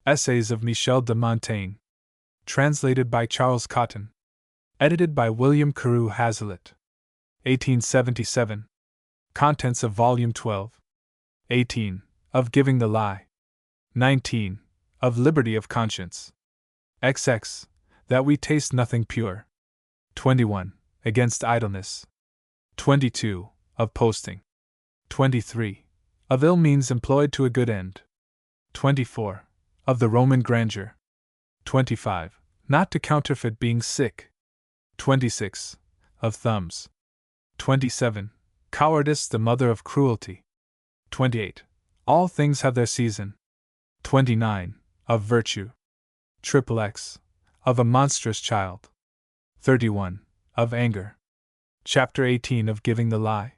Essays of Michel de Montaigne. Translated by Charles Cotton. Edited by William Carew Hazlitt. 1877. Contents of Volume 12. 18. Of Giving the Lie. 19. Of Liberty of Conscience. XX. That we taste nothing pure. 21. Against idleness. 22. Of posting. 23. Of ill means employed to a good end. 24. Of the Roman grandeur. 25. Not to counterfeit being sick. 26. Of thumbs. 27. Cowardice the mother of cruelty. 28. All things have their season. 29. Of virtue. XXX. Of a monstrous child. 31. Of anger. Chapter 18 of Giving the Lie.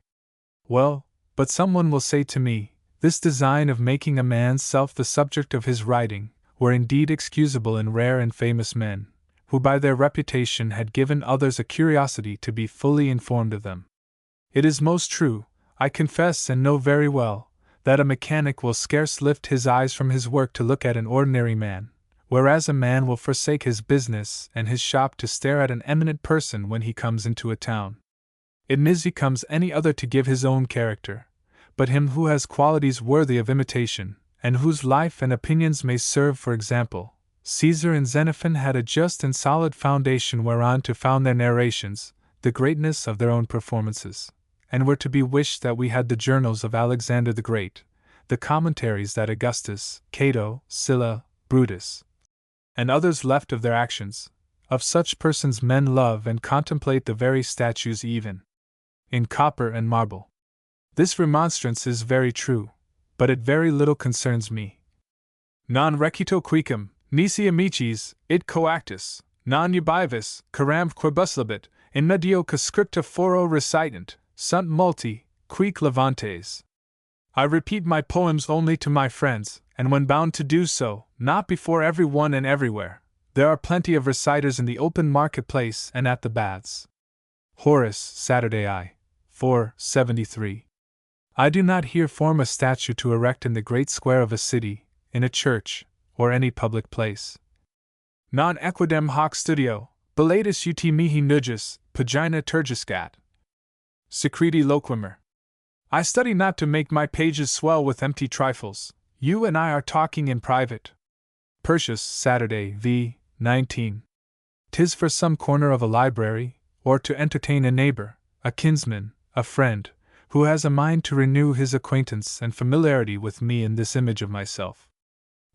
Well, but someone will say to me, this design of making a man's self the subject of his writing were indeed excusable in rare and famous men, who by their reputation had given others a curiosity to be fully informed of them. It is most true, I confess and know very well, that a mechanic will scarce lift his eyes from his work to look at an ordinary man, whereas a man will forsake his business and his shop to stare at an eminent person when he comes into a town. It becomes any other to give his own character, but him who has qualities worthy of imitation, and whose life and opinions may serve for example. Caesar and Xenophon had a just and solid foundation whereon to found their narrations, the greatness of their own performances, and were to be wished that we had the journals of Alexander the Great, the commentaries that Augustus, Cato, Sylla, Brutus, and others left of their actions. Of such persons men love and contemplate the very statues even in copper and marble. This remonstrance is very true, but it very little concerns me. Non recito quicum, nisi amicis, id coactus, non ubivis, caram quibus in medioca scripta foro recitant, sunt multi, quic levantes. I repeat my poems only to my friends, and when bound to do so, not before every one and everywhere. There are plenty of reciters in the open marketplace and at the baths. Horace, Saturday I. 473. I do not here form a statue to erect in the great square of a city, in a church, or any public place. Non equidem hoc studio, bellatus ut mihi nugis, pagina turgiscat. Secreti loquimer. I study not to make my pages swell with empty trifles. You and I are talking in private. Persius, Saturday v. 19. 'Tis for some corner of a library, or to entertain a neighbor, a kinsman, a friend, who has a mind to renew his acquaintance and familiarity with me in this image of myself.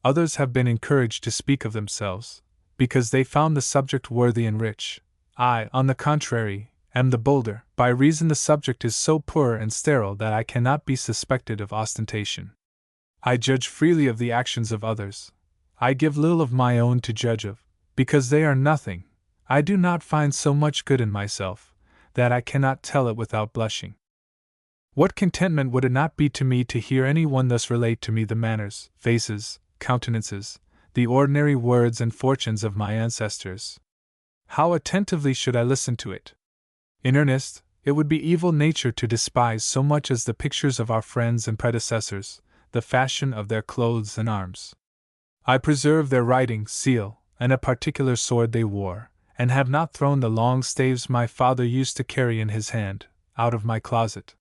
Others have been encouraged to speak of themselves, because they found the subject worthy and rich. I, on the contrary, am the bolder, by reason the subject is so poor and sterile that I cannot be suspected of ostentation. I judge freely of the actions of others. I give little of my own to judge of, because they are nothing. I do not find so much good in myself, that I cannot tell it without blushing. What contentment would it not be to me to hear any one thus relate to me the manners, faces, countenances, the ordinary words and fortunes of my ancestors? How attentively should I listen to it! In earnest, it would be evil nature to despise so much as the pictures of our friends and predecessors, the fashion of their clothes and arms. I preserve their writing, seal, and a particular sword they wore, and have not thrown the long staves my father used to carry in his hand, out of my closet.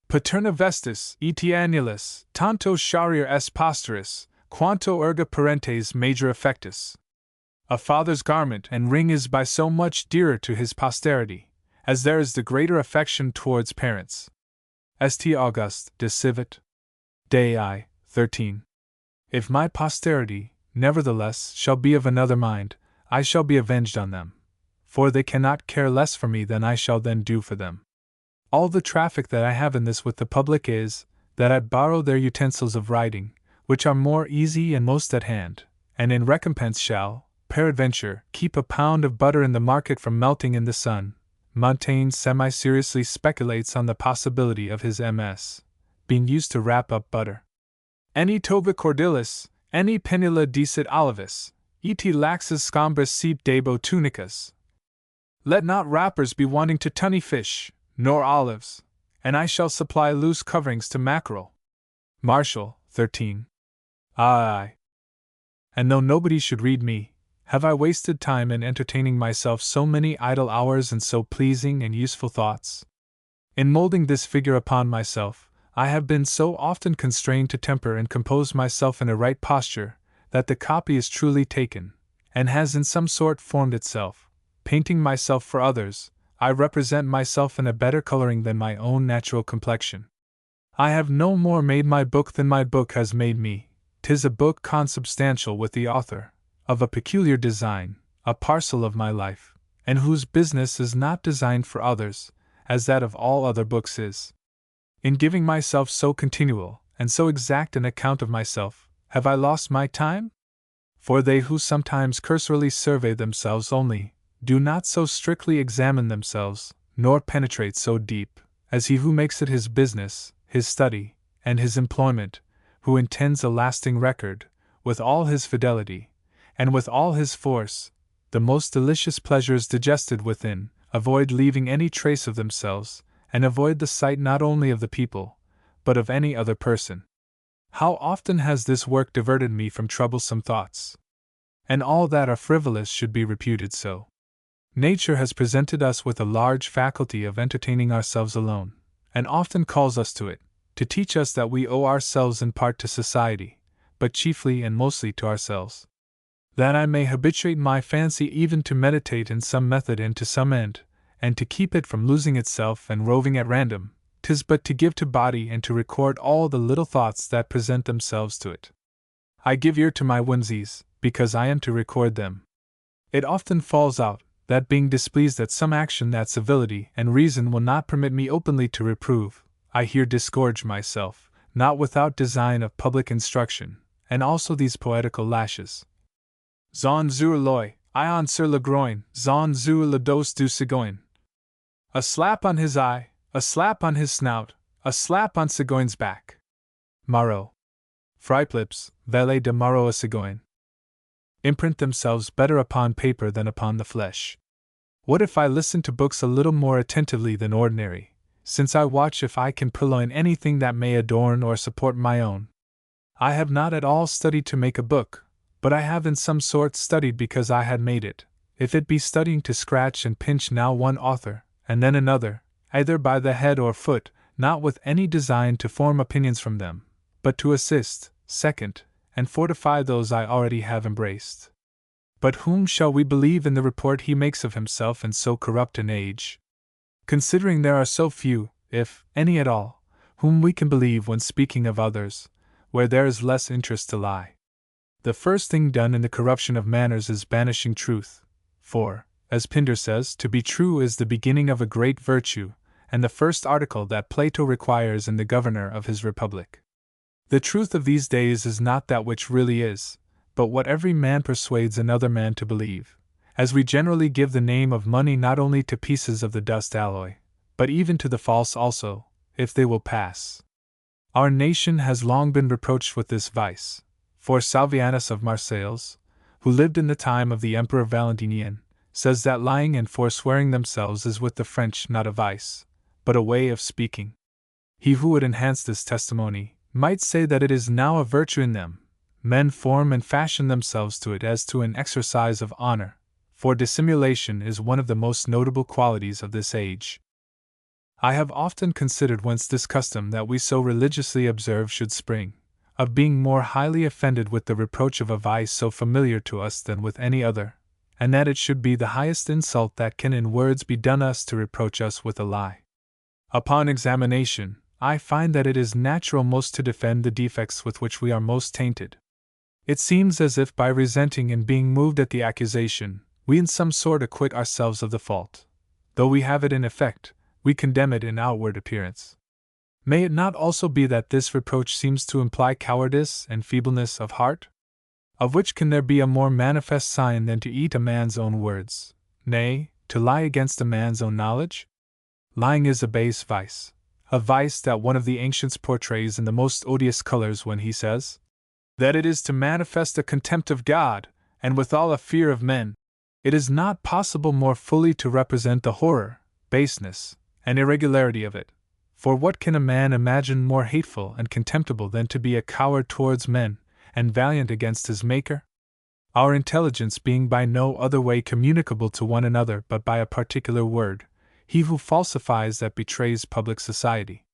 Paterna vestis, eti annulus, tanto charier est posteris, quanto erga parentes major effectus. A father's garment and ring is by so much dearer to his posterity, as there is the greater affection towards parents. St. August, de Civit. Dei, 13. If my posterity, nevertheless, shall be of another mind, I shall be avenged on them, for they cannot care less for me than I shall then do for them. All the traffic that I have in this with the public is, that I borrow their utensils of writing, which are more easy and most at hand, and in recompense shall, peradventure, keep a pound of butter in the market from melting in the sun. Montaigne semi-seriously speculates on the possibility of his MS being used to wrap up butter. Any toga cordilis, any penula dicit olivis, eti laxus scambris sit debo tunicas. Let not wrappers be wanting to tunny fish, nor olives, and I shall supply loose coverings to mackerel. Martial, 13. Aye. and though nobody should read me, have I wasted time in entertaining myself so many idle hours and so pleasing and useful thoughts? In molding this figure upon myself, I have been so often constrained to temper and compose myself in a right posture, that the copy is truly taken, and has in some sort formed itself. Painting myself for others, I represent myself in a better coloring than my own natural complexion. I have no more made my book than my book has made me. 'Tis a book consubstantial with the author, of a peculiar design, a parcel of my life, and whose business is not designed for others, as that of all other books is. In giving myself so continual, and so exact an account of myself, have I lost my time? For they who sometimes cursorily survey themselves only, do not so strictly examine themselves, nor penetrate so deep, as he who makes it his business, his study, and his employment, who intends a lasting record, with all his fidelity, and with all his force, the most delicious pleasures digested within, avoid leaving any trace of themselves, and avoid the sight not only of the people, but of any other person. How often has this work diverted me from troublesome thoughts! And all that are frivolous should be reputed so. Nature has presented us with a large faculty of entertaining ourselves alone, and often calls us to it, to teach us that we owe ourselves in part to society, but chiefly and mostly to ourselves. That I may habituate my fancy even to meditate in some method and to some end, and to keep it from losing itself and roving at random, 'tis but to give to body and to record all the little thoughts that present themselves to it. I give ear to my whimsies, because I am to record them. It often falls out, that being displeased at some action that civility and reason will not permit me openly to reprove, I here disgorge myself, not without design of public instruction, and also these poetical lashes. Zon sur l'oeil, ion sur le groin, zon sur le dos du cigogne. A slap on his eye, a slap on his snout, a slap on Cigogne's back. Marot. Friplips, valet de Marot à Cigogne. Imprint themselves better upon paper than upon the flesh. What if I listen to books a little more attentively than ordinary, since I watch if I can purloin anything that may adorn or support my own? I have not at all studied to make a book, but I have in some sort studied because I had made it, if it be studying to scratch and pinch now one author, and then another, either by the head or foot, not with any design to form opinions from them, but to assist, second, and fortify those I already have embraced. But whom shall we believe in the report he makes of himself in so corrupt an age? Considering there are so few, if any at all, whom we can believe when speaking of others, where there is less interest to lie. The first thing done in the corruption of manners is banishing truth, for, as Pindar says, to be true is the beginning of a great virtue, and the first article that Plato requires in the governor of his republic. The truth of these days is not that which really is, but what every man persuades another man to believe, as we generally give the name of money not only to pieces of the dust alloy, but even to the false also, if they will pass. Our nation has long been reproached with this vice, for Salvianus of Marseilles, who lived in the time of the Emperor Valentinian, says that lying and forswearing themselves is with the French not a vice, but a way of speaking. He who would enhance this testimony might say that it is now a virtue in them. Men form and fashion themselves to it as to an exercise of honor, for dissimulation is one of the most notable qualities of this age. I have often considered whence this custom that we so religiously observe should spring, of being more highly offended with the reproach of a vice so familiar to us than with any other, and that it should be the highest insult that can in words be done us to reproach us with a lie. Upon examination, I find that it is natural most to defend the defects with which we are most tainted. It seems as if by resenting and being moved at the accusation, we in some sort acquit ourselves of the fault. Though we have it in effect, we condemn it in outward appearance. May it not also be that this reproach seems to imply cowardice and feebleness of heart? Of which can there be a more manifest sign than to eat a man's own words, nay, to lie against a man's own knowledge? Lying is a base vice, a vice that one of the ancients portrays in the most odious colors when he says that it is to manifest a contempt of God, and withal a fear of men. It is not possible more fully to represent the horror, baseness, and irregularity of it, for what can a man imagine more hateful and contemptible than to be a coward towards men, and valiant against his Maker? our intelligence being by no other way communicable to one another but by a particular word, he who falsifies that betrays public society.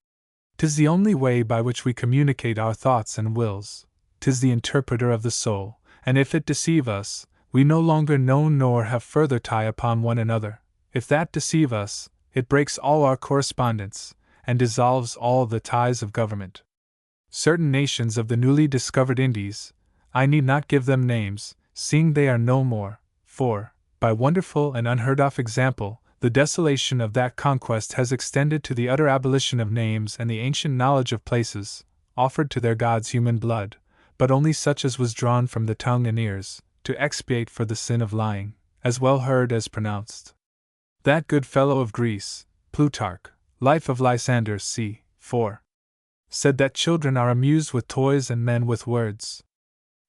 'Tis the only way by which we communicate our thoughts and wills, 'tis the interpreter of the soul, and if it deceive us, we no longer know nor have further tie upon one another. If that deceive us, it breaks all our correspondence, and dissolves all the ties of government. Certain nations of the newly discovered Indies, I need not give them names, seeing they are no more, for, by wonderful and unheard-of example, the desolation of that conquest has extended to the utter abolition of names and the ancient knowledge of places, offered to their gods human blood, but only such as was drawn from the tongue and ears, to expiate for the sin of lying, as well heard as pronounced. That good fellow of Greece, Plutarch, Life of Lysander c. 4, said that children are amused with toys and men with words.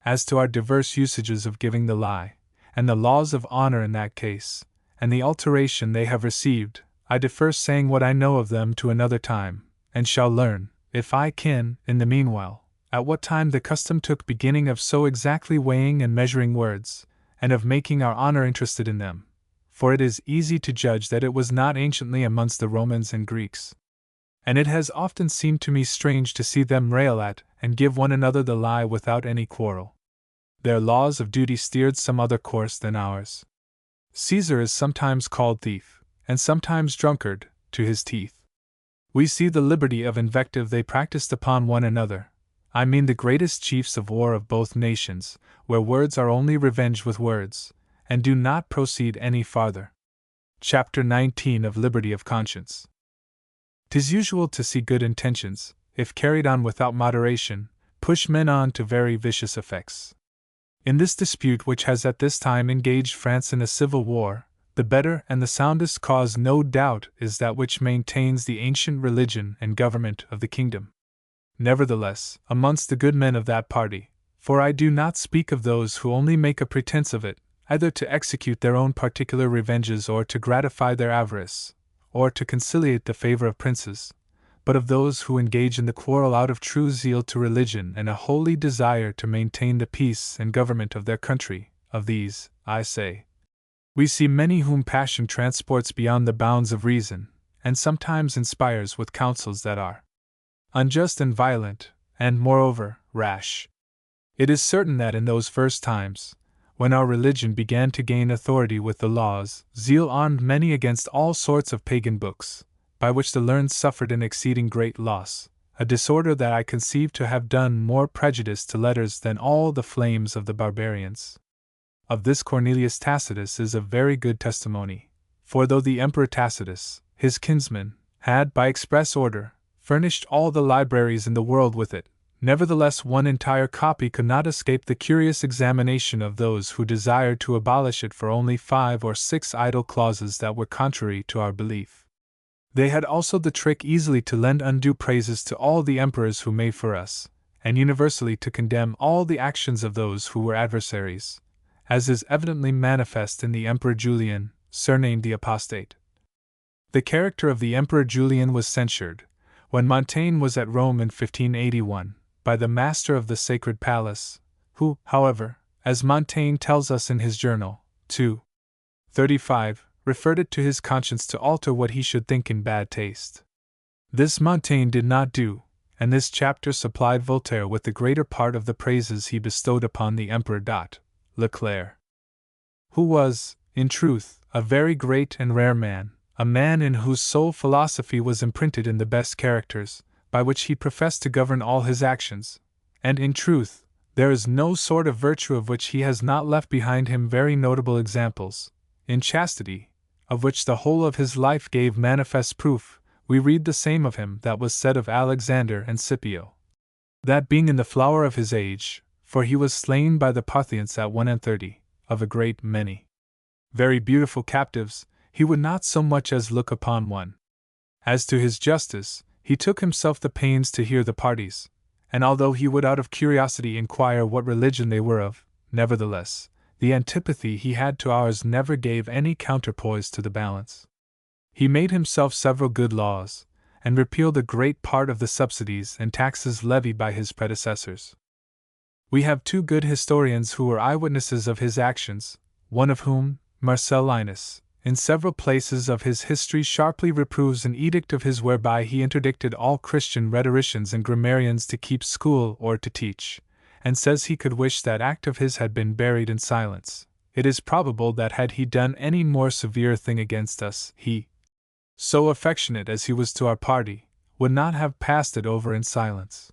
As to our diverse usages of giving the lie, and the laws of honor in that case, and the alteration they have received, I defer saying what I know of them to another time, and shall learn, if I can, in the meanwhile, at what time the custom took beginning of so exactly weighing and measuring words, and of making our honor interested in them, for it is easy to judge that it was not anciently amongst the Romans and Greeks. And it has often seemed to me strange to see them rail at and give one another the lie without any quarrel. Their laws of duty steered some other course than ours. Caesar is sometimes called thief, and sometimes drunkard, to his teeth. We see the liberty of invective they practiced upon one another. I mean the greatest chiefs of war of both nations, where words are only revenged with words, and do not proceed any farther. Chapter 19 of Liberty of Conscience. 'Tis usual to see good intentions, if carried on without moderation, push men on to very vicious effects. In this dispute which has at this time engaged France in a civil war, the better and the soundest cause no doubt is that which maintains the ancient religion and government of the kingdom. Nevertheless, amongst the good men of that party, for I do not speak of those who only make a pretense of it, either to execute their own particular revenges or to gratify their avarice, or to conciliate the favor of princes, but of those who engage in the quarrel out of true zeal to religion and a holy desire to maintain the peace and government of their country, of these, I say, we see many whom passion transports beyond the bounds of reason, and sometimes inspires with counsels that are unjust and violent, and, moreover, rash. It is certain that in those first times, when our religion began to gain authority with the laws, zeal armed many against all sorts of pagan books, by which the learned suffered an exceeding great loss, a disorder that I conceive to have done more prejudice to letters than all the flames of the barbarians. Of this Cornelius Tacitus is a very good testimony, for though the Emperor Tacitus, his kinsman, had, by express order, furnished all the libraries in the world with it, nevertheless one entire copy could not escape the curious examination of those who desired to abolish it for only 5 or 6 idle clauses that were contrary to our belief. They had also the trick easily to lend undue praises to all the emperors who made for us, and universally to condemn all the actions of those who were adversaries, as is evidently manifest in the Emperor Julian, surnamed the Apostate. The character of the Emperor Julian was censured, when Montaigne was at Rome in 1581, by the master of the Sacred Palace, who, however, as Montaigne tells us in his journal, 2:35, referred it to his conscience to alter what he should think in bad taste. This Montaigne did not do, and this chapter supplied Voltaire with the greater part of the praises he bestowed upon the Emperor. Leclerc, who was, in truth, a very great and rare man, a man in whose soul philosophy was imprinted in the best characters, by which he professed to govern all his actions, and in truth, there is no sort of virtue of which he has not left behind him very notable examples. In chastity, of which the whole of his life gave manifest proof, we read the same of him that was said of Alexander and Scipio. That being in the flower of his age, for he was slain by the Parthians at 31, of a great many very beautiful captives, he would not so much as look upon one. As to his justice, he took himself the pains to hear the parties, and although he would out of curiosity inquire what religion they were of, nevertheless, the antipathy he had to ours never gave any counterpoise to the balance. He made himself several good laws, and repealed a great part of the subsidies and taxes levied by his predecessors. We have two good historians who were eyewitnesses of his actions, one of whom, Marcellinus, in several places of his history sharply reproves an edict of his whereby he interdicted all Christian rhetoricians and grammarians to keep school or to teach, and says he could wish that act of his had been buried in silence. It is probable that had he done any more severe thing against us, he, so affectionate as he was to our party, would not have passed it over in silence.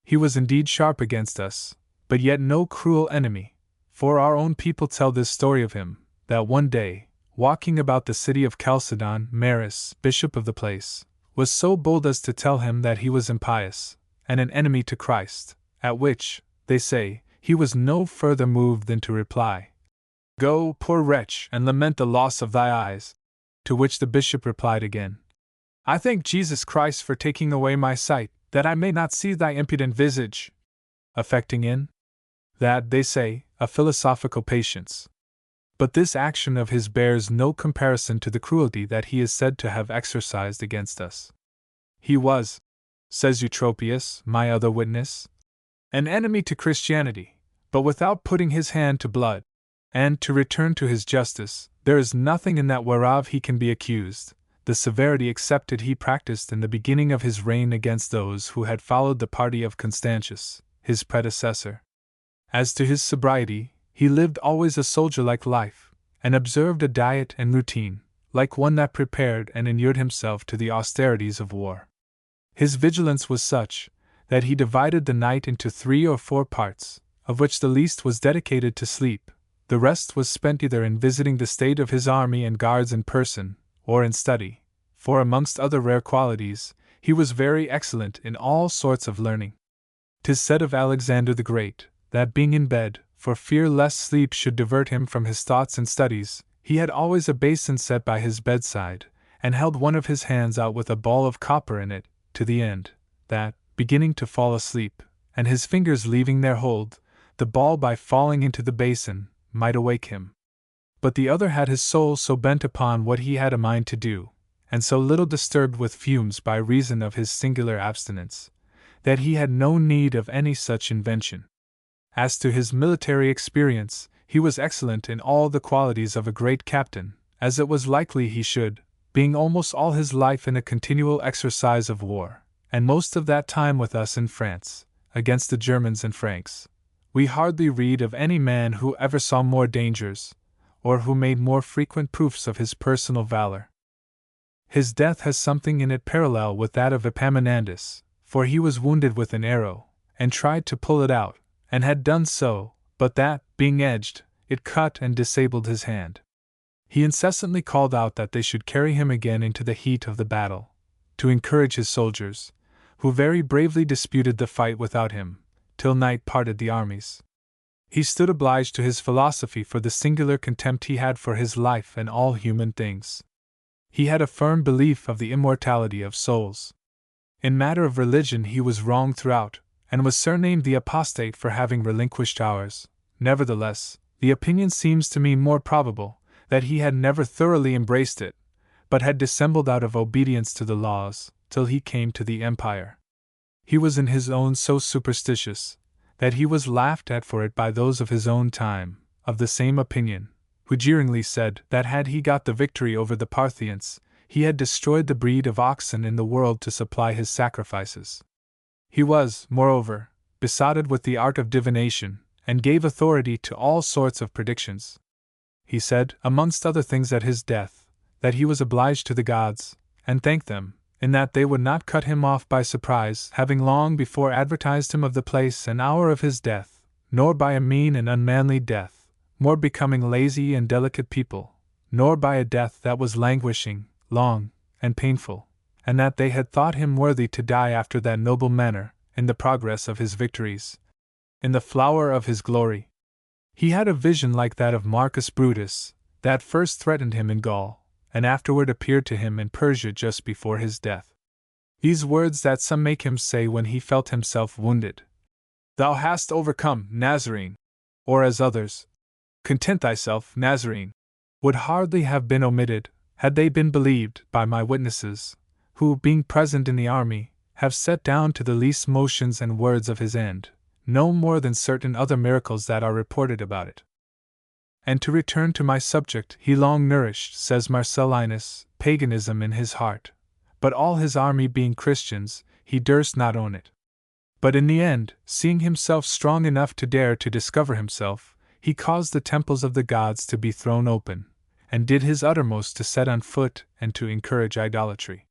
He was indeed sharp against us, but yet no cruel enemy, for our own people tell this story of him, that one day, walking about the city of Chalcedon, Maris, bishop of the place, was so bold as to tell him that he was impious, and an enemy to Christ, at which, they say, he was no further moved than to reply, "Go, poor wretch, and lament the loss of thy eyes." To which the bishop replied again, "I thank Jesus Christ for taking away my sight, that I may not see thy impudent visage," affecting in that, they say, a philosophical patience. But this action of his bears no comparison to the cruelty that he is said to have exercised against us. He was, says Eutropius, my other witness, an enemy to Christianity, but without putting his hand to blood. And, to return to his justice, there is nothing in that whereof he can be accused, the severity excepted he practiced in the beginning of his reign against those who had followed the party of Constantius, his predecessor. As to his sobriety, he lived always a soldier-like life, and observed a diet and routine, like one that prepared and inured himself to the austerities of war. His vigilance was such, that he divided the night into 3 or 4 parts, of which the least was dedicated to sleep. The rest was spent either in visiting the state of his army and guards in person, or in study, for amongst other rare qualities, he was very excellent in all sorts of learning. 'Tis said of Alexander the Great, that being in bed, for fear lest sleep should divert him from his thoughts and studies, he had always a basin set by his bedside, and held one of his hands out with a ball of copper in it, to the end, that, beginning to fall asleep, and his fingers leaving their hold, the ball by falling into the basin, might awake him. But the other had his soul so bent upon what he had a mind to do, and so little disturbed with fumes by reason of his singular abstinence, that he had no need of any such invention. As to his military experience, he was excellent in all the qualities of a great captain, as it was likely he should, being almost all his life in a continual exercise of war, and most of that time with us in France, against the Germans and Franks. We hardly read of any man who ever saw more dangers, or who made more frequent proofs of his personal valor. His death has something in it parallel with that of Epaminondas, for he was wounded with an arrow, and tried to pull it out, and had done so, but that, being edged, it cut and disabled his hand. He incessantly called out that they should carry him again into the heat of the battle, to encourage his soldiers, who very bravely disputed the fight without him, till night parted the armies. He stood obliged to his philosophy for the singular contempt he had for his life and all human things. He had a firm belief of the immortality of souls. In matter of religion he was wrong throughout, and was surnamed the apostate for having relinquished ours. Nevertheless, the opinion seems to me more probable, that he had never thoroughly embraced it, but had dissembled out of obedience to the laws, till he came to the empire. He was in his own so superstitious, that he was laughed at for it by those of his own time, of the same opinion, who jeeringly said that had he got the victory over the Parthians, he had destroyed the breed of oxen in the world to supply his sacrifices. He was, moreover, besotted with the art of divination, and gave authority to all sorts of predictions. He said, amongst other things at his death, that he was obliged to the gods, and thanked them, in that they would not cut him off by surprise, having long before advertised him of the place and hour of his death, nor by a mean and unmanly death, more becoming lazy and delicate people, nor by a death that was languishing, long, and painful, and that they had thought him worthy to die after that noble manner, in the progress of his victories, in the flower of his glory. He had a vision like that of Marcus Brutus, that first threatened him in Gaul, and afterward appeared to him in Persia just before his death. These words that some make him say when he felt himself wounded, "Thou hast overcome, Nazarene," or as others, "Content thyself, Nazarene," would hardly have been omitted, had they been believed by my witnesses, who, being present in the army, have set down to the least motions and words of his end, no more than certain other miracles that are reported about it. And to return to my subject, he long nourished, says Marcellinus, paganism in his heart, but all his army being Christians, he durst not own it. But in the end, seeing himself strong enough to dare to discover himself, he caused the temples of the gods to be thrown open, and did his uttermost to set on foot and to encourage idolatry.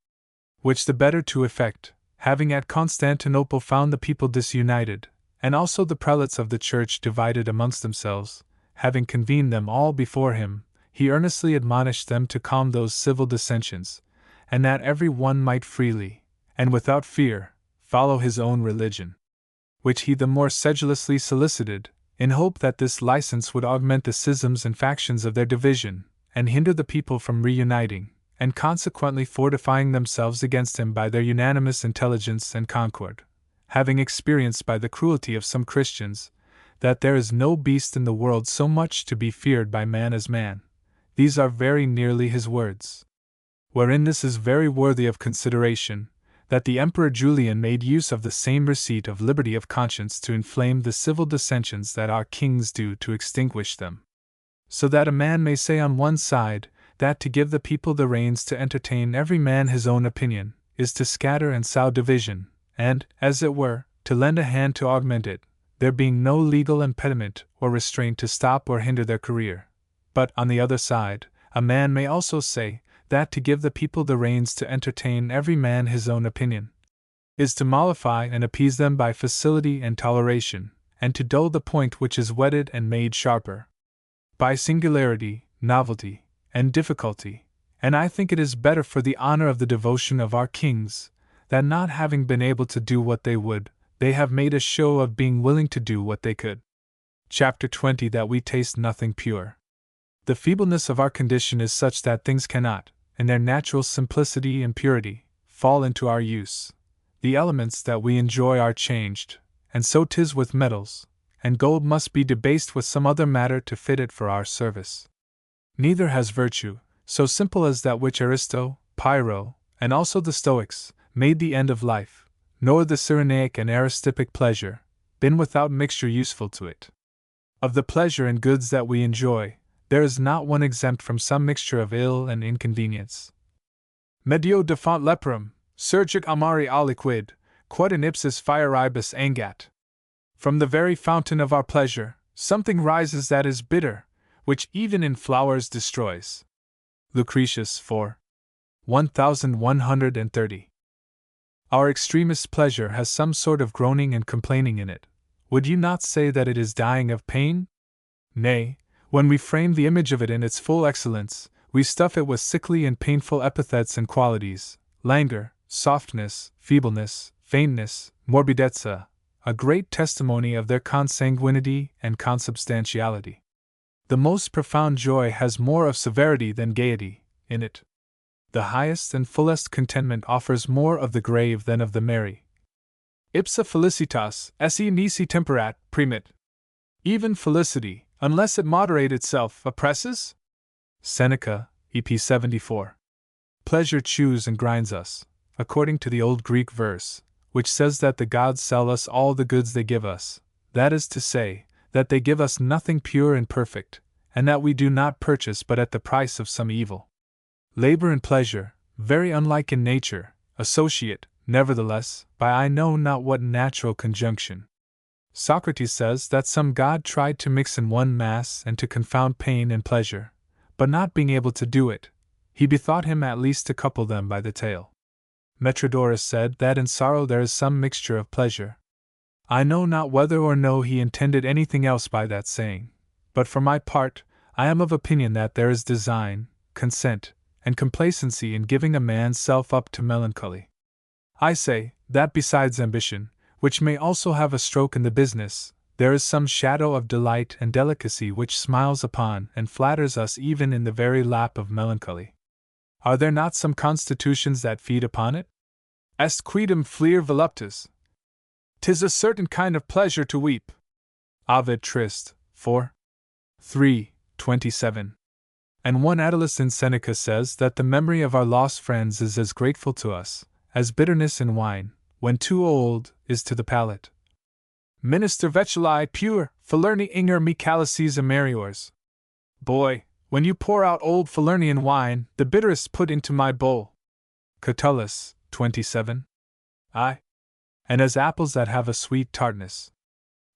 Which the better to effect, having at Constantinople found the people disunited, and also the prelates of the church divided amongst themselves, having convened them all before him, he earnestly admonished them to calm those civil dissensions, and that every one might freely, and without fear, follow his own religion. Which he the more sedulously solicited, in hope that this license would augment the schisms and factions of their division, and hinder the people from reuniting, and consequently fortifying themselves against him by their unanimous intelligence and concord, having experienced by the cruelty of some Christians, that there is no beast in the world so much to be feared by man as man. These are very nearly his words. Wherein this is very worthy of consideration, that the Emperor Julian made use of the same receipt of liberty of conscience to inflame the civil dissensions that our kings do to extinguish them. So that a man may say on one side, that to give the people the reins to entertain every man his own opinion, is to scatter and sow division, and, as it were, to lend a hand to augment it, there being no legal impediment or restraint to stop or hinder their career. But, on the other side, a man may also say, that to give the people the reins to entertain every man his own opinion, is to mollify and appease them by facility and toleration, and to dull the point which is whetted and made sharper by singularity, novelty, and difficulty. And I think it is better for the honor of the devotion of our kings, that not having been able to do what they would, they have made a show of being willing to do what they could. Chapter 20 That we taste nothing pure. The feebleness of our condition is such that things cannot, in their natural simplicity and purity, fall into our use. The elements that we enjoy are changed, and so 'tis with metals, and gold must be debased with some other matter to fit it for our service. Neither has virtue, so simple as that which Aristo, Pyrrho, and also the Stoics, made the end of life, nor the Cyrenaic and Aristipic pleasure, been without mixture useful to it. Of the pleasure and goods that we enjoy, there is not one exempt from some mixture of ill and inconvenience. Medio defant leperum, surgic amari aliquid, quod in ipsis fieribus angat. From the very fountain of our pleasure, something rises that is bitter, which even in flowers destroys. Lucretius 4. 1130. Our extremest pleasure has some sort of groaning and complaining in it. Would you not say that it is dying of pain? Nay, when we frame the image of it in its full excellence, we stuff it with sickly and painful epithets and qualities, languor, softness, feebleness, faintness, morbidezza, a great testimony of their consanguinity and consubstantiality. The most profound joy has more of severity than gaiety in it. The highest and fullest contentment offers more of the grave than of the merry. Ipsa felicitas esse nisi temperat primit. Even felicity, unless it moderate itself, oppresses? Seneca, EP 74. Pleasure chews and grinds us, according to the old Greek verse, which says that the gods sell us all the goods they give us, that is to say, that they give us nothing pure and perfect, and that we do not purchase but at the price of some evil. Labor and pleasure, very unlike in nature, associate, nevertheless, by I know not what natural conjunction. Socrates says that some god tried to mix in one mass and to confound pain and pleasure, but not being able to do it, he bethought him at least to couple them by the tail. Metrodorus said that in sorrow there is some mixture of pleasure. I know not whether or no he intended anything else by that saying, but for my part, I am of opinion that there is design, consent, and complacency in giving a man's self up to melancholy. I say, that besides ambition, which may also have a stroke in the business, there is some shadow of delight and delicacy which smiles upon and flatters us even in the very lap of melancholy. Are there not some constitutions that feed upon it? Est quidem flir voluptas. 'Tis a certain kind of pleasure to weep. Ovid Trist, 4. 3, 27. And one Attalus in Seneca says that the memory of our lost friends is as grateful to us, as bitterness in wine, when too old, is to the palate. Minister Vetuli pure, Falerni inger me calices amariors. Boy, when you pour out old Falernian wine, the bitterest put into my bowl. Catullus, 27. Aye. And as apples that have a sweet tartness.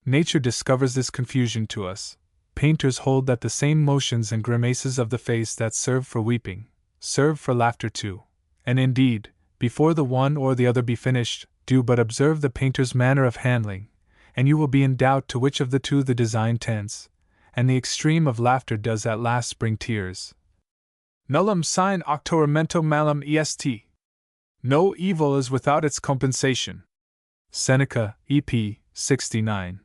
Nature discovers this confusion to us. Painters hold that the same motions and grimaces of the face that serve for weeping, serve for laughter too. And indeed, before the one or the other be finished, do but observe the painter's manner of handling, and you will be in doubt to which of the two the design tends, and the extreme of laughter does at last bring tears. Nullum sine octoramento malum est. No evil is without its compensation. Seneca, EP, 69.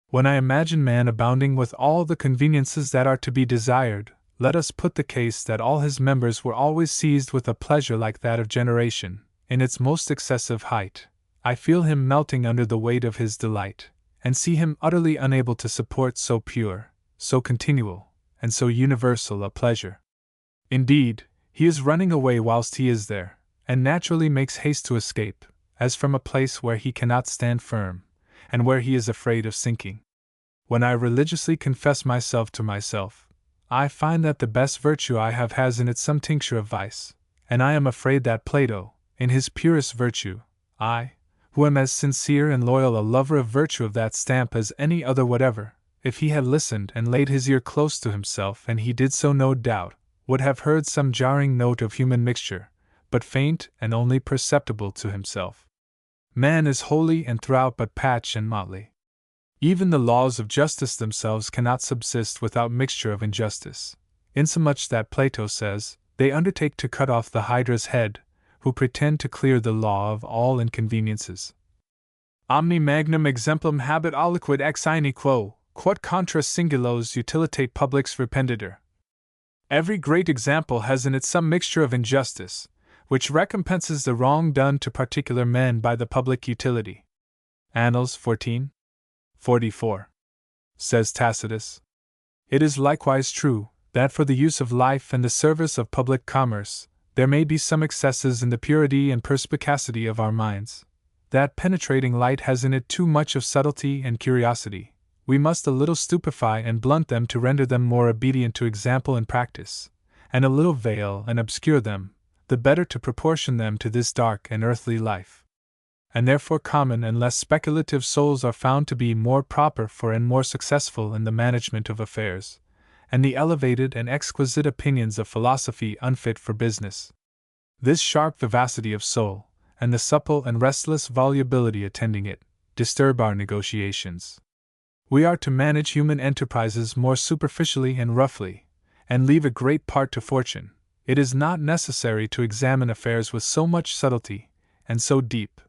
When I imagine man abounding with all the conveniences that are to be desired, let us put the case that all his members were always seized with a pleasure like that of generation, in its most excessive height. I feel him melting under the weight of his delight, and see him utterly unable to support so pure, so continual, and so universal a pleasure. Indeed, he is running away whilst he is there, and naturally makes haste to escape, as from a place where he cannot stand firm, and where he is afraid of sinking. When I religiously confess myself to myself, I find that the best virtue I have has in it some tincture of vice, and I am afraid that Plato, in his purest virtue, I, who am as sincere and loyal a lover of virtue of that stamp as any other whatever, if he had listened and laid his ear close to himself, and he did so no doubt, would have heard some jarring note of human mixture, but faint and only perceptible to himself. Man is wholly and throughout but patch and motley. Even the laws of justice themselves cannot subsist without mixture of injustice, insomuch that Plato says, they undertake to cut off the Hydra's head, who pretend to clear the law of all inconveniences. Omni magnum exemplum habet aliquid ex aene quo, quod contra singulos utilitate publics rependitur. Every great example has in it some mixture of injustice, which recompenses the wrong done to particular men by the public utility. Annals 14:44. Says Tacitus. It is likewise true, that for the use of life and the service of public commerce, there may be some excesses in the purity and perspicacity of our minds. That penetrating light has in it too much of subtlety and curiosity. We must a little stupefy and blunt them to render them more obedient to example and practice, and a little veil and obscure them, the better to proportion them to this dark and earthly life. And therefore common and less speculative souls are found to be more proper for and more successful in the management of affairs, and the elevated and exquisite opinions of philosophy unfit for business. This sharp vivacity of soul, and the supple and restless volubility attending it, disturb our negotiations. We are to manage human enterprises more superficially and roughly, and leave a great part to fortune. It is not necessary to examine affairs with so much subtlety, and so deep.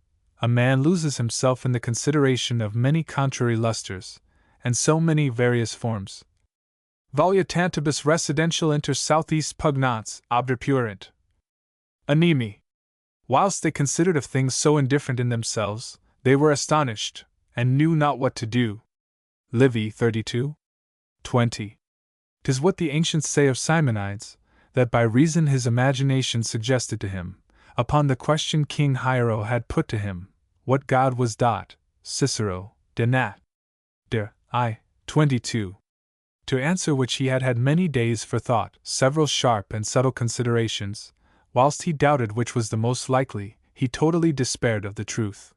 A man loses himself in the consideration of many contrary lustres, and so many various forms. Volutantibus residential inter southeast pugnans, obdurpurent. Animi. Whilst they considered of things so indifferent in themselves, they were astonished, and knew not what to do. Livy 32:20. 'Tis what the ancients say of Simonides, that by reason his imagination suggested to him, upon the question King Hiero had put to him, what god was dot, Cicero, de nat. De, I, 22. To answer which he had had many days for thought, several sharp and subtle considerations, whilst he doubted which was the most likely, he totally despaired of the truth.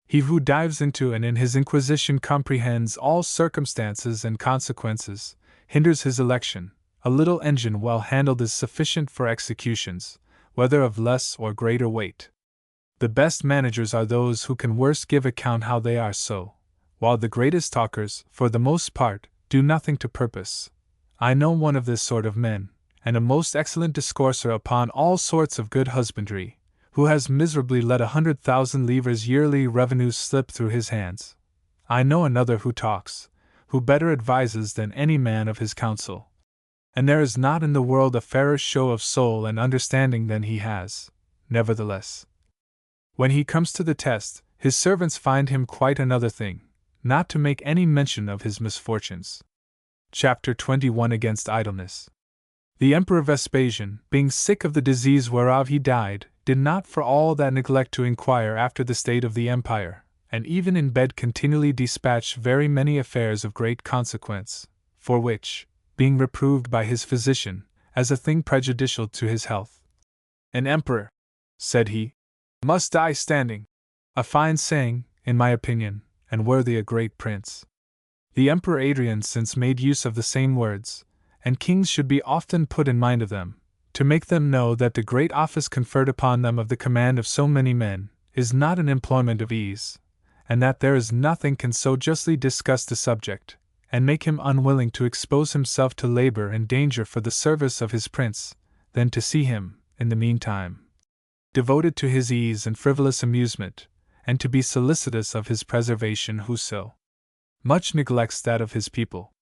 He who dives into and in his inquisition comprehends all circumstances and consequences, hinders his election. A little engine well handled is sufficient for executions, whether of less or greater weight. The best managers are those who can worst give account how they are so, while the greatest talkers, for the most part, do nothing to purpose. I know one of this sort of men, and a most excellent discourser upon all sorts of good husbandry, who has miserably let 100,000 livres yearly revenues slip through his hands. I know another who talks, who better advises than any man of his counsel. And there is not in the world a fairer show of soul and understanding than he has. Nevertheless, when he comes to the test, his servants find him quite another thing, not to make any mention of his misfortunes. Chapter 21 Against Idleness. The Emperor Vespasian, being sick of the disease whereof he died, did not for all that neglect to inquire after the state of the empire, and even in bed continually dispatched very many affairs of great consequence, for which, being reproved by his physician, as a thing prejudicial to his health, "An emperor," said he, "must die standing." A fine saying, in my opinion, and worthy a great prince. The Emperor Adrian since made use of the same words, and kings should be often put in mind of them, to make them know that the great office conferred upon them of the command of so many men is not an employment of ease, and that there is nothing can so justly disgust the subject, and make him unwilling to expose himself to labor and danger for the service of his prince, than to see him, in the meantime, devoted to his ease and frivolous amusement, and to be solicitous of his preservation who so much neglects that of his people.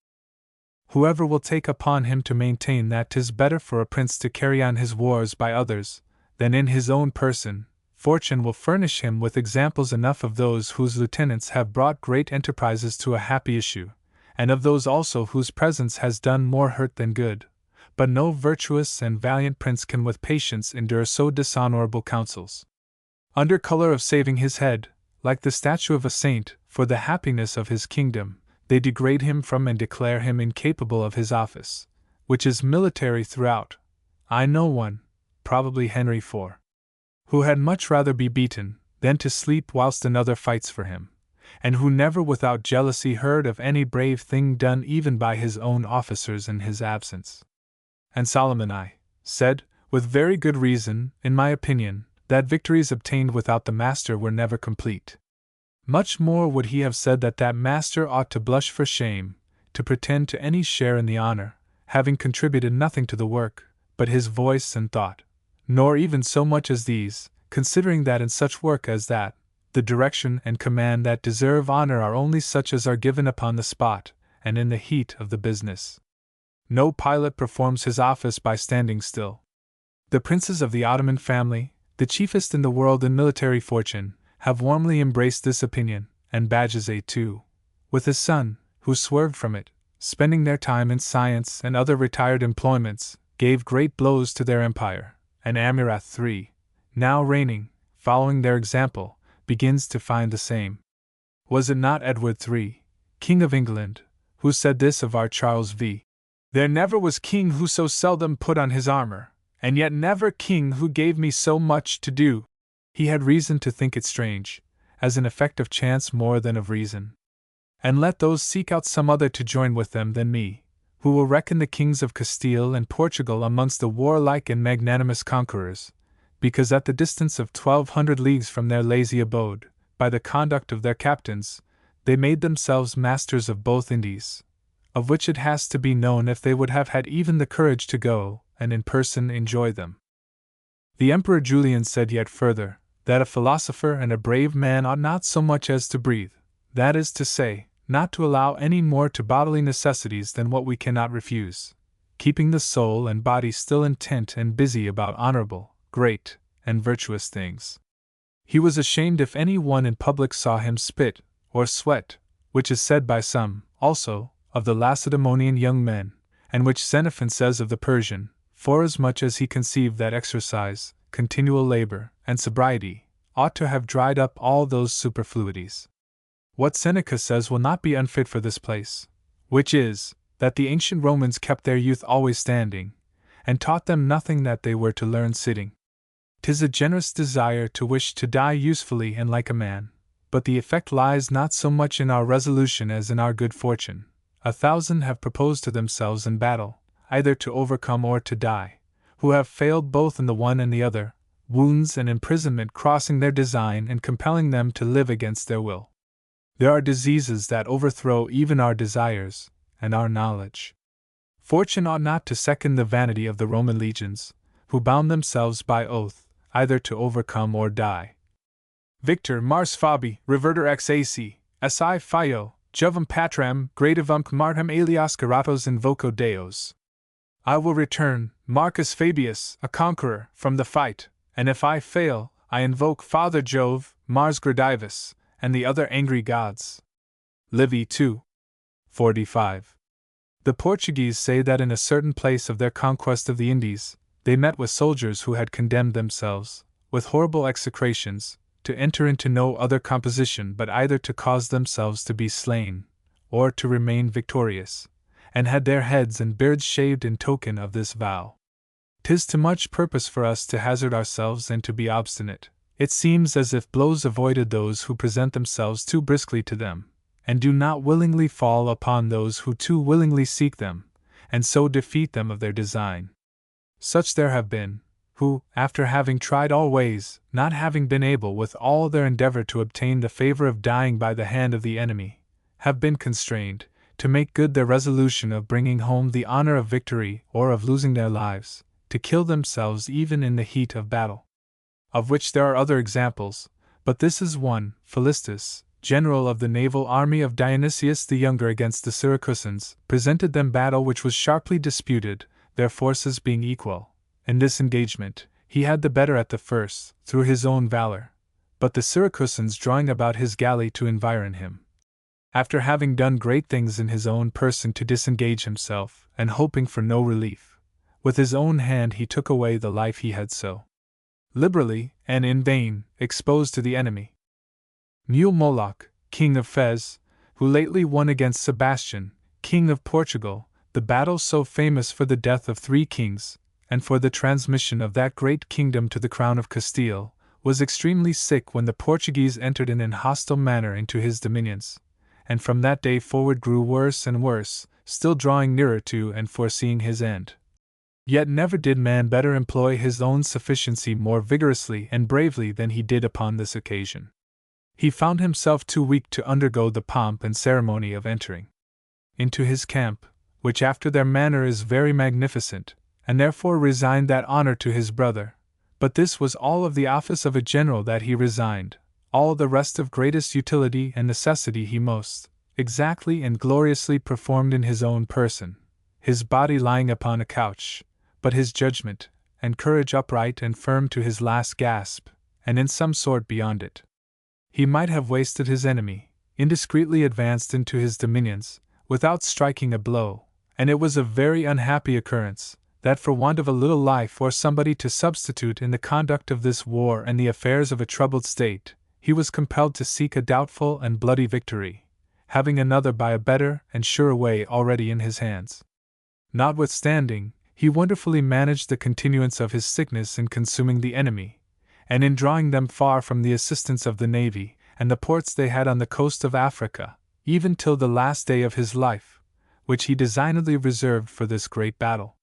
Whoever will take upon him to maintain that 'tis better for a prince to carry on his wars by others, than in his own person, fortune will furnish him with examples enough of those whose lieutenants have brought great enterprises to a happy issue, and of those also whose presence has done more hurt than good, but no virtuous and valiant prince can with patience endure so dishonorable counsels. Under color of saving his head, like the statue of a saint, for the happiness of his kingdom, they degrade him from and declare him incapable of his office, which is military throughout. I know one, probably Henry IV, who had much rather be beaten than to sleep whilst another fights for him, and who never without jealousy heard of any brave thing done even by his own officers in his absence. And Solomon I said, with very good reason, in my opinion, that victories obtained without the master were never complete. Much more would he have said that that master ought to blush for shame, to pretend to any share in the honor, having contributed nothing to the work, but his voice and thought, nor even so much as these, considering that in such work as that, the direction and command that deserve honor are only such as are given upon the spot, and in the heat of the business. No pilot performs his office by standing still. The princes of the Ottoman family, the chiefest in the world in military fortune, have warmly embraced this opinion, and Bajazet too, with his son, who swerved from it, spending their time in science and other retired employments, gave great blows to their empire, and Amurath III, now reigning, following their example, begins to find the same. Was it not Edward III, King of England, who said this of our Charles V? "There never was king who so seldom put on his armor, and yet never king who gave me so much to do." He had reason to think it strange, as an effect of chance more than of reason. And let those seek out some other to join with them than me, who will reckon the kings of Castile and Portugal amongst the warlike and magnanimous conquerors, because at the distance of 1200 leagues from their lazy abode, by the conduct of their captains, they made themselves masters of both Indies, of which it has to be known if they would have had even the courage to go, and in person enjoy them. The Emperor Julian said yet further, that a philosopher and a brave man ought not so much as to breathe, that is to say, not to allow any more to bodily necessities than what we cannot refuse, keeping the soul and body still intent and busy about honorable, great, and virtuous things. He was ashamed if any one in public saw him spit, or sweat, which is said by some, also, of the Lacedaemonian young men, and which Xenophon says of the Persian, forasmuch as he conceived that exercise, continual labor, and sobriety, ought to have dried up all those superfluities. What Seneca says will not be unfit for this place, which is, that the ancient Romans kept their youth always standing, and taught them nothing that they were to learn sitting. 'Tis a generous desire to wish to die usefully and like a man, but the effect lies not so much in our resolution as in our good fortune. 1,000 have proposed to themselves in battle, either to overcome or to die, who have failed both in the one and the other, wounds and imprisonment crossing their design and compelling them to live against their will. There are diseases that overthrow even our desires, and our knowledge. Fortune ought not to second the vanity of the Roman legions, who bound themselves by oath, either to overcome or die. Victor Mars Fabi, reverter ex AC, si Fio, Jovem Patrem, gradivumque martem alias caratos invoco Deos. I will return, Marcus Fabius, a conqueror, from the fight, and if I fail, I invoke Father Jove, Mars Gradivus, and the other angry gods. Livy 2. 45. The Portuguese say that in a certain place of their conquest of the Indies, they met with soldiers who had condemned themselves, with horrible execrations, to enter into no other composition but either to cause themselves to be slain, or to remain victorious, and had their heads and beards shaved in token of this vow. 'Tis to much purpose for us to hazard ourselves and to be obstinate. It seems as if blows avoided those who present themselves too briskly to them, and do not willingly fall upon those who too willingly seek them, and so defeat them of their design. Such there have been, who, after having tried all ways, not having been able with all their endeavor to obtain the favor of dying by the hand of the enemy, have been constrained, to make good their resolution of bringing home the honor of victory or of losing their lives, to kill themselves even in the heat of battle. Of which there are other examples, but this is one. Philistus, general of the naval army of Dionysius the Younger against the Syracusans, presented them battle which was sharply disputed, their forces being equal. In this engagement, he had the better at the first, through his own valor, but the Syracusans drawing about his galley to environ him. After having done great things in his own person to disengage himself, and hoping for no relief, with his own hand he took away the life he had so liberally, and in vain, exposed to the enemy. Mule Moloch, king of Fez, who lately won against Sebastian, king of Portugal, the battle so famous for the death of 3 kings, and for the transmission of that great kingdom to the crown of Castile, was extremely sick when the Portuguese entered in an hostile manner into his dominions, and from that day forward grew worse and worse, still drawing nearer to and foreseeing his end. Yet never did man better employ his own sufficiency more vigorously and bravely than he did upon this occasion. He found himself too weak to undergo the pomp and ceremony of entering into his camp, which after their manner is very magnificent, and therefore resigned that honor to his brother. But this was all of the office of a general that he resigned, all the rest of greatest utility and necessity he most exactly and gloriously performed in his own person, his body lying upon a couch, but his judgment and courage upright and firm to his last gasp, and in some sort beyond it. He might have wasted his enemy, indiscreetly advanced into his dominions, without striking a blow, and it was a very unhappy occurrence, that for want of a little life or somebody to substitute in the conduct of this war and the affairs of a troubled state, he was compelled to seek a doubtful and bloody victory, having another by a better and surer way already in his hands. Notwithstanding, he wonderfully managed the continuance of his sickness in consuming the enemy, and in drawing them far from the assistance of the navy and the ports they had on the coast of Africa, even till the last day of his life, which he designedly reserved for this great battle.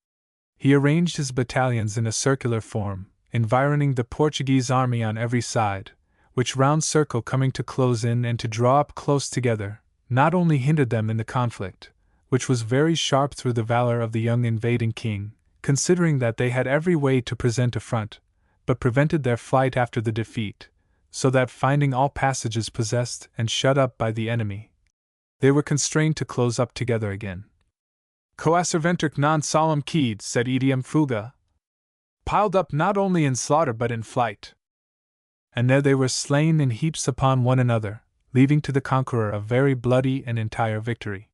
He arranged his battalions in a circular form, environing the Portuguese army on every side, which round circle coming to close in and to draw up close together, not only hindered them in the conflict, which was very sharp through the valor of the young invading king, considering that they had every way to present a front, but prevented their flight after the defeat, so that finding all passages possessed and shut up by the enemy, they were constrained to close up together again. Coacer ventric non solum quid, sed idiom fuga. Piled up not only in slaughter but in flight. And there they were slain in heaps upon one another, leaving to the conqueror a very bloody and entire victory.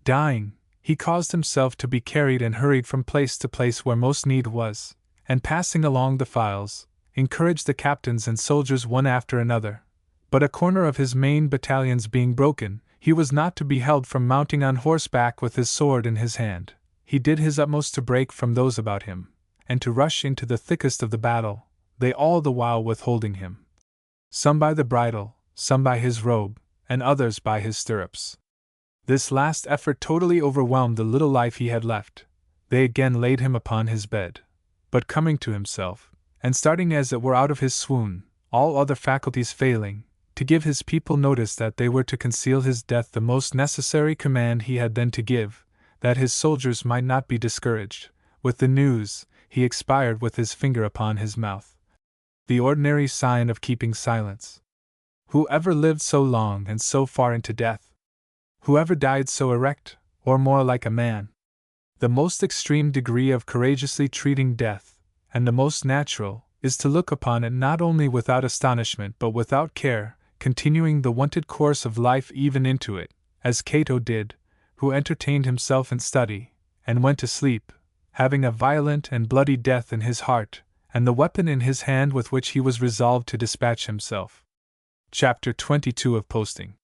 Dying, he caused himself to be carried and hurried from place to place where most need was, and passing along the files, encouraged the captains and soldiers one after another. But a corner of his main battalions being broken, he was not to be held from mounting on horseback with his sword in his hand. He did his utmost to break from those about him, and to rush into the thickest of the battle, they all the while withholding him. Some by the bridle, some by his robe, and others by his stirrups. This last effort totally overwhelmed the little life he had left. They again laid him upon his bed. But coming to himself, and starting as it were out of his swoon, all other faculties failing, to give his people notice that they were to conceal his death, the most necessary command he had then to give, that his soldiers might not be discouraged, with the news, he expired with his finger upon his mouth. The ordinary sign of keeping silence. Who ever lived so long and so far into death? Who ever died so erect, or more like a man? The most extreme degree of courageously treating death, and the most natural, is to look upon it not only without astonishment but without care, continuing the wonted course of life even into it, as Cato did, who entertained himself in study, and went to sleep, having a violent and bloody death in his heart, and the weapon in his hand with which he was resolved to dispatch himself. Chapter 22 of Posting.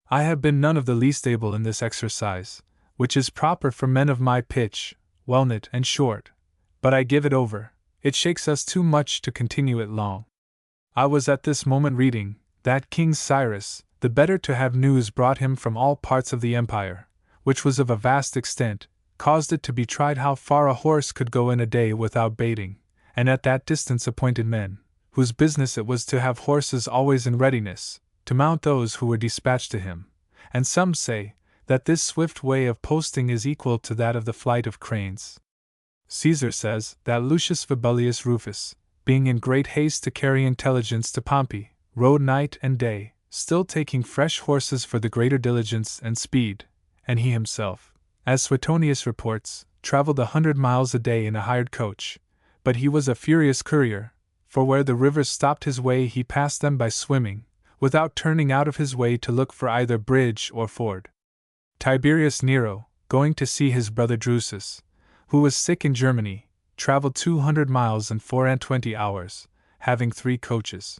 I have been none of the least able in this exercise, which is proper for men of my pitch, well knit and short, but I give it over, it shakes us too much to continue it long. I was at this moment reading, that King Cyrus, the better to have news brought him from all parts of the empire, which was of a vast extent, caused it to be tried how far a horse could go in a day without baiting, and at that distance appointed men, whose business it was to have horses always in readiness, to mount those who were dispatched to him, and some say, that this swift way of posting is equal to that of the flight of cranes. Caesar says, that Lucius Vibullius Rufus, being in great haste to carry intelligence to Pompey, rode night and day, still taking fresh horses for the greater diligence and speed, and he himself, as Suetonius reports, traveled 100 miles a day in a hired coach, but he was a furious courier, for where the rivers stopped his way he passed them by swimming, without turning out of his way to look for either bridge or ford. Tiberius Nero, going to see his brother Drusus, who was sick in Germany, traveled 200 miles in 24 hours, having 3 coaches.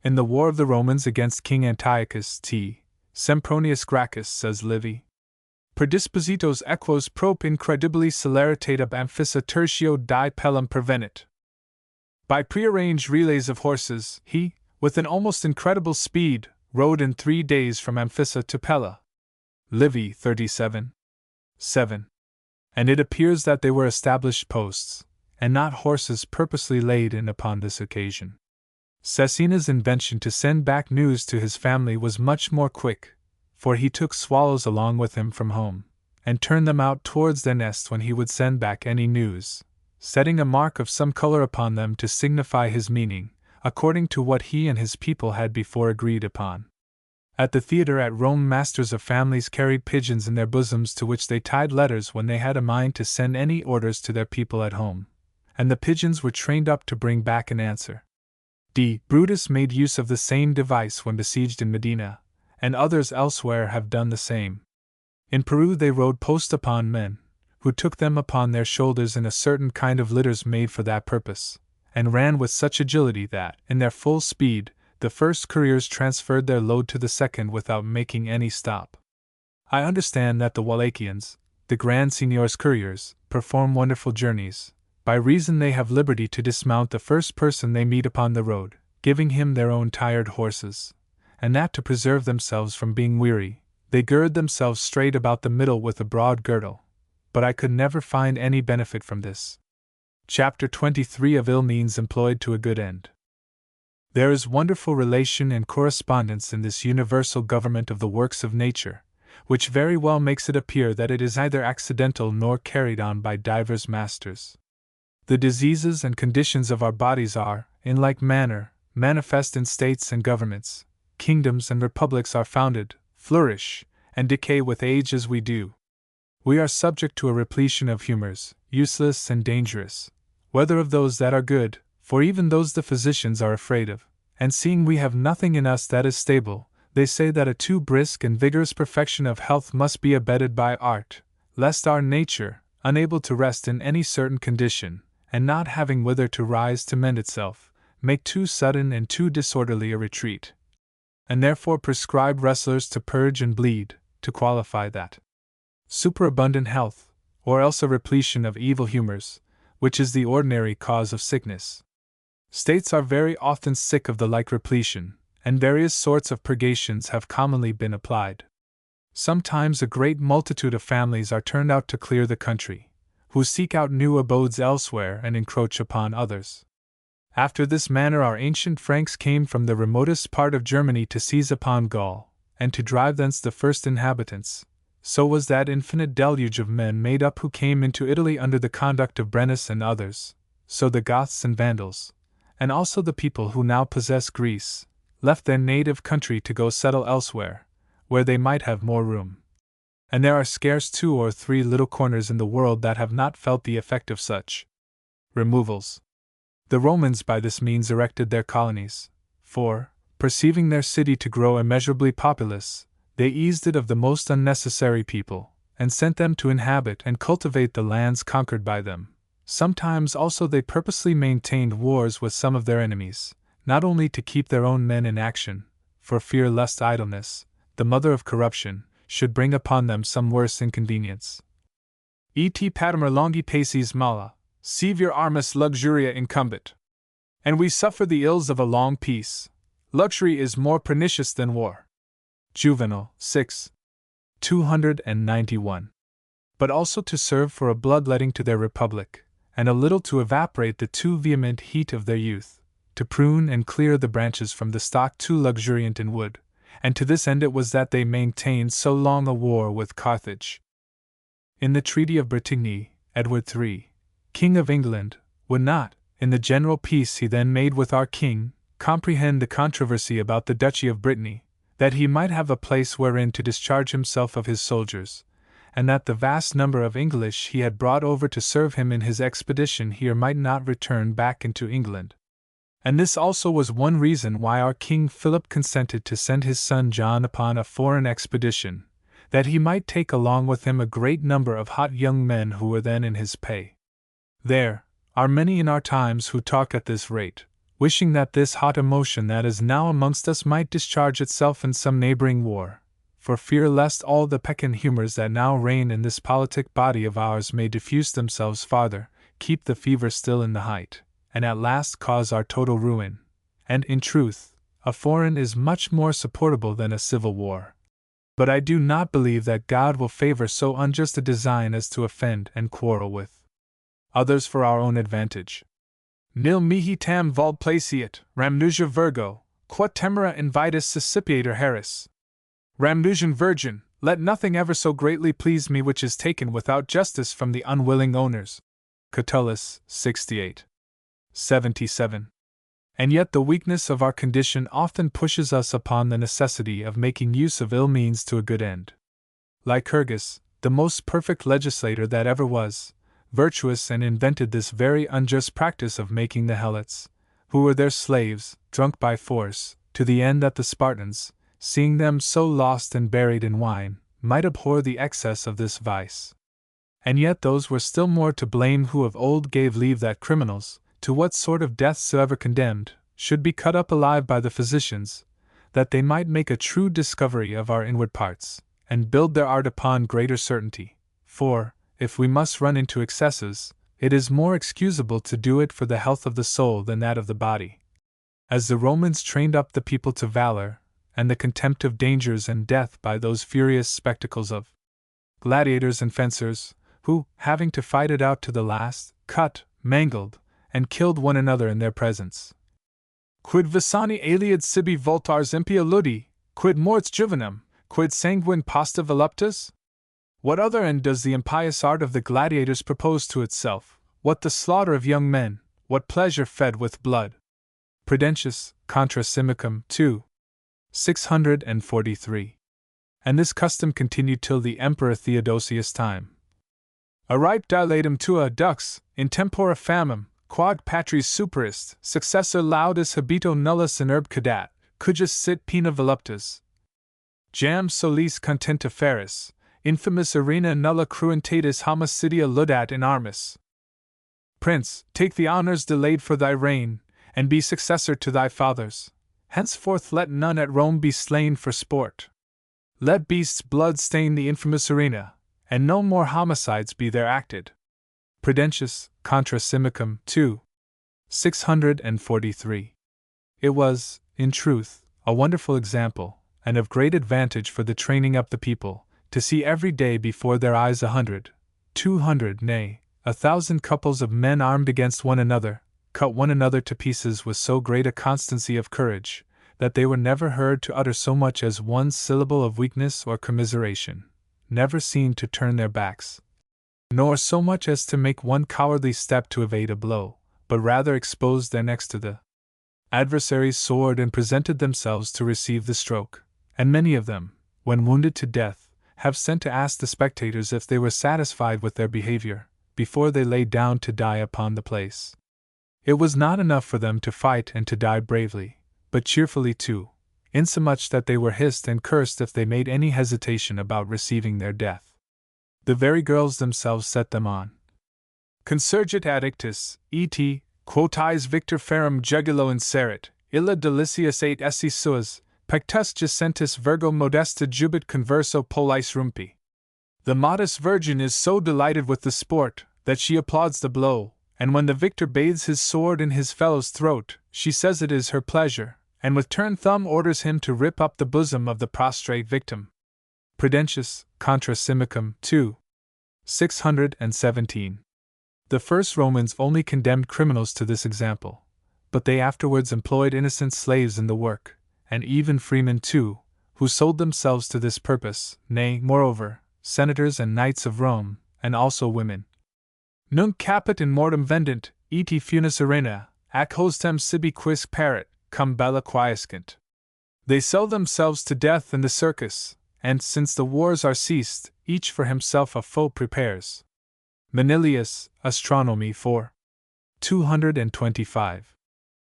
In the war of the Romans against King Antiochus T. Sempronius Gracchus, says Livy, Predispositos equos prop incredibili celerate ab amphissa tertio die pellam prevenit. By prearranged relays of horses, he, with an almost incredible speed, rode in 3 days from Amphissa to Pella. Livy 37:7. And it appears that they were established posts, and not horses purposely laid in upon this occasion. Caecina's invention to send back news to his family was much more quick, for he took swallows along with him from home, and turned them out towards their nest when he would send back any news, setting a mark of some color upon them to signify his meaning, according to what he and his people had before agreed upon. At the theatre at Rome, masters of families carried pigeons in their bosoms to which they tied letters when they had a mind to send any orders to their people at home, and the pigeons were trained up to bring back an answer. D. Brutus made use of the same device when besieged in Medina, and others elsewhere have done the same. In Peru they rode post upon men, who took them upon their shoulders in a certain kind of litters made for that purpose, and ran with such agility that, in their full speed, the first couriers transferred their load to the second without making any stop. I understand that the Wallachians, the Grand Signior's couriers, perform wonderful journeys, by reason they have liberty to dismount the first person they meet upon the road, giving him their own tired horses, and that to preserve themselves from being weary, they gird themselves straight about the middle with a broad girdle, but I could never find any benefit from this. Chapter 23 of Ill Means Employed to a Good End. There is wonderful relation and correspondence in this universal government of the works of nature, which very well makes it appear that it is neither accidental nor carried on by divers masters. The diseases and conditions of our bodies are, in like manner, manifest in states and governments. Kingdoms and republics are founded, flourish, and decay with age as we do. We are subject to a repletion of humors, useless and dangerous, whether of those that are good, for even those the physicians are afraid of, and seeing we have nothing in us that is stable, they say that a too brisk and vigorous perfection of health must be abetted by art, lest our nature, unable to rest in any certain condition, and not having whither to rise to mend itself, make too sudden and too disorderly a retreat, and therefore prescribe wrestlers to purge and bleed, to qualify that superabundant health, or else a repletion of evil humors, which is the ordinary cause of sickness. States are very often sick of the like repletion, and various sorts of purgations have commonly been applied. Sometimes a great multitude of families are turned out to clear the country, who seek out new abodes elsewhere and encroach upon others. After this manner our ancient Franks came from the remotest part of Germany to seize upon Gaul, and to drive thence the first inhabitants. So was that infinite deluge of men made up who came into Italy under the conduct of Brennus and others, so the Goths and Vandals, and also the people who now possess Greece, left their native country to go settle elsewhere, where they might have more room. And there are scarce 2 or 3 little corners in the world that have not felt the effect of such removals. The Romans by this means erected their colonies, for, perceiving their city to grow immeasurably populous, they eased it of the most unnecessary people, and sent them to inhabit and cultivate the lands conquered by them, Sometimes also they purposely maintained wars with some of their enemies, not only to keep their own men in action, for fear lest idleness, the mother of corruption, should bring upon them some worse inconvenience. Et patimer longi paces mala, severe armis luxuria incumbit. And we suffer the ills of a long peace. Luxury is more pernicious than war. Juvenal, 6. 291. But also to serve for a bloodletting to their republic, and a little to evaporate the too vehement heat of their youth, to prune and clear the branches from the stock too luxuriant in wood, and to this end it was that they maintained so long a war with Carthage. In the Treaty of Bretigny, Edward III, King of England, would not, in the general peace he then made with our king, comprehend the controversy about the Duchy of Brittany, that he might have a place wherein to discharge himself of his soldiers, and that the vast number of English he had brought over to serve him in his expedition here might not return back into England. And this also was one reason why our King Philip consented to send his son John upon a foreign expedition, that he might take along with him a great number of hot young men who were then in his pay. There are many in our times who talk at this rate, wishing that this hot emotion that is now amongst us might discharge itself in some neighboring war, for fear lest all the peccant humours that now reign in this politic body of ours may diffuse themselves farther, keep the fever still in the height, and at last cause our total ruin. And in truth, a foreign is much more supportable than a civil war. But I do not believe that God will favor so unjust a design as to offend and quarrel with others for our own advantage. Nil mihi tam vald placiat, ramnuja virgo, quod temera invitus suscipiator haris. Ramnusian virgin, let nothing ever so greatly please me which is taken without justice from the unwilling owners. Catullus, 68. 77. And yet the weakness of our condition often pushes us upon the necessity of making use of ill means to a good end. Lycurgus, the most perfect legislator that ever was, virtuous and invented this very unjust practice of making the helots, who were their slaves, drunk by force, to the end that the Spartans, seeing them so lost and buried in wine, might abhor the excess of this vice. And yet those were still more to blame who of old gave leave that criminals, to what sort of death soever condemned, should be cut up alive by the physicians, that they might make a true discovery of our inward parts, and build their art upon greater certainty. For, if we must run into excesses, it is more excusable to do it for the health of the soul than that of the body. As the Romans trained up the people to valor, and the contempt of dangers and death by those furious spectacles of gladiators and fencers, who, having to fight it out to the last, cut, mangled, and killed one another in their presence. Quid visani aliad sibi voltars impia ludi, quid morts juvenum, quid sanguine pasta voluptas? What other end does the impious art of the gladiators propose to itself? What the slaughter of young men? What pleasure fed with blood? Prudentius, Contra Simicum, 2. 643. And this custom continued till the Emperor Theodosius' time. Aripe dilatum tua dux, in tempora famum, quod patris superist, successor laudis habito nullus in herb cadat, cujus sit pena voluptas. Jam solis contenta feris, infamis arena nulla cruentatis homicidia ludat in armis. Prince, take the honors delayed for thy reign, and be successor to thy fathers. Henceforth let none at Rome be slain for sport. Let beasts' blood stain the infamous arena, and no more homicides be there acted. Prudentius, Contra Simicum, 2. 643. It was, in truth, a wonderful example, and of great advantage for the training up the people, to see every day before their eyes 100, 200, nay, 1,000 couples of men armed against one another, cut one another to pieces with so great a constancy of courage, that they were never heard to utter so much as one syllable of weakness or commiseration, never seen to turn their backs, nor so much as to make one cowardly step to evade a blow, but rather exposed their necks to the adversary's sword and presented themselves to receive the stroke, and many of them, when wounded to death, have sent to ask the spectators if they were satisfied with their behavior, before they lay down to die upon the place. It was not enough for them to fight and to die bravely, but cheerfully too, insomuch that they were hissed and cursed if they made any hesitation about receiving their death. The very girls themselves set them on. Consurgit addictus, et, quoties victor ferrum jugulo inserit, illa delicius et essi suas, pectus jacentis virgo modesta jubit converso pollice rumpi. The modest virgin is so delighted with the sport, that she applauds the blow, and when the victor bathes his sword in his fellow's throat, she says it is her pleasure, and with turned thumb orders him to rip up the bosom of the prostrate victim. Prudentius, Contra Simicum, 2. 617. The first Romans only condemned criminals to this example, but they afterwards employed innocent slaves in the work, and even freemen too, who sold themselves to this purpose, nay, moreover, senators and knights of Rome, and also women. Nunc capit in mortem vendent, et funis arena, ac hostem sibi quis paret, cum bella quiescent. They sell themselves to death in the circus, and since the wars are ceased, each for himself a foe prepares. Manilius, Astronomy 4. 225.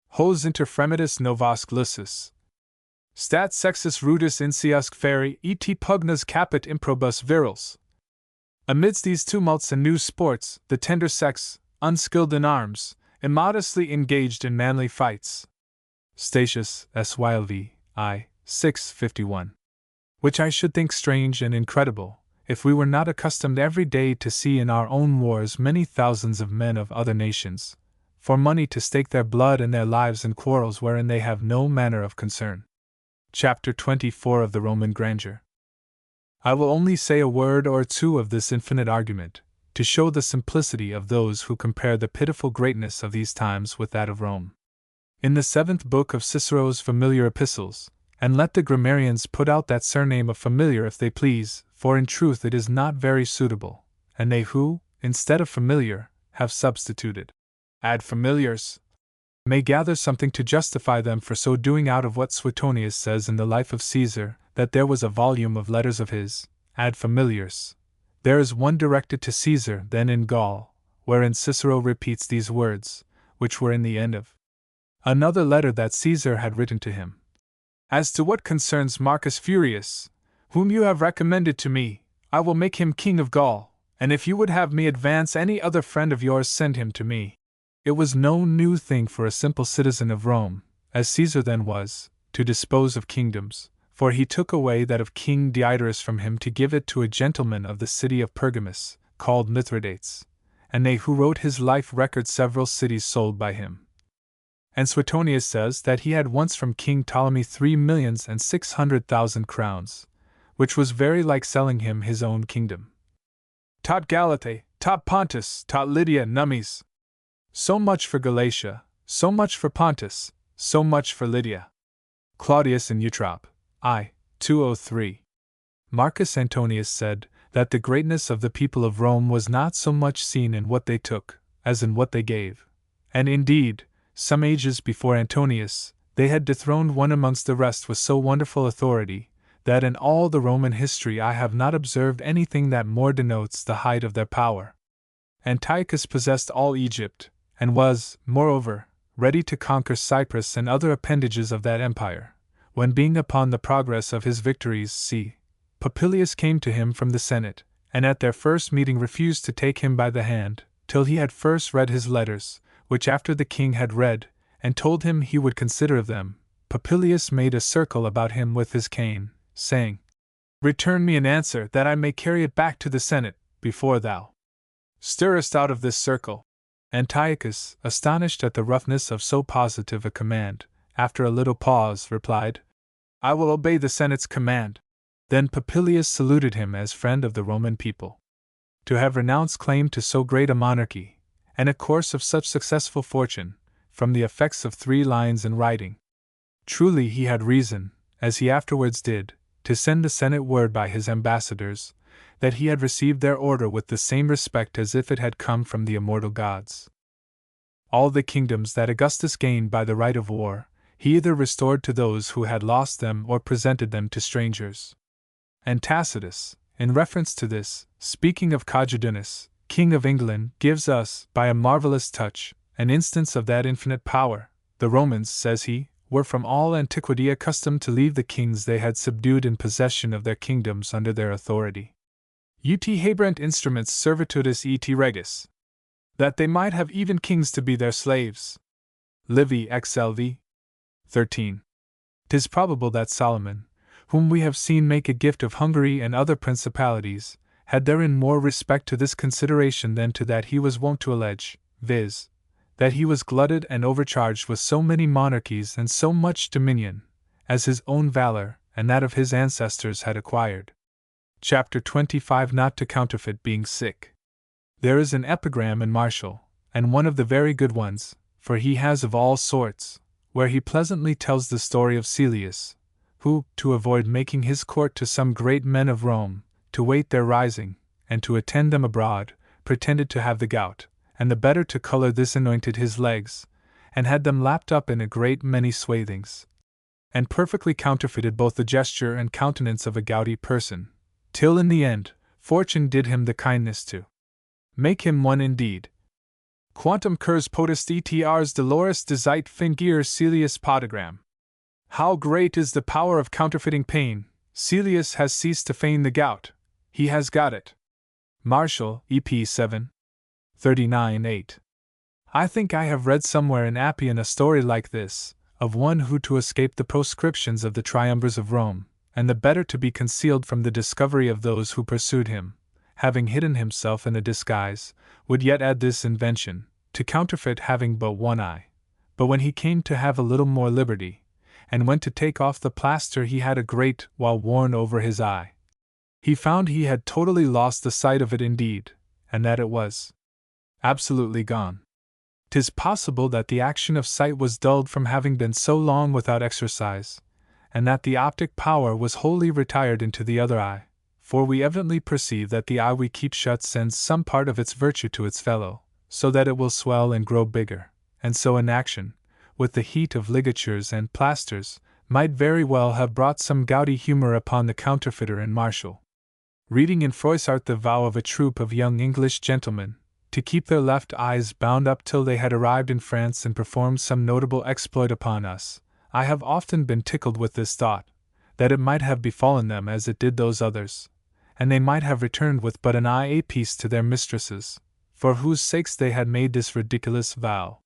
Hos interfremitus novasque lusus. Stat sexus rudis insiusque feri et pugnas capit improbus virils. Amidst these tumults and new sports, the tender sex, unskilled in arms, immodestly engaged in manly fights. Statius, Sylv. I. 651. Which I should think strange and incredible, if we were not accustomed every day to see in our own wars many thousands of men of other nations, for money to stake their blood and their lives in quarrels wherein they have no manner of concern. Chapter 24 of the Roman Grandeur. I will only say a word or two of this infinite argument, to show the simplicity of those who compare the pitiful greatness of these times with that of Rome. In the 7th book of Cicero's Familiar Epistles, and let the grammarians put out that surname of familiar if they please, for in truth it is not very suitable, and they who, instead of familiar, have substituted ad familiars, may gather something to justify them for so doing out of what Suetonius says in the Life of Caesar, that there was a volume of letters of his, ad familiars. There is one directed to Caesar then in Gaul, wherein Cicero repeats these words, which were in the end of another letter that Caesar had written to him. As to what concerns Marcus Furius, whom you have recommended to me, I will make him king of Gaul, and if you would have me advance any other friend of yours, send him to me. It was no new thing for a simple citizen of Rome, as Caesar then was, to dispose of kingdoms, for he took away that of King Diodorus from him to give it to a gentleman of the city of Pergamus, called Mithridates, and they who wrote his life record several cities sold by him. And Suetonius says that he had once from King Ptolemy 3,600,000 crowns, which was very like selling him his own kingdom. Tot Galatae, tot Pontus, tot Lydia nummies. So much for Galatia, so much for Pontus, so much for Lydia. Claudius in Eutrop, I. 203. Marcus Antonius said that the greatness of the people of Rome was not so much seen in what they took, as in what they gave. And indeed, some ages before Antonius, they had dethroned one amongst the rest with so wonderful authority, that in all the Roman history I have not observed anything that more denotes the height of their power. Antiochus possessed all Egypt, and was, moreover, ready to conquer Cyprus and other appendages of that empire, when being upon the progress of his victories, Popilius came to him from the Senate, and at their first meeting refused to take him by the hand, till he had first read his letters, which after the king had read, and told him he would consider of them, Popilius made a circle about him with his cane, saying, "Return me an answer that I may carry it back to the Senate, before thou stirrest out of this circle." Antiochus, astonished at the roughness of so positive a command, after a little pause, replied, "I will obey the Senate's command." Then Popilius saluted him as friend of the Roman people. To have renounced claim to so great a monarchy, and a course of such successful fortune, from the effects of 3 lines in writing. Truly he had reason, as he afterwards did, to send the Senate word by his ambassadors, that he had received their order with the same respect as if it had come from the immortal gods. All the kingdoms that Augustus gained by the right of war, he either restored to those who had lost them or presented them to strangers. And Tacitus, in reference to this, speaking of Cogidunus, King of England, gives us, by a marvelous touch, an instance of that infinite power. The Romans, says he, were from all antiquity accustomed to leave the kings they had subdued in possession of their kingdoms under their authority. Ut haberent instruments servitudis et regis. that they might have even kings to be their slaves. Livy XLV 13. 'Tis probable that Solomon, whom we have seen make a gift of Hungary and other principalities, had therein more respect to this consideration than to that he was wont to allege, viz., that he was glutted and overcharged with so many monarchies and so much dominion, as his own valor and that of his ancestors had acquired. Chapter 25. Not to counterfeit being sick. There is an epigram in Martial, and one of the very good ones, for he has of all sorts, where he pleasantly tells the story of Cælius, who, to avoid making his court to some great men of Rome, to wait their rising, and to attend them abroad, pretended to have the gout, and the better to color this anointed his legs, and had them lapped up in a great many swathings, and perfectly counterfeited both the gesture and countenance of a gouty person, till in the end, fortune did him the kindness to make him one indeed. Quantum curs potest etrs dolores desit fingere Cælius podagram. How great is the power of counterfeiting pain! Cælius has ceased to feign the gout, he has got it. Martial, EP 7. 39-8. I think I have read somewhere in Appian a story like this, of one who, to escape the proscriptions of the triumvirs of Rome, and the better to be concealed from the discovery of those who pursued him, having hidden himself in a disguise, would yet add this invention, to counterfeit having but one eye. But when he came to have a little more liberty, and went to take off the plaster he had a great while worn over his eye, he found he had totally lost the sight of it indeed, and that it was absolutely gone. 'Tis possible that the action of sight was dulled from having been so long without exercise, and that the optic power was wholly retired into the other eye, for we evidently perceive that the eye we keep shut sends some part of its virtue to its fellow, so that it will swell and grow bigger, and so an action, with the heat of ligatures and plasters, might very well have brought some gouty humor upon the counterfeiter in Martial. Reading in Froissart the vow of a troop of young English gentlemen, to keep their left eyes bound up till they had arrived in France and performed some notable exploit upon us, I have often been tickled with this thought, that it might have befallen them as it did those others, and they might have returned with but an eye apiece to their mistresses, for whose sakes they had made this ridiculous vow.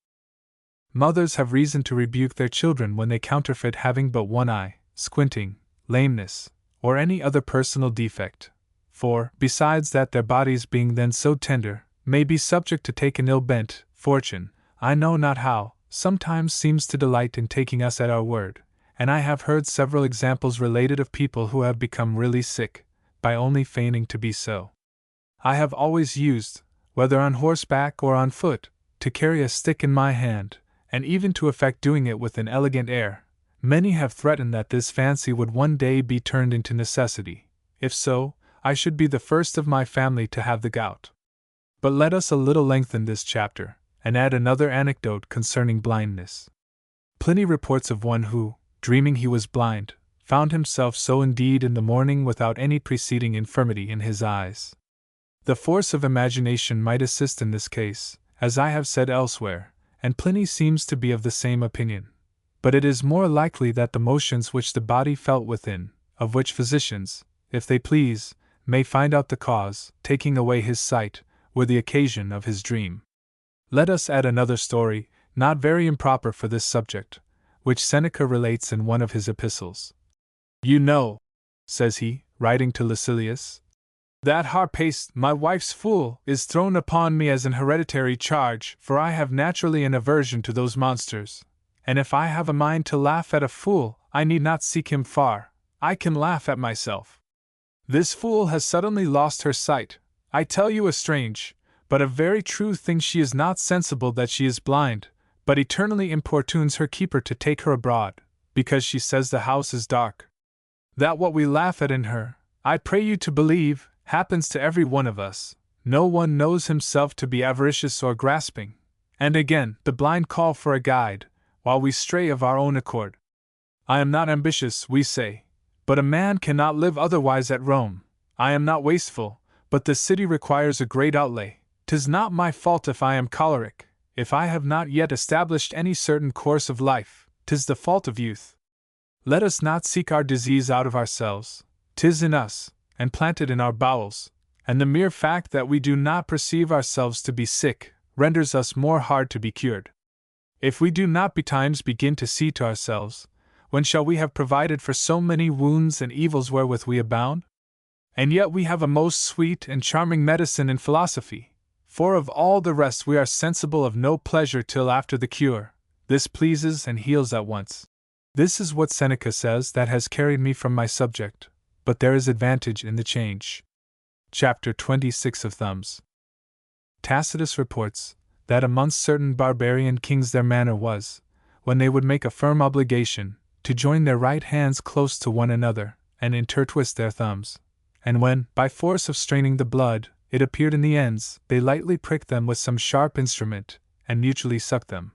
Mothers have reason to rebuke their children when they counterfeit having but one eye, squinting, lameness, or any other personal defect, for, besides that their bodies being then so tender, may be subject to take an ill-bent, fortune, I know not how, sometimes seems to delight in taking us at our word, and I have heard several examples related of people who have become really sick, by only feigning to be so. I have always used, whether on horseback or on foot, to carry a stick in my hand, and even to affect doing it with an elegant air. Many have threatened that this fancy would one day be turned into necessity. If so, I should be the first of my family to have the gout. But let us a little lengthen this chapter, and add another anecdote concerning blindness. Pliny reports of one who, dreaming he was blind, found himself so indeed in the morning without any preceding infirmity in his eyes. The force of imagination might assist in this case, as I have said elsewhere, and Pliny seems to be of the same opinion. But it is more likely that the motions which the body felt within, of which physicians, if they please, may find out the cause, taking away his sight, were the occasion of his dream. Let us add another story, not very improper for this subject, which Seneca relates in one of his epistles. You know, says he, writing to Lucilius, that Harpace, my wife's fool, is thrown upon me as an hereditary charge, for I have naturally an aversion to those monsters, and if I have a mind to laugh at a fool, I need not seek him far, I can laugh at myself. This fool has suddenly lost her sight. I tell you a strange, but a very true thing, she is not sensible that she is blind, but eternally importunes her keeper to take her abroad, because she says the house is dark. That what we laugh at in her, I pray you to believe, happens to every one of us. No one knows himself to be avaricious or grasping. And again, the blind call for a guide, while we stray of our own accord. I am not ambitious, we say, but a man cannot live otherwise at Rome. I am not wasteful, but the city requires a great outlay. 'Tis not my fault if I am choleric, if I have not yet established any certain course of life, 'tis the fault of youth. Let us not seek our disease out of ourselves, 'tis in us, and planted in our bowels, and the mere fact that we do not perceive ourselves to be sick, renders us more hard to be cured. If we do not betimes begin to see to ourselves, when shall we have provided for so many wounds and evils wherewith we abound? And yet we have a most sweet and charming medicine in philosophy, for of all the rest we are sensible of no pleasure till after the cure. This pleases and heals at once. This is what Seneca says that has carried me from my subject, but there is advantage in the change. Chapter 26 of Thumbs. Tacitus reports that amongst certain barbarian kings their manner was, when they would make a firm obligation, to join their right hands close to one another, and intertwist their thumbs, and when, by force of straining the blood, it appeared in the ends, they lightly pricked them with some sharp instrument, and mutually sucked them.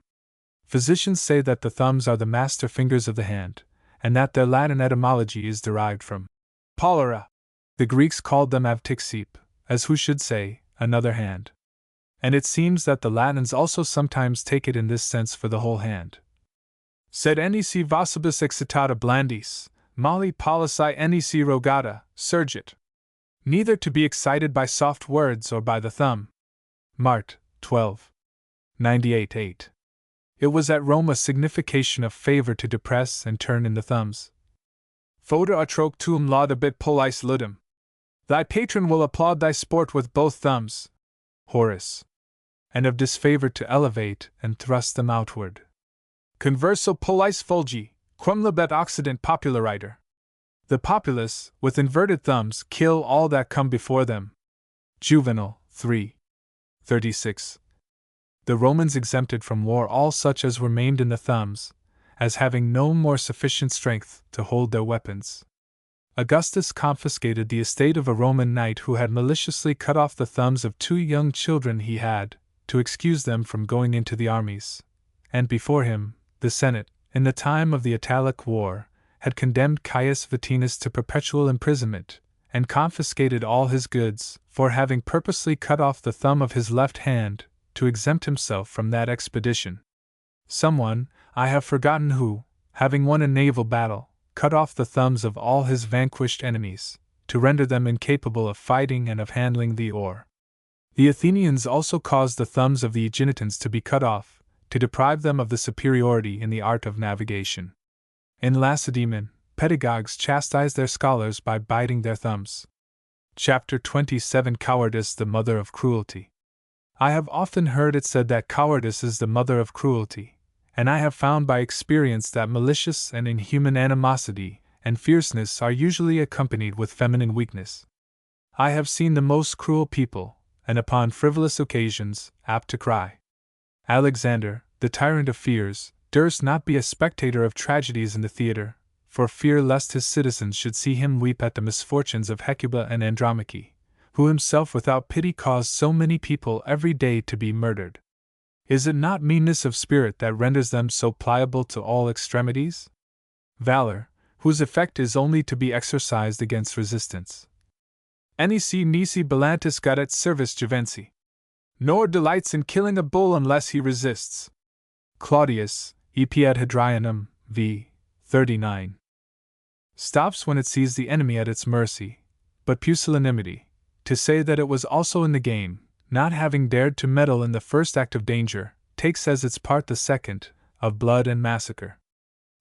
Physicians say that the thumbs are the master fingers of the hand, and that their Latin etymology is derived from polera. The Greeks called them avtixip, as who should say, another hand. And it seems that the Latins also sometimes take it in this sense for the whole hand. Sed enici vocibus excitata blandis, mali polici enici rogata, surgit. Neither to be excited by soft words or by the thumb. Mart. 12. 98-8. It was at Rome a signification of favor to depress and turn in the thumbs. Foda atroque tuum laudabit pollice ludum. Thy patron will applaud thy sport with both thumbs. Horace. And of disfavor to elevate and thrust them outward. Converso pollice fulgi, quum libet occident populariter. The populace, with inverted thumbs, kill all that come before them. Juvenal. 3. 36. The Romans exempted from war all such as were maimed in the thumbs, as having no more sufficient strength to hold their weapons. Augustus confiscated the estate of a Roman knight who had maliciously cut off the thumbs of 2 young children he had, to excuse them from going into the armies, and before him, the Senate, in the time of the Italic War, had condemned Caius Vatinus to perpetual imprisonment, and confiscated all his goods, for having purposely cut off the thumb of his left hand, to exempt himself from that expedition. Someone, I have forgotten who, having won a naval battle, cut off the thumbs of all his vanquished enemies, to render them incapable of fighting and of handling the oar. The Athenians also caused the thumbs of the Aeginetans to be cut off, to deprive them of the superiority in the art of navigation. In Lacedaemon, pedagogues chastised their scholars by biting their thumbs. Chapter 27 Cowardice, the mother of cruelty. I have often heard it said that cowardice is the mother of cruelty, and I have found by experience that malicious and inhuman animosity and fierceness are usually accompanied with feminine weakness. I have seen the most cruel people, and upon frivolous occasions, apt to cry. Alexander, the tyrant of fears, durst not be a spectator of tragedies in the theatre, for fear lest his citizens should see him weep at the misfortunes of Hecuba and Andromache, who himself without pity caused so many people every day to be murdered. Is it not meanness of spirit that renders them so pliable to all extremities? Valor, whose effect is only to be exercised against resistance. Enici nisi belantis gadet servis juvenci. Nor delights in killing a bull unless he resists. Claudius, Epi ad Hadrianum, v. 39. Stops when it sees the enemy at its mercy, but pusillanimity, to say that it was also in the game, not having dared to meddle in the first act of danger, takes as its part the second, of blood and massacre.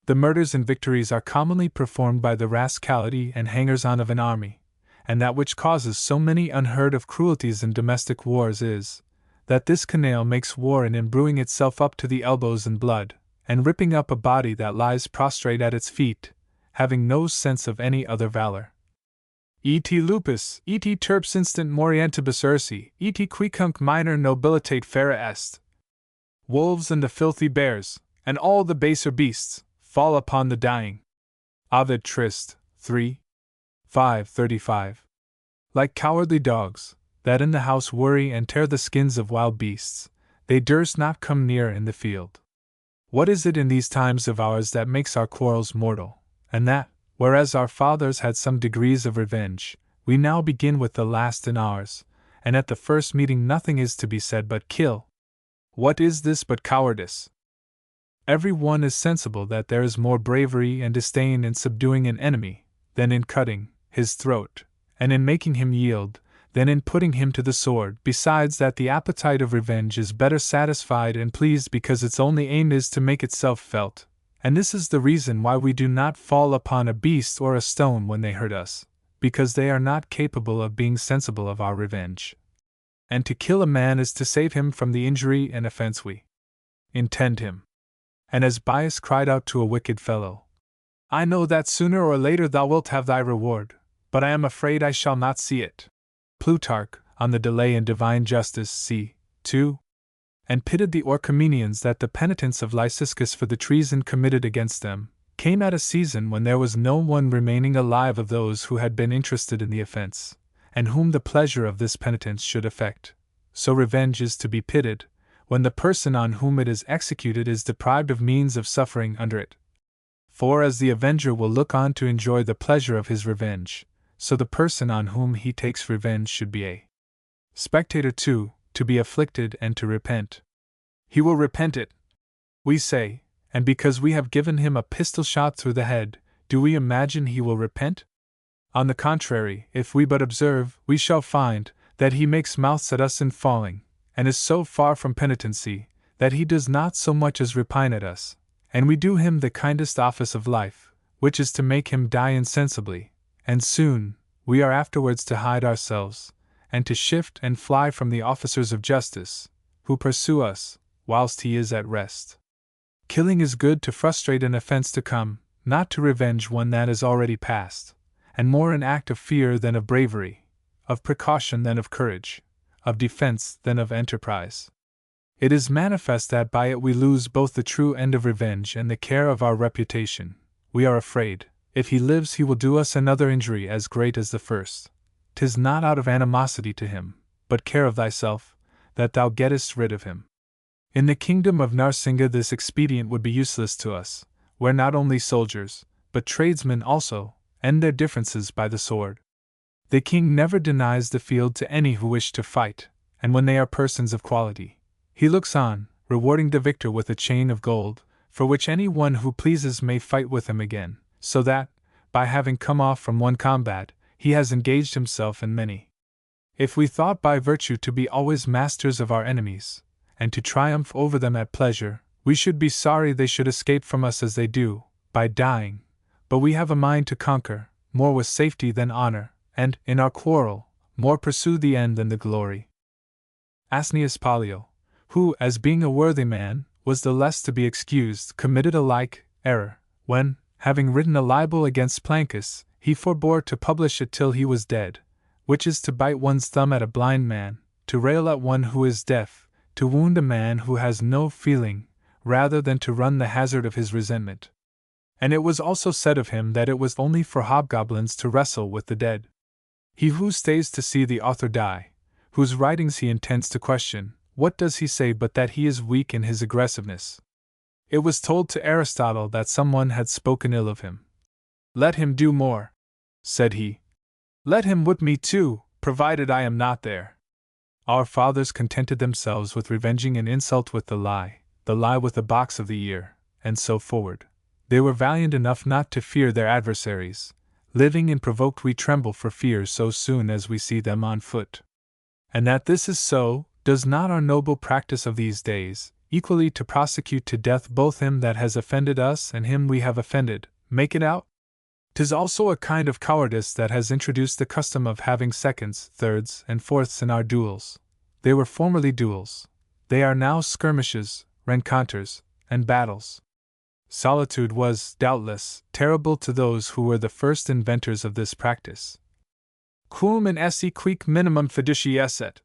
The murders and victories are commonly performed by the rascality and hangers-on of an army, and that which causes so many unheard of cruelties in domestic wars is, that this canaille makes war in imbruing itself up to the elbows in blood, and ripping up a body that lies prostrate at its feet, having no sense of any other valor. Et lupus, et terps instant morientibus ursi, et quicunc minor nobilitate fera est. Wolves and the filthy bears, and all the baser beasts, fall upon the dying. Ovid Trist, 3. 5:35. Like cowardly dogs, that in the house worry and tear the skins of wild beasts, they durst not come near in the field. What is it in these times of ours that makes our quarrels mortal, and that, whereas our fathers had some degrees of revenge, we now begin with the last in ours, and at the first meeting nothing is to be said but kill? What is this but cowardice? Every one is sensible that there is more bravery and disdain in subduing an enemy, than in cutting his throat, and in making him yield, than in putting him to the sword. Besides that, the appetite of revenge is better satisfied and pleased because its only aim is to make itself felt, and this is the reason why we do not fall upon a beast or a stone when they hurt us, because they are not capable of being sensible of our revenge. And to kill a man is to save him from the injury and offense we intend him. And as Bias cried out to a wicked fellow, I know that sooner or later thou wilt have thy reward, but I am afraid I shall not see it. Plutarch, on the delay in divine justice, c. 2, and pitted the Orchomenians that the penitence of Lyciscus for the treason committed against them came at a season when there was no one remaining alive of those who had been interested in the offense, and whom the pleasure of this penitence should affect. So revenge is to be pitted, when the person on whom it is executed is deprived of means of suffering under it. For as the avenger will look on to enjoy the pleasure of his revenge, so the person on whom he takes revenge should be a spectator too, to be afflicted and to repent. He will repent it, we say, and because we have given him a pistol shot through the head, do we imagine he will repent? On the contrary, if we but observe, we shall find that he makes mouths at us in falling, and is so far from penitency, that he does not so much as repine at us, and we do him the kindest office of life, which is to make him die insensibly, and soon we are afterwards to hide ourselves, and to shift and fly from the officers of justice, who pursue us, whilst he is at rest. Killing is good to frustrate an offense to come, not to revenge one that is already past, and more an act of fear than of bravery, of precaution than of courage, of defense than of enterprise. It is manifest that by it we lose both the true end of revenge and the care of our reputation. We are afraid, if he lives he will do us another injury as great as the first. 'Tis not out of animosity to him, but care of thyself, that thou gettest rid of him. In the kingdom of Narsinga this expedient would be useless to us, where not only soldiers, but tradesmen also, end their differences by the sword. The king never denies the field to any who wish to fight, and when they are persons of quality, he looks on, rewarding the victor with a chain of gold, for which any one who pleases may fight with him again, so that, by having come off from one combat, he has engaged himself in many. If we thought by virtue to be always masters of our enemies, and to triumph over them at pleasure, we should be sorry they should escape from us as they do, by dying, but we have a mind to conquer, more with safety than honor, and, in our quarrel, more pursue the end than the glory. Asnius Pollio, who, as being a worthy man, was the less to be excused, committed a like error, when, having written a libel against Plancus, he forbore to publish it till he was dead, which is to bite one's thumb at a blind man, to rail at one who is deaf, to wound a man who has no feeling, rather than to run the hazard of his resentment. And it was also said of him that it was only for hobgoblins to wrestle with the dead. He who stays to see the author die, whose writings he intends to question, what does he say but that he is weak in his aggressiveness? It was told to Aristotle that someone had spoken ill of him. Let him do more, said he. Let him whip me too, provided I am not there. Our fathers contented themselves with revenging an insult with the lie with a box of the ear, and so forward. They were valiant enough not to fear their adversaries. Living and provoked we tremble for fear so soon as we see them on foot. And that this is so, does not our noble practice of these days, equally to prosecute to death both him that has offended us and him we have offended, make it out? 'Tis also a kind of cowardice that has introduced the custom of having seconds, thirds, and fourths in our duels. They were formerly duels. They are now skirmishes, rencontres, and battles. Solitude was, doubtless, terrible to those who were the first inventors of this practice. Quum in esse quic minimum fiducia esset.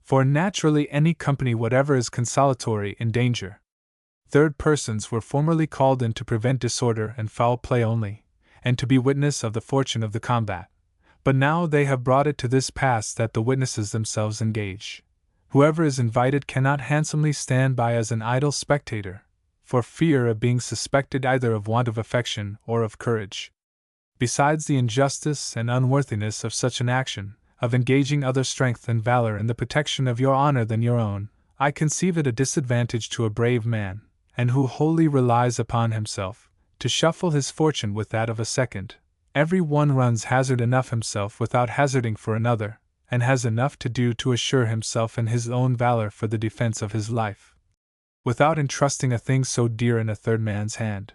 For naturally any company whatever is consolatory in danger. Third persons were formerly called in to prevent disorder and foul play only, and to be witness of the fortune of the combat. But now they have brought it to this pass that the witnesses themselves engage. Whoever is invited cannot handsomely stand by as an idle spectator, for fear of being suspected either of want of affection or of courage. Besides the injustice and unworthiness of such an action, of engaging other strength and valor in the protection of your honor than your own, I conceive it a disadvantage to a brave man, and who wholly relies upon himself, to shuffle his fortune with that of a second. Every one runs hazard enough himself without hazarding for another, and has enough to do to assure himself and his own valor for the defense of his life, without entrusting a thing so dear in a third man's hand.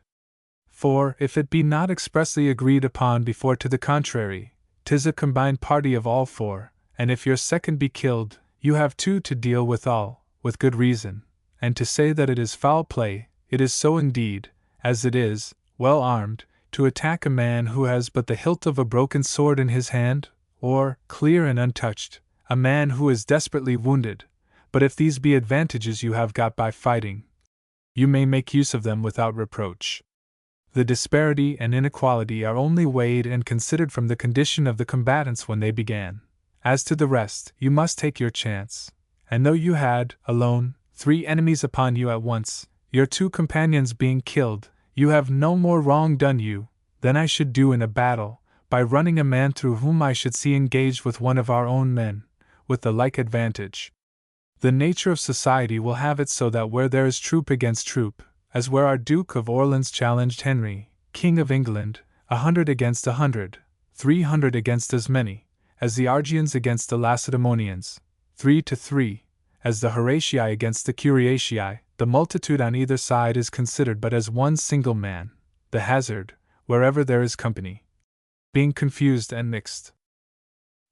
For, if it be not expressly agreed upon before to the contrary, 'tis a combined party of all four, and if your second be killed, you have two to deal withal, with good reason, and to say that it is foul play, it is so indeed, as it is, well armed, to attack a man who has but the hilt of a broken sword in his hand, or, clear and untouched, a man who is desperately wounded. But if these be advantages you have got by fighting, you may make use of them without reproach. The disparity and inequality are only weighed and considered from the condition of the combatants when they began. As to the rest, you must take your chance, and though you had, alone, 3 enemies upon you at once, your 2 companions being killed, you have no more wrong done you than I should do in a battle, by running a man through whom I should see engaged with one of our own men, with the like advantage. The nature of society will have it so that where there is troop against troop, as where our Duke of Orleans challenged Henry, King of England, 100 against 100, 300 against as many, as the Argians against the Lacedaemonians, 3 to 3, as the Horatii against the Curiatii, the multitude on either side is considered but as one single man, the hazard, wherever there is company, being confused and mixed.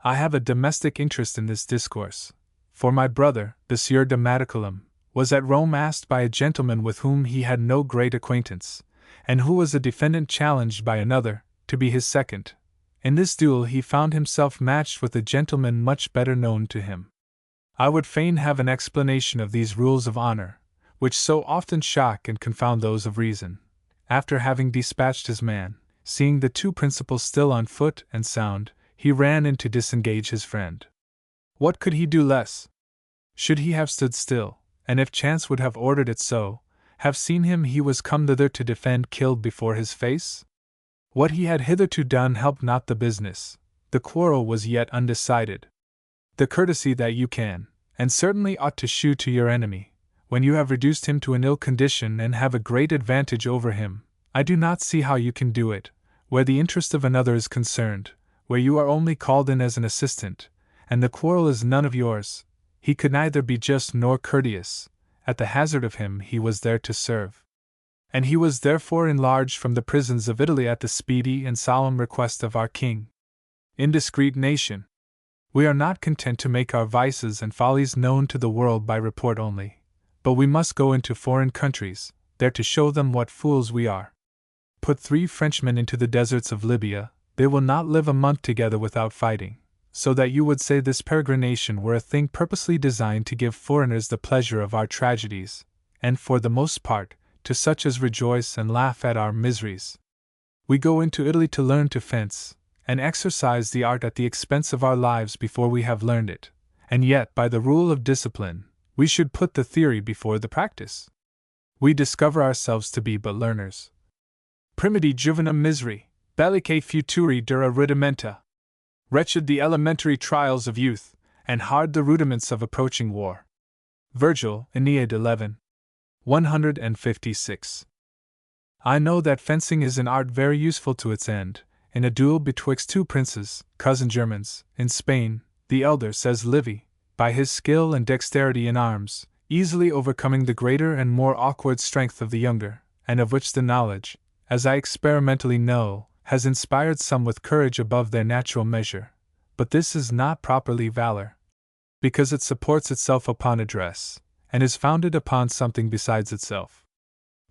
I have a domestic interest in this discourse, for my brother, the Sieur de Madicolam, was at Rome asked by a gentleman with whom he had no great acquaintance, and who was a defendant challenged by another, to be his second. In this duel he found himself matched with a gentleman much better known to him. I would fain have an explanation of these rules of honor, which so often shock and confound those of reason. After having dispatched his man, seeing the 2 principals still on foot and sound, he ran in to disengage his friend. What could he do less? Should he have stood still, and if chance would have ordered it so, have seen him he was come thither to defend killed before his face? What he had hitherto done helped not the business, the quarrel was yet undecided. The courtesy that you can, and certainly ought to shew to your enemy, when you have reduced him to an ill condition and have a great advantage over him, I do not see how you can do it, where the interest of another is concerned, where you are only called in as an assistant, and the quarrel is none of yours. He could neither be just nor courteous, at the hazard of him he was there to serve. And he was therefore enlarged from the prisons of Italy at the speedy and solemn request of our king. Indiscreet nation! We are not content to make our vices and follies known to the world by report only, but we must go into foreign countries, there to show them what fools we are. Put 3 Frenchmen into the deserts of Libya, they will not live a month together without fighting, so that you would say this peregrination were a thing purposely designed to give foreigners the pleasure of our tragedies, and for the most part, to such as rejoice and laugh at our miseries. We go into Italy to learn to fence, and exercise the art at the expense of our lives before we have learned it, and yet by the rule of discipline, we should put the theory before the practice. We discover ourselves to be but learners. Primiti juvenum miseri, bellicae futuri dura rudimenta. Wretched the elementary trials of youth, and hard the rudiments of approaching war. Virgil, Aeneid 11. 156. I know that fencing is an art very useful to its end. In a duel betwixt 2 princes, cousin Germans, in Spain, the elder, says Livy, by his skill and dexterity in arms, easily overcoming the greater and more awkward strength of the younger, and of which the knowledge, as I experimentally know, has inspired some with courage above their natural measure. But this is not properly valor, because it supports itself upon address, and is founded upon something besides itself.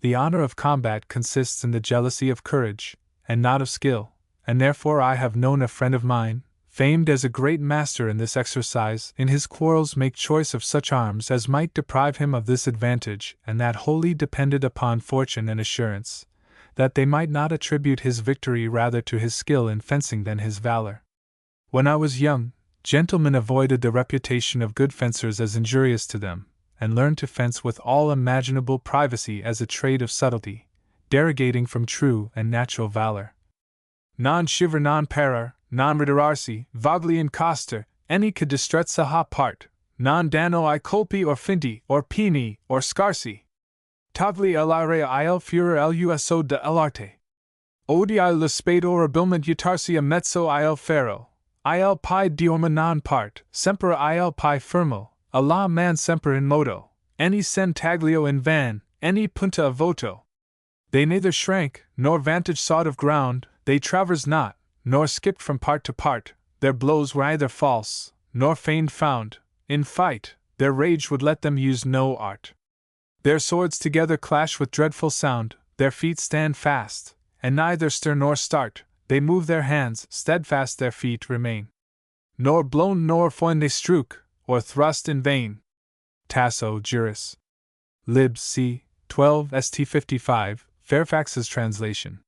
The honor of combat consists in the jealousy of courage, and not of skill, and therefore I have known a friend of mine, famed as a great master in this exercise, in his quarrels make choice of such arms as might deprive him of this advantage, and that wholly depended upon fortune and assurance, that they might not attribute his victory rather to his skill in fencing than his valor. When I was young, gentlemen avoided the reputation of good fencers as injurious to them, and learned to fence with all imaginable privacy as a trade of subtlety, derogating from true and natural valor. Non shiver non parar, non riderarsi, vagli in coster, any could distrezza ha part, non dano I colpi or finti, or pini, or scarsi. Tagli elarea il furor luso de l'arte. Odi il spade or abilment utarsi a mezzo il ferro, Il pi diorma non part, semper il pi firmo, alla man semper in modo, any sen taglio in van, any punta a voto. They neither shrank, nor vantage sought of ground, they traversed not, nor skipped from part to part, their blows were either false, nor feigned found, in fight, their rage would let them use no art. Their swords together clash with dreadful sound, their feet stand fast, and neither stir nor start, they move their hands, steadfast their feet remain. Nor blown nor foin they strook, or thrust in vain. Tasso Juris. Lib. C. 12 St. 55, Fairfax's translation.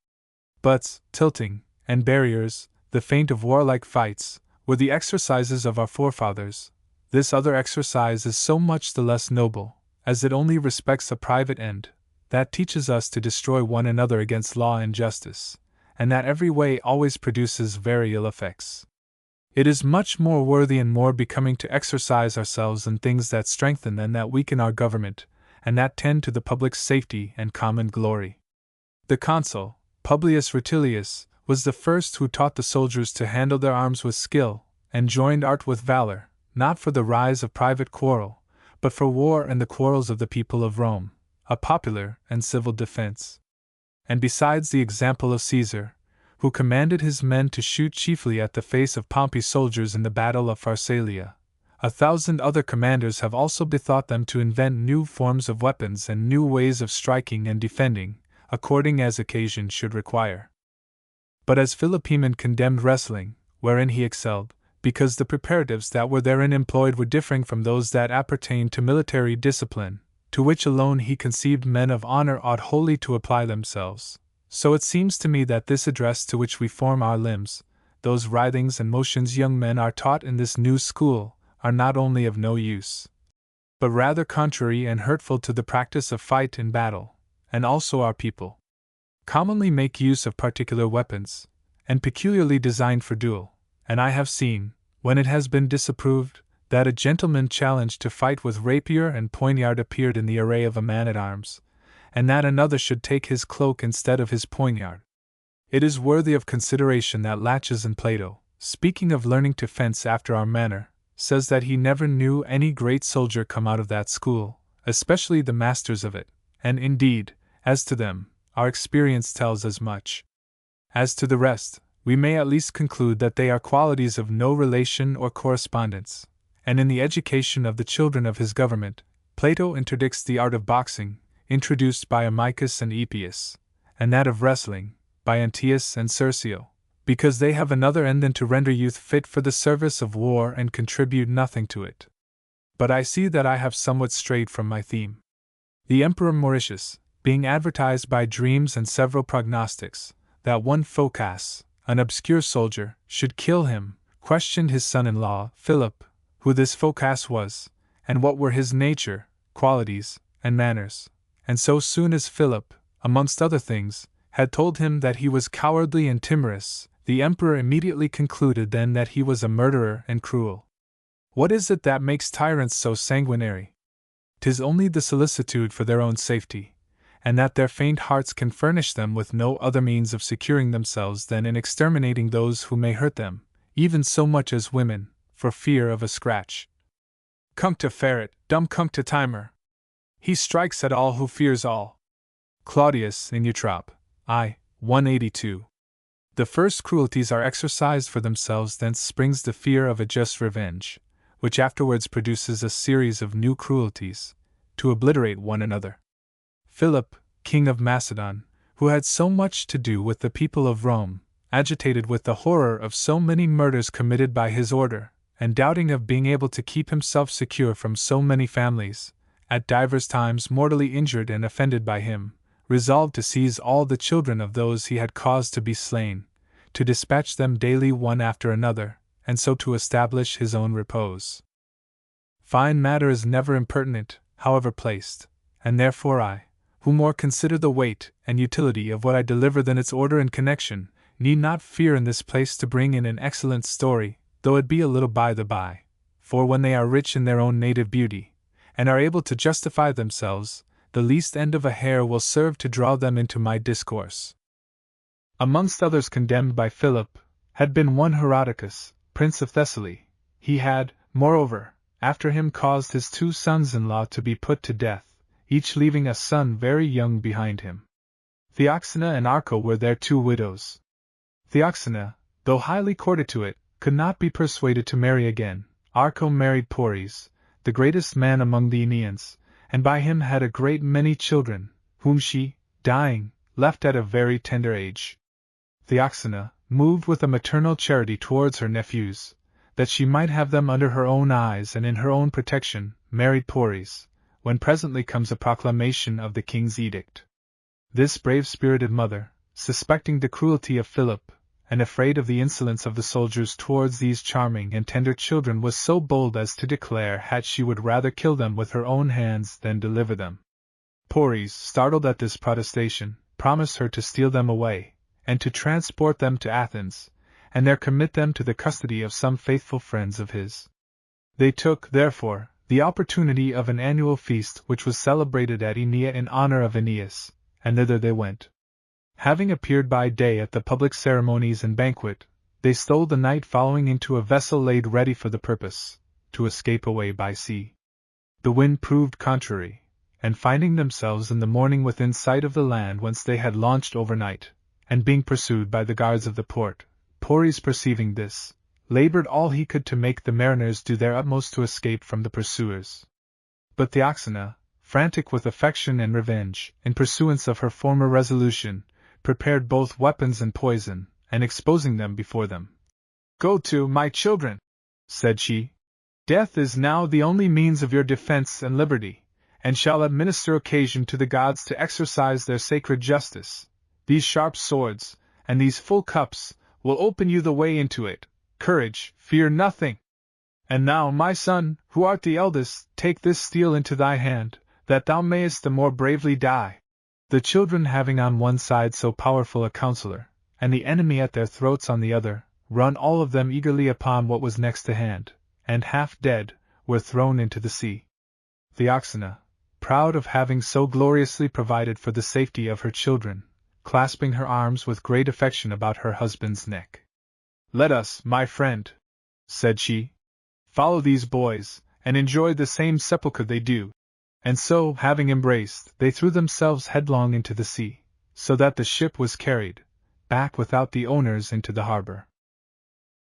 Butts, tilting, and barriers, the feint of warlike fights, were the exercises of our forefathers. This other exercise is so much the less noble, as it only respects a private end, that teaches us to destroy one another against law and justice, and that every way always produces very ill effects. It is much more worthy and more becoming to exercise ourselves in things that strengthen than that weaken our government, and that tend to the public safety and common glory. The consul, Publius Rutilius, was the first who taught the soldiers to handle their arms with skill, and joined art with valor, not for the rise of private quarrel, but for war and the quarrels of the people of Rome, a popular and civil defense. And besides the example of Caesar, who commanded his men to shoot chiefly at the face of Pompey's soldiers in the battle of Pharsalia, 1,000 other commanders have also bethought them to invent new forms of weapons and new ways of striking and defending, according as occasion should require. But as Philopoemen condemned wrestling, wherein he excelled, because the preparatives that were therein employed were differing from those that appertained to military discipline, to which alone he conceived men of honor ought wholly to apply themselves, so it seems to me that this address to which we form our limbs, those writhings and motions young men are taught in this new school, are not only of no use, but rather contrary and hurtful to the practice of fight and battle, and also our people commonly make use of particular weapons, and peculiarly designed for duel, and I have seen, when it has been disapproved, that a gentleman challenged to fight with rapier and poniard appeared in the array of a man-at-arms, and that another should take his cloak instead of his poniard. It is worthy of consideration that Laches in Plato, speaking of learning to fence after our manner, says that he never knew any great soldier come out of that school, especially the masters of it, and indeed, as to them, our experience tells as much. As to the rest, we may at least conclude that they are qualities of no relation or correspondence, and in the education of the children of his government, Plato interdicts the art of boxing, introduced by Amycus and Epius, and that of wrestling, by Antaeus and Cercio, because they have another end than to render youth fit for the service of war and contribute nothing to it. But I see that I have somewhat strayed from my theme. The Emperor Mauritius, being advertised by dreams and several prognostics, that one Phocas, an obscure soldier, should kill him, questioned his son-in-law, Philip, who this Phocas was, and what were his nature, qualities, and manners, and so soon as Philip, amongst other things, had told him that he was cowardly and timorous, the emperor immediately concluded then that he was a murderer and cruel. What is it that makes tyrants so sanguinary? 'Tis only the solicitude for their own safety, and that their faint hearts can furnish them with no other means of securing themselves than in exterminating those who may hurt them, even so much as women, for fear of a scratch. Cuncta ferret, dum cuncta timer. He strikes at all who fears all. Claudius in Eutrop, I. 182. The first cruelties are exercised for themselves, thence springs the fear of a just revenge, which afterwards produces a series of new cruelties, to obliterate one another. Philip, king of Macedon, who had so much to do with the people of Rome, agitated with the horror of so many murders committed by his order, and doubting of being able to keep himself secure from so many families, at divers times mortally injured and offended by him, resolved to seize all the children of those he had caused to be slain, to dispatch them daily one after another, and so to establish his own repose. Fine matter is never impertinent, however placed, and therefore I, who more consider the weight and utility of what I deliver than its order and connection, need not fear in this place to bring in an excellent story, though it be a little by the by, for when they are rich in their own native beauty, and are able to justify themselves, the least end of a hair will serve to draw them into my discourse. Amongst others condemned by Philip, had been one Herodicus, Prince of Thessaly, he had, moreover, after him caused his 2 sons-in-law to be put to death, each leaving a son very young behind him. Theoxena and Arco were their 2 widows. Theoxena, though highly courted to it, could not be persuaded to marry again. Arco married Pores, the greatest man among the Aeneans, and by him had a great many children, whom she, dying, left at a very tender age. Theoxena, moved with a maternal charity towards her nephews, that she might have them under her own eyes and in her own protection, married Pores, when presently comes a proclamation of the king's edict. This brave-spirited mother, suspecting the cruelty of Philip, and afraid of the insolence of the soldiers towards these charming and tender children, was so bold as to declare she would rather kill them with her own hands than deliver them. Pores, startled at this protestation, promised her to steal them away, and to transport them to Athens, and there commit them to the custody of some faithful friends of his. They took, therefore, the opportunity of an annual feast which was celebrated at Aenea in honor of Aeneas, and thither they went. Having appeared by day at the public ceremonies and banquet, they stole the night following into a vessel laid ready for the purpose, to escape away by sea. The wind proved contrary, and finding themselves in the morning within sight of the land whence they had launched overnight, and being pursued by the guards of the port, Pores, perceiving this, labored all he could to make the mariners do their utmost to escape from the pursuers. But Theoxena, frantic with affection and revenge, in pursuance of her former resolution, prepared both weapons and poison, and exposing them before them. "Go to, my children," said she. "Death is now the only means of your defense and liberty, and shall administer occasion to the gods to exercise their sacred justice. These sharp swords, and these full cups, will open you the way into it. Courage, fear nothing. And now, my son, who art the eldest, take this steel into thy hand, that thou mayest the more bravely die." The children, having on one side so powerful a counselor, and the enemy at their throats on the other, run all of them eagerly upon what was next to hand, and half dead, were thrown into the sea. Theoxena, proud of having so gloriously provided for the safety of her children, clasping her arms with great affection about her husband's neck. "Let us, my friend," said she, "follow these boys, and enjoy the same sepulchre they do." And so, having embraced, they threw themselves headlong into the sea, so that the ship was carried back without the owners into the harbor.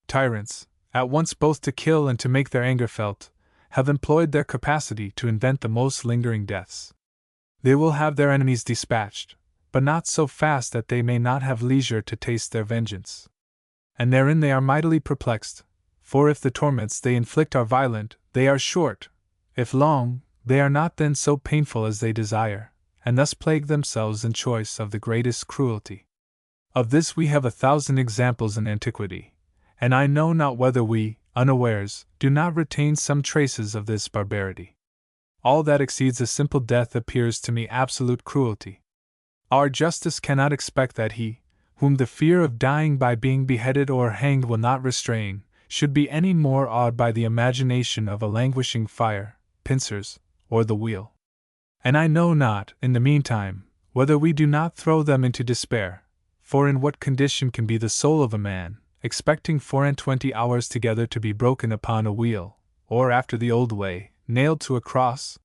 Tyrants, at once both to kill and to make their anger felt, have employed their capacity to invent the most lingering deaths. They will have their enemies dispatched, but not so fast that they may not have leisure to taste their vengeance. And therein they are mightily perplexed, for if the torments they inflict are violent, they are short; if long, they are not then so painful as they desire, and thus plague themselves in choice of the greatest cruelty. Of this we have 1,000 examples in antiquity, and I know not whether we, unawares, do not retain some traces of this barbarity. All that exceeds a simple death appears to me absolute cruelty. Our justice cannot expect that he, whom the fear of dying by being beheaded or hanged will not restrain, should be any more awed by the imagination of a languishing fire, pincers, or the wheel. And I know not, in the meantime, whether we do not throw them into despair, for in what condition can be the soul of a man, expecting 24 hours together to be broken upon a wheel, or after the old way, nailed to a cross?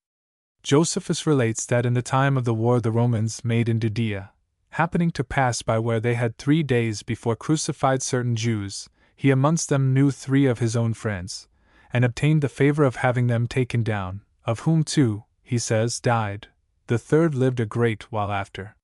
Josephus relates that in the time of the war the Romans made in Judea, happening to pass by where they had 3 days before crucified certain Jews, he amongst them knew 3 of his own friends, and obtained the favor of having them taken down, of whom 2, he says, died, the 3rd lived a great while after.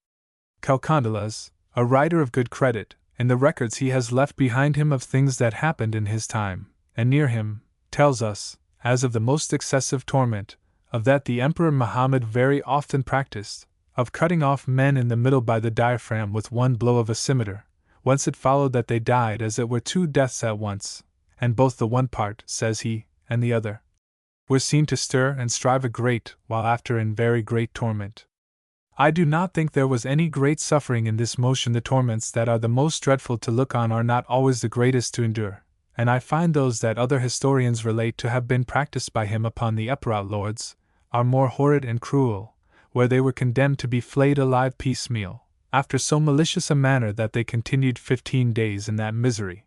Chalcondylas, a writer of good credit, in the records he has left behind him of things that happened in his time, and near him, tells us, as of the most excessive torment, of that the Emperor Muhammad very often practiced, of cutting off men in the middle by the diaphragm with one blow of a scimitar, whence it followed that they died as it were 2 deaths at once, and both the one part, says he, and the other, were seen to stir and strive a great while after in very great torment. I do not think there was any great suffering in this motion. The torments that are the most dreadful to look on are not always the greatest to endure, and I find those that other historians relate to have been practiced by him upon the upper outlords, are more horrid and cruel, where they were condemned to be flayed alive piecemeal, after so malicious a manner that they continued 15 days in that misery.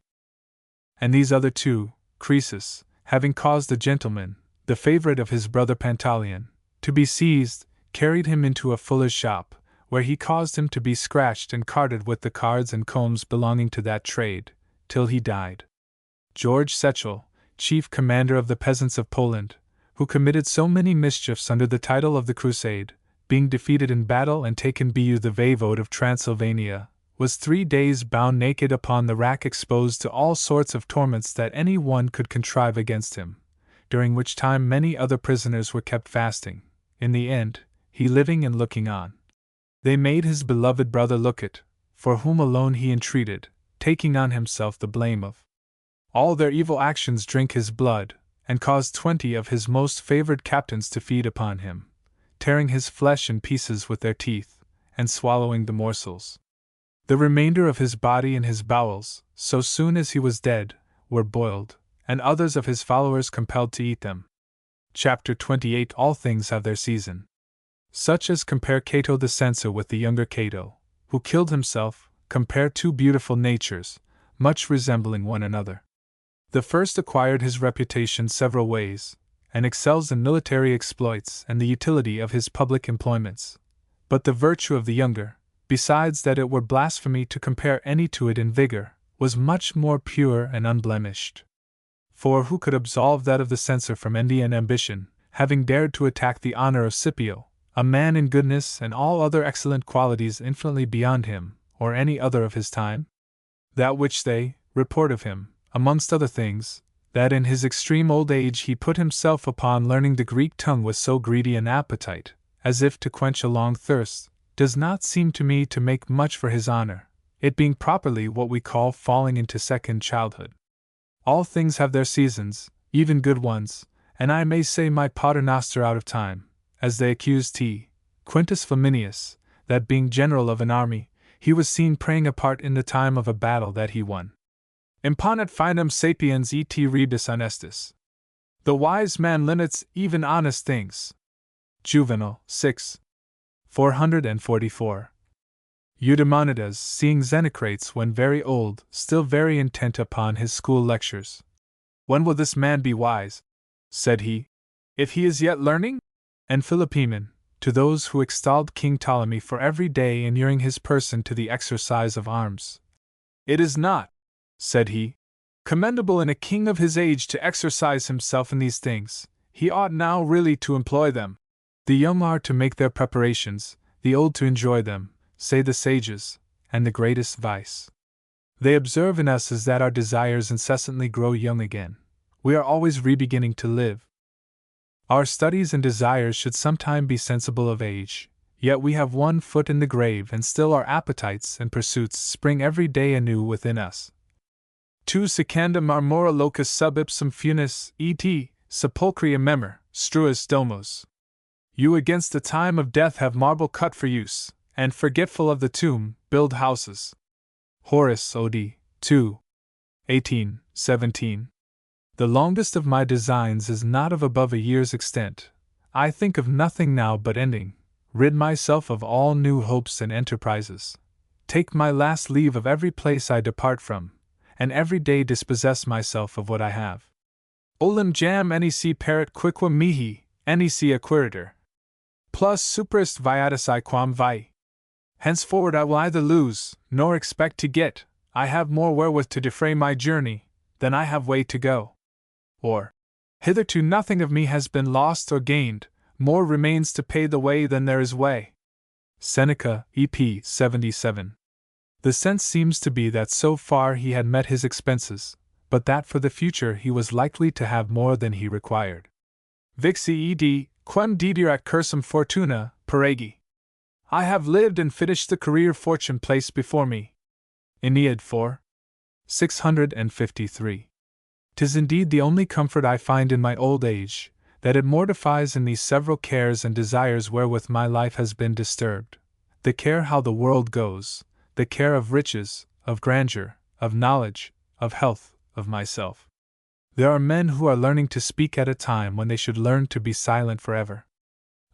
And these other two, Croesus, having caused a gentleman, the favorite of his brother Pantaleon, to be seized, carried him into a fuller's shop, where he caused him to be scratched and carded with the cards and combs belonging to that trade, till he died. George Sechel, chief commander of the peasants of Poland, who committed so many mischiefs under the title of the Crusade, being defeated in battle and taken Bu the Voivode of Transylvania, was 3 days bound naked upon the rack, exposed to all sorts of torments that any one could contrive against him, during which time many other prisoners were kept fasting, in the end, he living and looking on. They made his beloved brother look it, for whom alone he entreated, taking on himself the blame of all their evil actions, drink his blood, and caused 20 of his most favored captains to feed upon him, tearing his flesh in pieces with their teeth, and swallowing the morsels. The remainder of his body and his bowels, so soon as he was dead, were boiled, and others of his followers compelled to eat them. Chapter 28. All things have their season. Such as compare Cato the censor with the younger Cato, who killed himself, compare two beautiful natures, much resembling one another. The first acquired his reputation several ways, and excels in military exploits and the utility of his public employments. But the virtue of the younger, besides that it were blasphemy to compare any to it in vigor, was much more pure and unblemished. For who could absolve that of the censor from envy and ambition, having dared to attack the honor of Scipio, a man in goodness and all other excellent qualities infinitely beyond him, or any other of his time? That which they report of him, amongst other things, that in his extreme old age he put himself upon learning the Greek tongue with so greedy an appetite, as if to quench a long thirst, does not seem to me to make much for his honor, it being properly what we call falling into second childhood. All things have their seasons, even good ones, and I may say my paternoster out of time, as they accused Quintus Flaminius, that being general of an army, he was seen praying a part in the time of a battle that he won. Imponet finem sapiens et rebus honestus. The wise man limits even honest things. Juvenal, 6. 444. Eudemonidas, seeing Xenocrates when very old, still very intent upon his school lectures. When will this man be wise, said he, if he is yet learning? And Philopoemen, to those who extolled King Ptolemy for every day inuring his person to the exercise of arms. It is not, said he, commendable in a king of his age to exercise himself in these things, he ought now really to employ them. The young are to make their preparations, the old to enjoy them, say the sages, and the greatest vice they observe in us is that our desires incessantly grow young again. We are always re-beginning to live. Our studies and desires should sometime be sensible of age, yet we have one foot in the grave and still our appetites and pursuits spring every day anew within us. Tu secandum armora locus sub ipsum funis, et sepulchria memor, struis domos. You against the time of death have marble cut for use, and forgetful of the tomb, build houses. Horace, Od. 2. 18, 17. The longest of my designs is not of above a year's extent. I think of nothing now but ending, rid myself of all new hopes and enterprises, take my last leave of every place I depart from, and every day dispossess myself of what I have. Olim jam nec paret quicquam mihi, nec acquiritur. Plus superest viatis quam vai. Henceforward I will either lose, nor expect to get, I have more wherewith to defray my journey, than I have way to go. Or, hitherto nothing of me has been lost or gained, more remains to pay the way than there is way. Seneca, EP 77. The sense seems to be that so far he had met his expenses, but that for the future he was likely to have more than he required. Vixi ed, quem dederat cursum fortuna, peregi. I have lived and finished the career fortune placed before me. Aeneid 4. 653. 'Tis indeed the only comfort I find in my old age, that it mortifies in these several cares and desires wherewith my life has been disturbed, the care how the world goes, the care of riches, of grandeur, of knowledge, of health, of myself. There are men who are learning to speak at a time when they should learn to be silent forever.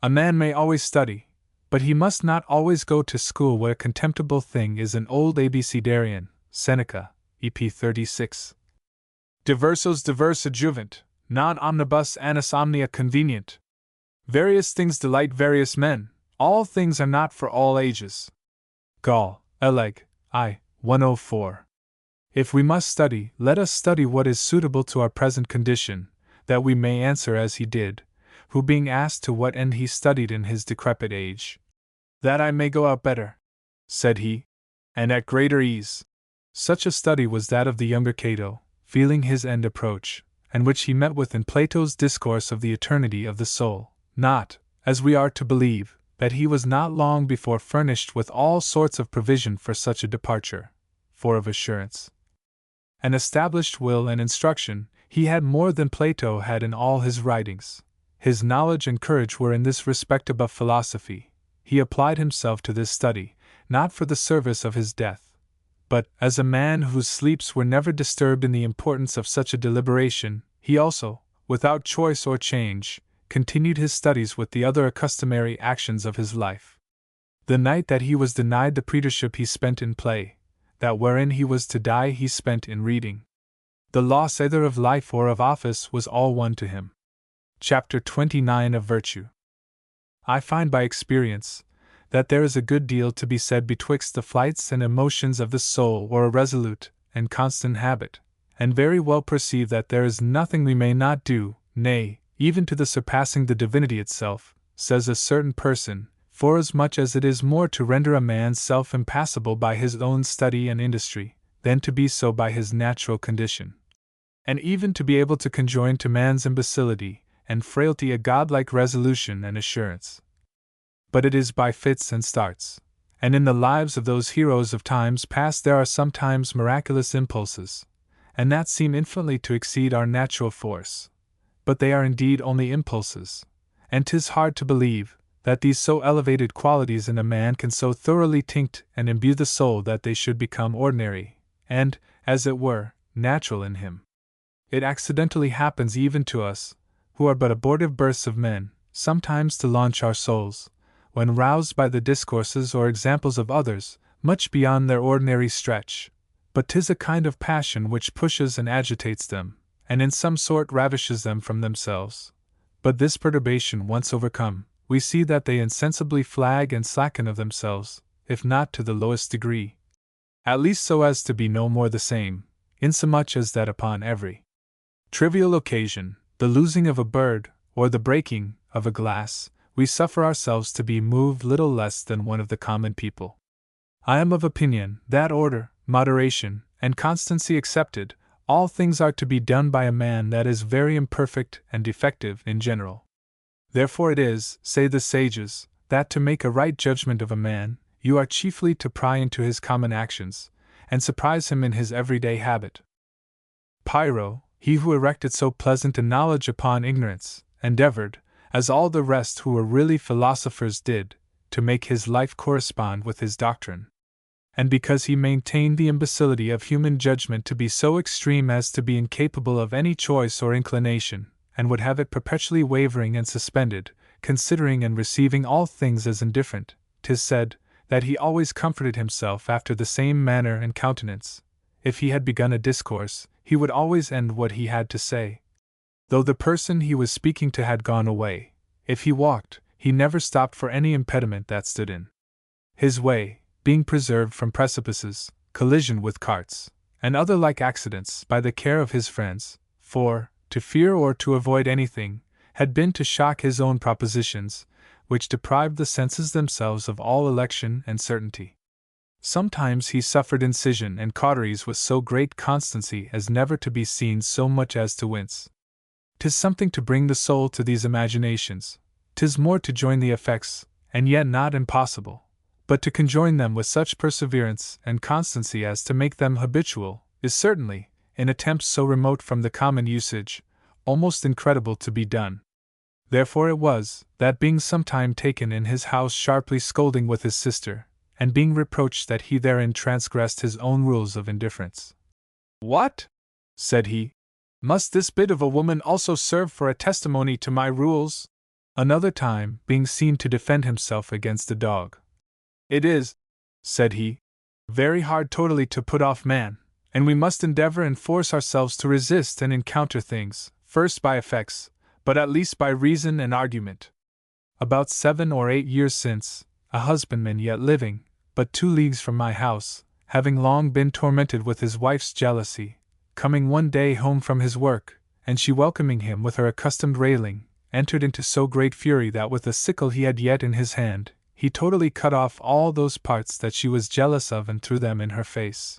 A man may always study, but he must not always go to school. What a contemptible thing is an old abecedarian. Seneca, EP 36. Diversos diversa juvent, non omnibus annus omnia convenient. Various things delight various men, all things are not for all ages. Gall, Eleg, I. 104. If we must study, let us study what is suitable to our present condition, that we may answer as he did, who being asked to what end he studied in his decrepit age. That I may go out better, said he, and at greater ease. Such a study was that of the younger Cato, feeling his end approach, and which he met with in Plato's discourse of the eternity of the soul, not, as we are to believe, that he was not long before furnished with all sorts of provision for such a departure, for of assurance, an established will and instruction, he had more than Plato had in all his writings. His knowledge and courage were in this respect above philosophy. He applied himself to this study, not for the service of his death, but, as a man whose sleeps were never disturbed in the importance of such a deliberation, he also, without choice or change, continued his studies with the other customary actions of his life. The night that he was denied the praetorship he spent in play, that wherein he was to die he spent in reading. The loss either of life or of office was all one to him. Chapter 29 of Virtue. I find by experience that there is a good deal to be said betwixt the flights and emotions of the soul or a resolute and constant habit, and very well perceive that there is nothing we may not do, nay, even to the surpassing the divinity itself, says a certain person, forasmuch as it is more to render a man's self impassible by his own study and industry, than to be so by his natural condition. And even to be able to conjoin to man's imbecility and frailty a godlike resolution and assurance. But it is by fits and starts, and in the lives of those heroes of times past there are sometimes miraculous impulses, and that seem infinitely to exceed our natural force. But they are indeed only impulses, and 'tis hard to believe that these so elevated qualities in a man can so thoroughly tinct and imbue the soul that they should become ordinary, and, as it were, natural in him. It accidentally happens even to us, who are but abortive births of men, sometimes to launch our souls, when roused by the discourses or examples of others, much beyond their ordinary stretch, but 'tis a kind of passion which pushes and agitates them, and in some sort ravishes them from themselves. But this perturbation once overcome, we see that they insensibly flag and slacken of themselves, if not to the lowest degree, at least so as to be no more the same, insomuch as that upon every trivial occasion, the losing of a bird, or the breaking of a glass, we suffer ourselves to be moved little less than one of the common people. I am of opinion that order, moderation, and constancy excepted, all things are to be done by a man that is very imperfect and defective in general. Therefore it is, say the sages, that to make a right judgment of a man, you are chiefly to pry into his common actions, and surprise him in his everyday habit. Pyrrho, he who erected so pleasant a knowledge upon ignorance, endeavored, as all the rest who were really philosophers did, to make his life correspond with his doctrine. And because he maintained the imbecility of human judgment to be so extreme as to be incapable of any choice or inclination, and would have it perpetually wavering and suspended, considering and receiving all things as indifferent, 'tis said, that he always comforted himself after the same manner and countenance. If he had begun a discourse, he would always end what he had to say, though the person he was speaking to had gone away. If he walked, he never stopped for any impediment that stood in his way, being preserved from precipices, collision with carts, and other like accidents by the care of his friends, for, to fear or to avoid anything, had been to shock his own propositions, which deprived the senses themselves of all election and certainty. Sometimes he suffered incision and cauteries with so great constancy as never to be seen so much as to wince. 'Tis something to bring the soul to these imaginations, 'tis more to join the effects, and yet not impossible, but to conjoin them with such perseverance and constancy as to make them habitual, is certainly, in attempts so remote from the common usage, almost incredible to be done. Therefore it was, that being some time taken in his house sharply scolding with his sister, and being reproached that he therein transgressed his own rules of indifference. "What?" said he. "Must this bit of a woman also serve for a testimony to my rules?" Another time, being seen to defend himself against a dog. "It is," said he, "very hard totally to put off man, and we must endeavor and force ourselves to resist and encounter things, first by effects, but at least by reason and argument. About 7 or 8 years since, a husbandman yet living, but 2 leagues from my house, having long been tormented with his wife's jealousy, coming one day home from his work, and she welcoming him with her accustomed railing, entered into so great fury that with the sickle he had yet in his hand, he totally cut off all those parts that she was jealous of and threw them in her face.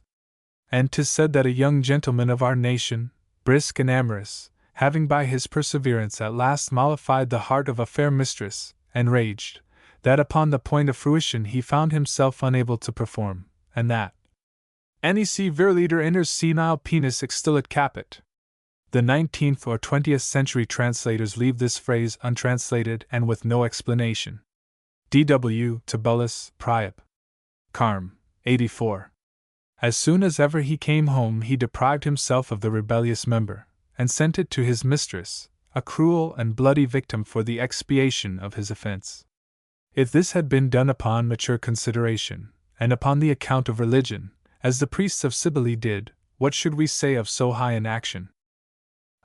And 'tis said that a young gentleman of our nation, brisk and amorous, having by his perseverance at last mollified the heart of a fair mistress, enraged, that upon the point of fruition he found himself unable to perform, and that Anici virliter inters senile penis extillit caput. The 19th or 20th century translators leave this phrase untranslated and with no explanation. D.W. Tibullus, Priap. Carm. 84. As soon as ever he came home he deprived himself of the rebellious member, and sent it to his mistress, a cruel and bloody victim for the expiation of his offense. If this had been done upon mature consideration, and upon the account of religion, as the priests of Cybele did, what should we say of so high an action?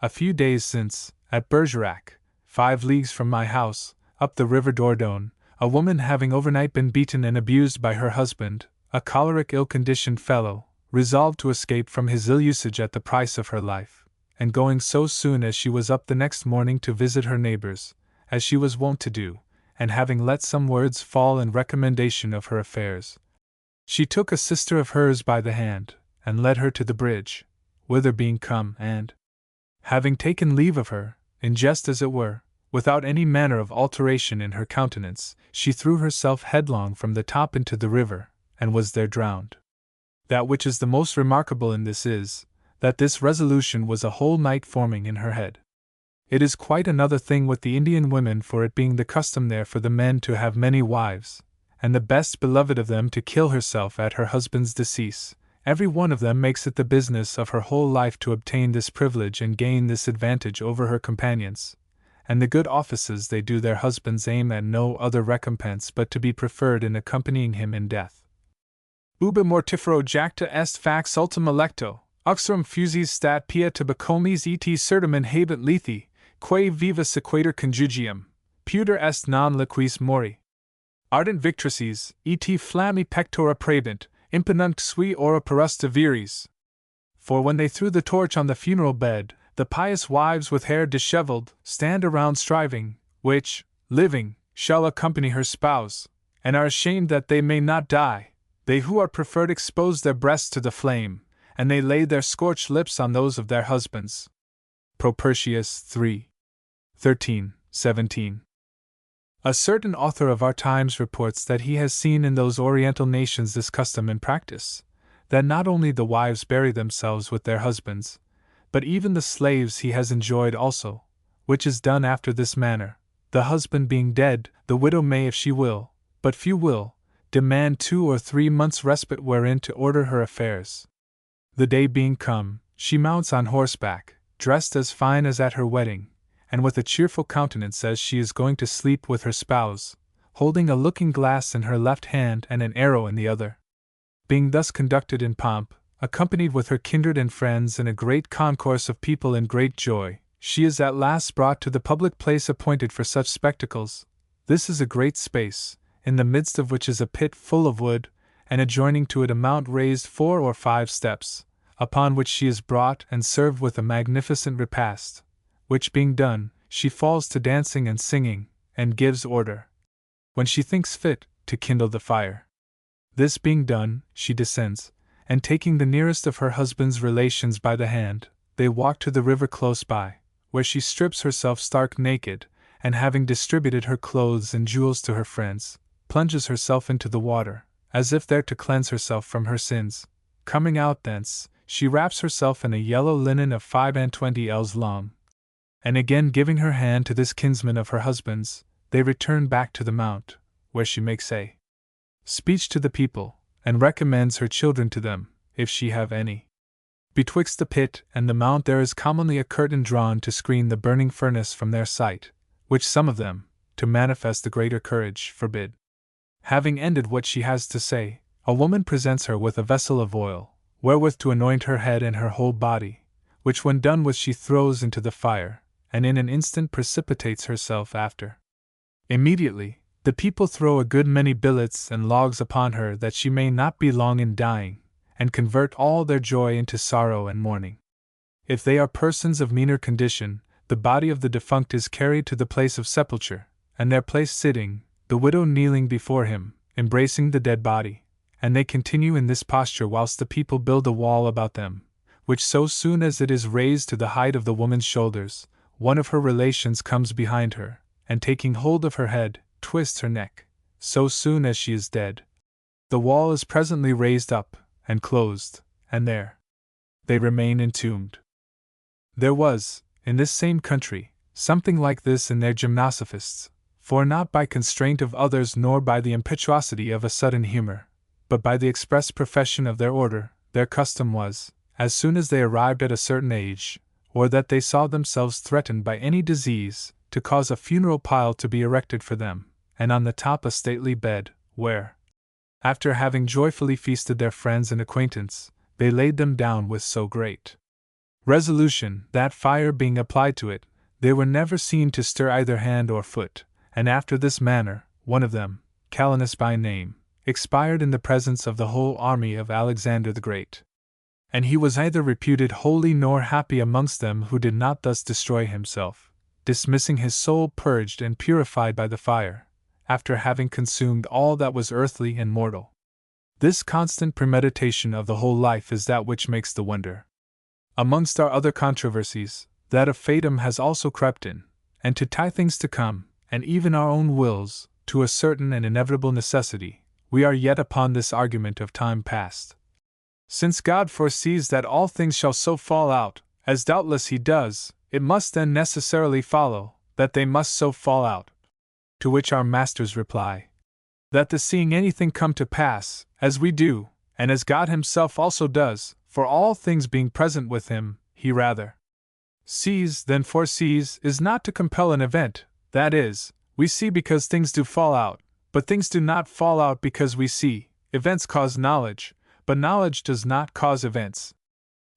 A few days since, at Bergerac, 5 leagues from my house, up the river Dordogne, a woman having overnight been beaten and abused by her husband, a choleric ill-conditioned fellow, resolved to escape from his ill usage at the price of her life, and going so soon as she was up the next morning to visit her neighbors, as she was wont to do, and having let some words fall in recommendation of her affairs, she took a sister of hers by the hand, and led her to the bridge, whither being come, and, having taken leave of her, in jest as it were, without any manner of alteration in her countenance, she threw herself headlong from the top into the river, and was there drowned. That which is the most remarkable in this is, that this resolution was a whole night forming in her head. It is quite another thing with the Indian women, for it being the custom there for the men to have many wives, and the best beloved of them to kill herself at her husband's decease, every one of them makes it the business of her whole life to obtain this privilege and gain this advantage over her companions, and the good offices they do their husbands aim at no other recompense but to be preferred in accompanying him in death. Ubi mortifero jacta est fax ultima lecto, uxorum fusis stat pia tabacomes et certum inhabit lethi, quae viva sequator conjugium, puter est non liquis mori. Ardent victrices, et flammi pectora praebant, imponunt sui ora perusta viris. For when they threw the torch on the funeral bed, the pious wives with hair dishevelled stand around striving, which, living, shall accompany her spouse, and are ashamed that they may not die. They who are preferred expose their breasts to the flame, and they lay their scorched lips on those of their husbands. Propertius 3. 13, 17. A certain author of our times reports that he has seen in those Oriental nations this custom in practice, that not only the wives bury themselves with their husbands, but even the slaves he has enjoyed also, which is done after this manner: the husband being dead, the widow may, if she will, but few will, demand 2 or 3 months' respite wherein to order her affairs. The day being come, she mounts on horseback, dressed as fine as at her wedding, and with a cheerful countenance says she is going to sleep with her spouse, holding a looking-glass in her left hand and an arrow in the other. Being thus conducted in pomp, accompanied with her kindred and friends and a great concourse of people in great joy, she is at last brought to the public place appointed for such spectacles. This is a great space, in the midst of which is a pit full of wood, and adjoining to it a mount raised 4 or 5 steps, upon which she is brought and served with a magnificent repast, which being done, she falls to dancing and singing, and gives order, when she thinks fit, to kindle the fire. This being done, she descends, and taking the nearest of her husband's relations by the hand, they walk to the river close by, where she strips herself stark naked, and having distributed her clothes and jewels to her friends, plunges herself into the water, as if there to cleanse herself from her sins. Coming out thence, she wraps herself in a yellow linen of 25 ells long, and again giving her hand to this kinsman of her husband's, they return back to the mount, where she makes a speech to the people, and recommends her children to them, if she have any. Betwixt the pit and the mount there is commonly a curtain drawn to screen the burning furnace from their sight, which some of them, to manifest the greater courage, forbid. Having ended what she has to say, a woman presents her with a vessel of oil, wherewith to anoint her head and her whole body, which when done with she throws into the fire, and in an instant precipitates herself after. Immediately, the people throw a good many billets and logs upon her that she may not be long in dying, and convert all their joy into sorrow and mourning. If they are persons of meaner condition, the body of the defunct is carried to the place of sepulture, and their place sitting, the widow kneeling before him, embracing the dead body, and they continue in this posture whilst the people build a wall about them, which so soon as it is raised to the height of the woman's shoulders, one of her relations comes behind her, and taking hold of her head, twists her neck. So soon as she is dead, the wall is presently raised up, and closed, and there they remain entombed. There was, in this same country, something like this in their gymnosophists, for not by constraint of others nor by the impetuosity of a sudden humor, but by the express profession of their order, their custom was, as soon as they arrived at a certain age, or that they saw themselves threatened by any disease, to cause a funeral pile to be erected for them, and on the top a stately bed, where, after having joyfully feasted their friends and acquaintance, they laid them down with so great resolution that, fire being applied to it, they were never seen to stir either hand or foot, and after this manner, one of them, Calenus by name, expired in the presence of the whole army of Alexander the Great. And he was neither reputed holy nor happy amongst them who did not thus destroy himself, dismissing his soul purged and purified by the fire, after having consumed all that was earthly and mortal. This constant premeditation of the whole life is that which makes the wonder. Amongst our other controversies, that of fatum has also crept in, and to tie things to come, and even our own wills, to a certain and inevitable necessity, we are yet upon this argument of time past. Since God foresees that all things shall so fall out, as doubtless he does, it must then necessarily follow, that they must so fall out. To which our masters reply, that the seeing anything come to pass, as we do, and as God himself also does, for all things being present with him, he rather sees than foresees, is not to compel an event, that is, we see because things do fall out, but things do not fall out because we see. Events cause knowledge, but knowledge does not cause events.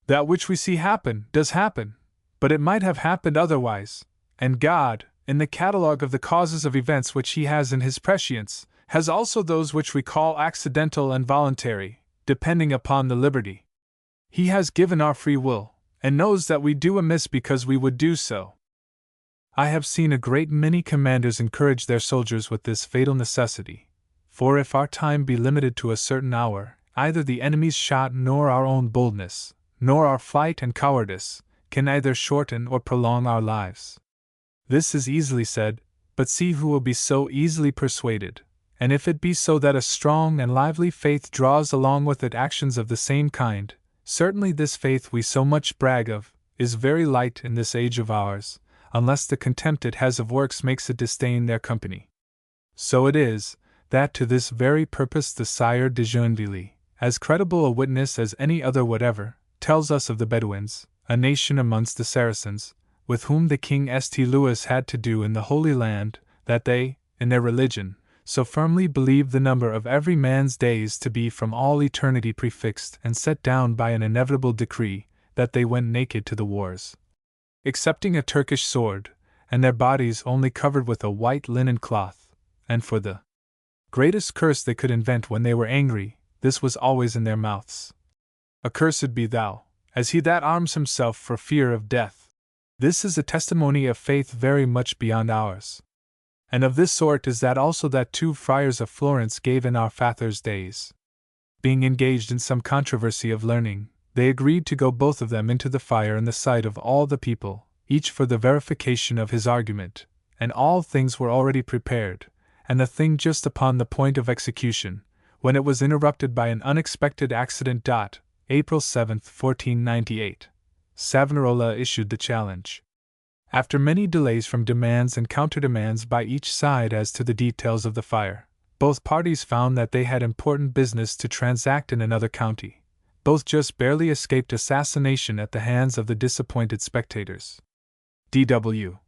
That which we see happen does happen, but it might have happened otherwise, and God, in the catalogue of the causes of events which he has in his prescience, has also those which we call accidental and voluntary, depending upon the liberty he has given our free will, and knows that we do amiss because we would do so. I have seen a great many commanders encourage their soldiers with this fatal necessity, for if our time be limited to a certain hour, either the enemy's shot nor our own boldness, nor our flight and cowardice, can either shorten or prolong our lives. This is easily said, but see who will be so easily persuaded, and if it be so that a strong and lively faith draws along with it actions of the same kind, certainly this faith we so much brag of, is very light in this age of ours, unless the contempt it has of works makes it disdain their company. So it is, that to this very purpose the Sire de Gennevilliers, as credible a witness as any other whatever, tells us of the Bedouins, a nation amongst the Saracens, with whom the King St. Louis had to do in the Holy Land, that they, in their religion, so firmly believed the number of every man's days to be from all eternity prefixed and set down by an inevitable decree, that they went naked to the wars, excepting a Turkish sword, and their bodies only covered with a white linen cloth, and for the greatest curse they could invent when they were angry, this was always in their mouths. Accursed be thou, as he that arms himself for fear of death. This is a testimony of faith very much beyond ours. And of this sort is that also that two friars of Florence gave in our father's days. Being engaged in some controversy of learning, they agreed to go both of them into the fire in the sight of all the people, each for the verification of his argument, and all things were already prepared, and the thing just upon the point of execution, when it was interrupted by an unexpected accident. April 7, 1498. Savonarola issued the challenge. After many delays from demands and counterdemands by each side as to the details of the fire, both parties found that they had important business to transact in another county. Both just barely escaped assassination at the hands of the disappointed spectators. D.W.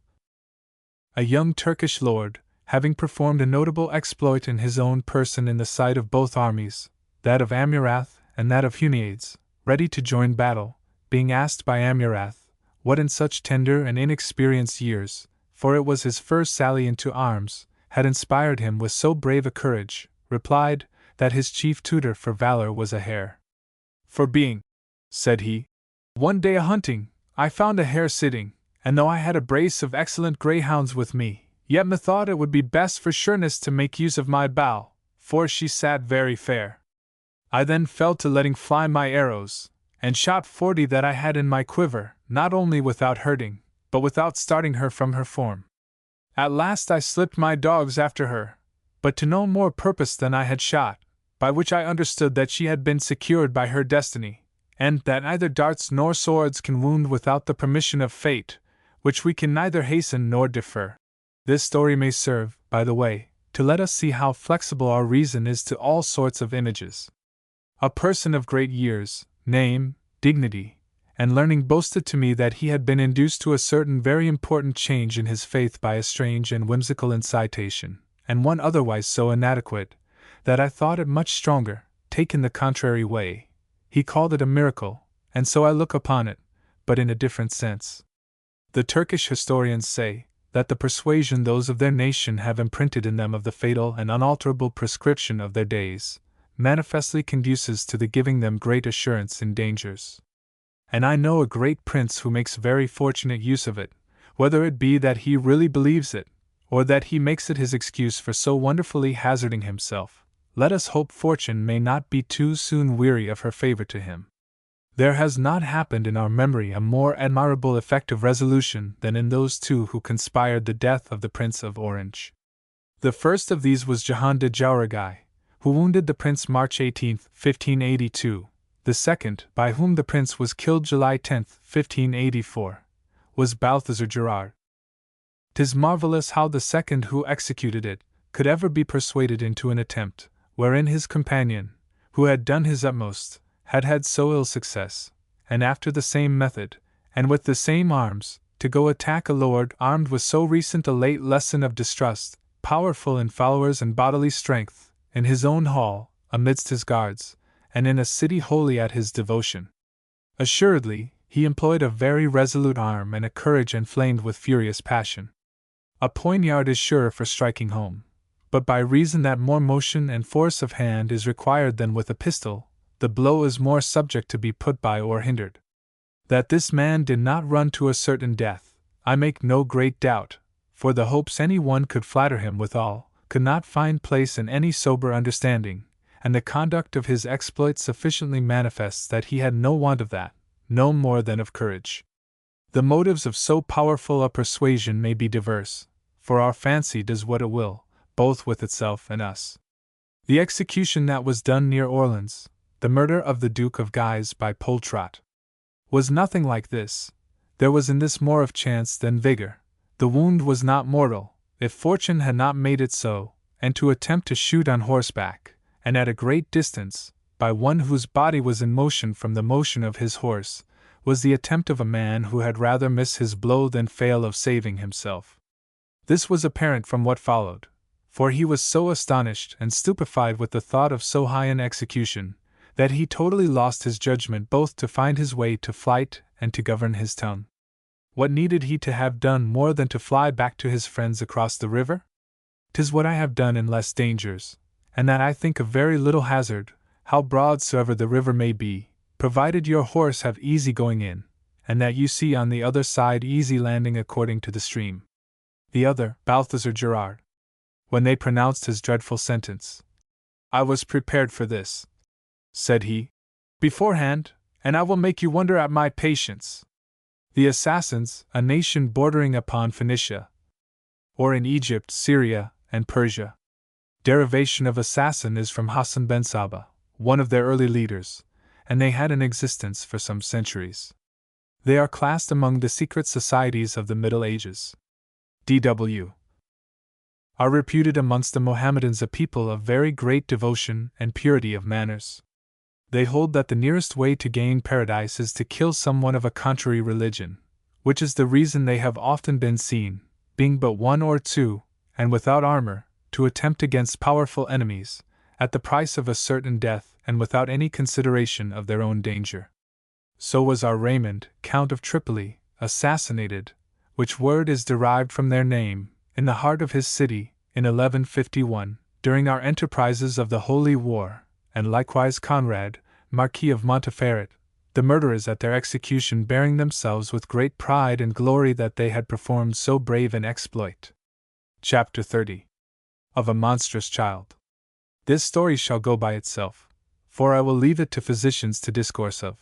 A young Turkish lord, having performed a notable exploit in his own person in the sight of both armies, that of Amurath and that of Huniades, ready to join battle, being asked by Amurath, what in such tender and inexperienced years, for it was his first sally into arms, had inspired him with so brave a courage, replied, that his chief tutor for valor was a hare. For being, said he, one day a hunting, I found a hare sitting, and though I had a brace of excellent greyhounds with me, yet methought it would be best for sureness to make use of my bow, for she sat very fair. I then fell to letting fly my arrows, and shot 40 that I had in my quiver, not only without hurting, but without starting her from her form. At last I slipped my dogs after her, but to no more purpose than I had shot, by which I understood that she had been secured by her destiny, and that neither darts nor swords can wound without the permission of fate, which we can neither hasten nor defer. This story may serve, by the way, to let us see how flexible our reason is to all sorts of images. A person of great years, name, dignity, and learning boasted to me that he had been induced to a certain very important change in his faith by a strange and whimsical incitation, and one otherwise so inadequate, that I thought it much stronger, taken the contrary way. He called it a miracle, and so I look upon it, but in a different sense. The Turkish historians say that the persuasion those of their nation have imprinted in them of the fatal and unalterable prescription of their days, manifestly conduces to the giving them great assurance in dangers. And I know a great prince who makes very fortunate use of it, whether it be that he really believes it, or that he makes it his excuse for so wonderfully hazarding himself. Let us hope fortune may not be too soon weary of her favor to him. There has not happened in our memory a more admirable effect of resolution than in those two who conspired the death of the Prince of Orange. The first of these was Jehan de Jaureguy, who wounded the prince March 18, 1582. The second, by whom the prince was killed July 10, 1584, was Balthazar Gerard. 'Tis marvelous how the second who executed it could ever be persuaded into an attempt, wherein his companion, who had done his utmost, had had so ill success, and after the same method, and with the same arms, to go attack a lord armed with so recent a late lesson of distrust, powerful in followers and bodily strength, in his own hall, amidst his guards, and in a city wholly at his devotion. Assuredly, he employed a very resolute arm and a courage inflamed with furious passion. A poignard is surer for striking home, but by reason that more motion and force of hand is required than with a pistol, the blow is more subject to be put by or hindered. That this man did not run to a certain death, I make no great doubt, for the hopes any one could flatter him withal could not find place in any sober understanding, and the conduct of his exploits sufficiently manifests that he had no want of that, no more than of courage. The motives of so powerful a persuasion may be diverse, for our fancy does what it will, both with itself and us. The execution that was done near Orleans, the murder of the Duke of Guise by Poltrot, was nothing like this. There was in this more of chance than vigor. The wound was not mortal, if fortune had not made it so, and to attempt to shoot on horseback, and at a great distance, by one whose body was in motion from the motion of his horse, was the attempt of a man who had rather miss his blow than fail of saving himself. This was apparent from what followed, for he was so astonished and stupefied with the thought of so high an execution, that he totally lost his judgment both to find his way to flight and to govern his tongue. What needed he to have done more than to fly back to his friends across the river? 'Tis what I have done in less dangers, and that I think of very little hazard, how broad soever the river may be, provided your horse have easy going in, and that you see on the other side easy landing according to the stream. The other, Balthazar Gerard, when they pronounced his dreadful sentence, I was prepared for this, said he, beforehand, and I will make you wonder at my patience. The assassins, a nation bordering upon Phoenicia, or in Egypt, Syria, and Persia. Derivation of assassin is from Hassan ben Saba, one of their early leaders, and they had an existence for some centuries. They are classed among the secret societies of the Middle Ages. D.W. are reputed amongst the Mohammedans a people of very great devotion and purity of manners. They hold that the nearest way to gain paradise is to kill someone of a contrary religion, which is the reason they have often been seen, being but one or two, and without armor, to attempt against powerful enemies, at the price of a certain death and without any consideration of their own danger. So was our Raymond, Count of Tripoli, assassinated, which word is derived from their name, in the heart of his city, in 1151, during our enterprises of the Holy War, and likewise Conrad, Marquis of Montferrat, the murderers at their execution bearing themselves with great pride and glory that they had performed so brave an exploit. Chapter 30. Of a Monstrous Child. This story shall go by itself, for I will leave it to physicians to discourse of.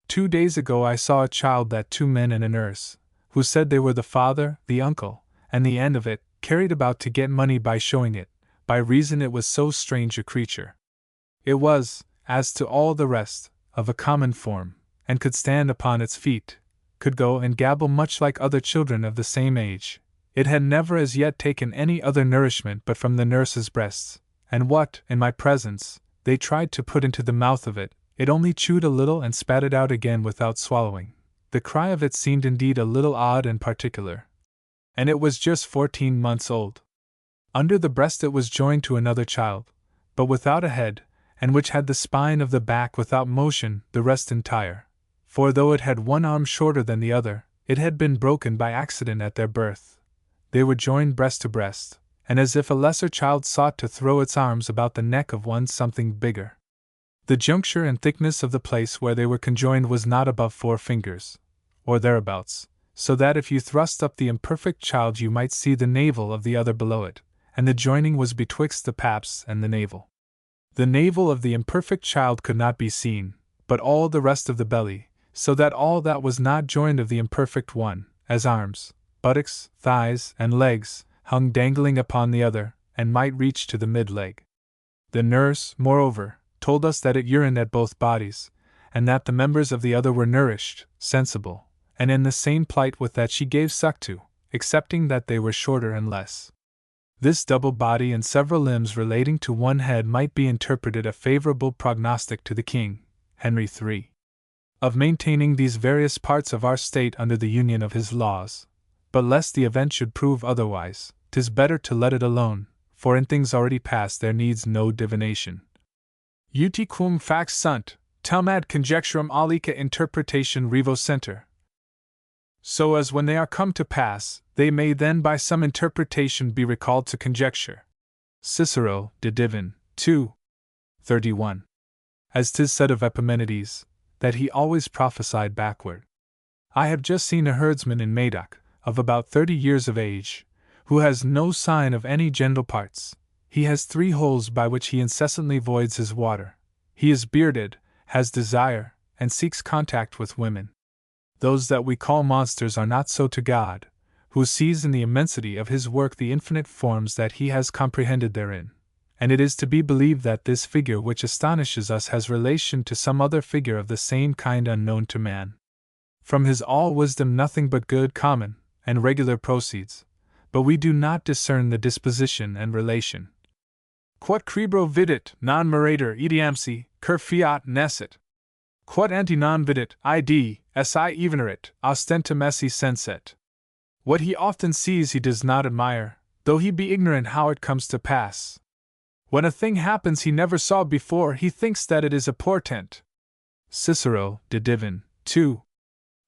2 days ago I saw a child that 2 men and a nurse, who said they were the father, the uncle, and the end of it, carried about to get money by showing it, by reason it was so strange a creature. It was, as to all the rest, of a common form, and could stand upon its feet, could go and gabble much like other children of the same age. It had never as yet taken any other nourishment but from the nurse's breasts, and what, in my presence, they tried to put into the mouth of it, it only chewed a little and spat it out again without swallowing. The cry of it seemed indeed a little odd and particular. And it was just 14 months old. Under the breast it was joined to another child, but without a head, and which had the spine of the back without motion, the rest entire. For though it had one arm shorter than the other, it had been broken by accident at their birth. They were joined breast to breast, and as if a lesser child sought to throw its arms about the neck of one something bigger. The juncture and thickness of the place where they were conjoined was not above 4 fingers, or thereabouts, so that if you thrust up the imperfect child you might see the navel of the other below it, and the joining was betwixt the paps and the navel. The navel of the imperfect child could not be seen, but all the rest of the belly, so that all that was not joined of the imperfect one, as arms, buttocks, thighs, and legs, hung dangling upon the other, and might reach to the mid-leg. The nurse, moreover, told us that it urined at both bodies, and that the members of the other were nourished, sensible, and in the same plight with that she gave suck to, excepting that they were shorter and less. This double body and several limbs relating to one head might be interpreted a favorable prognostic to the King, Henry III, of maintaining these various parts of our state under the union of his laws. But lest the event should prove otherwise, 'tis better to let it alone, for in things already past there needs no divination. Ut quum fax sunt, tum ad conjecturam alica interpretation revo center. So as when they are come to pass, they may then by some interpretation be recalled to conjecture. Cicero, De Divin, 2. 31. As 'tis said of Epimenides, that he always prophesied backward. I have just seen a herdsman in Medoc, of about 30 years of age, who has no sign of any genital parts. He has 3 holes by which he incessantly voids his water. He is bearded, has desire, and seeks contact with women. Those that we call monsters are not so to God, who sees in the immensity of his work the infinite forms that he has comprehended therein. And it is to be believed that this figure which astonishes us has relation to some other figure of the same kind unknown to man. From his all-wisdom nothing but good common and regular proceeds, but we do not discern the disposition and relation. Quod cribro vidit, non murator idiamsi, cur fiat nescit. Quod anti non vidit, id, si evenerit, ostentum esse senset. What he often sees he does not admire, though he be ignorant how it comes to pass. When a thing happens he never saw before, he thinks that it is a portent. Cicero, De Divin, 2.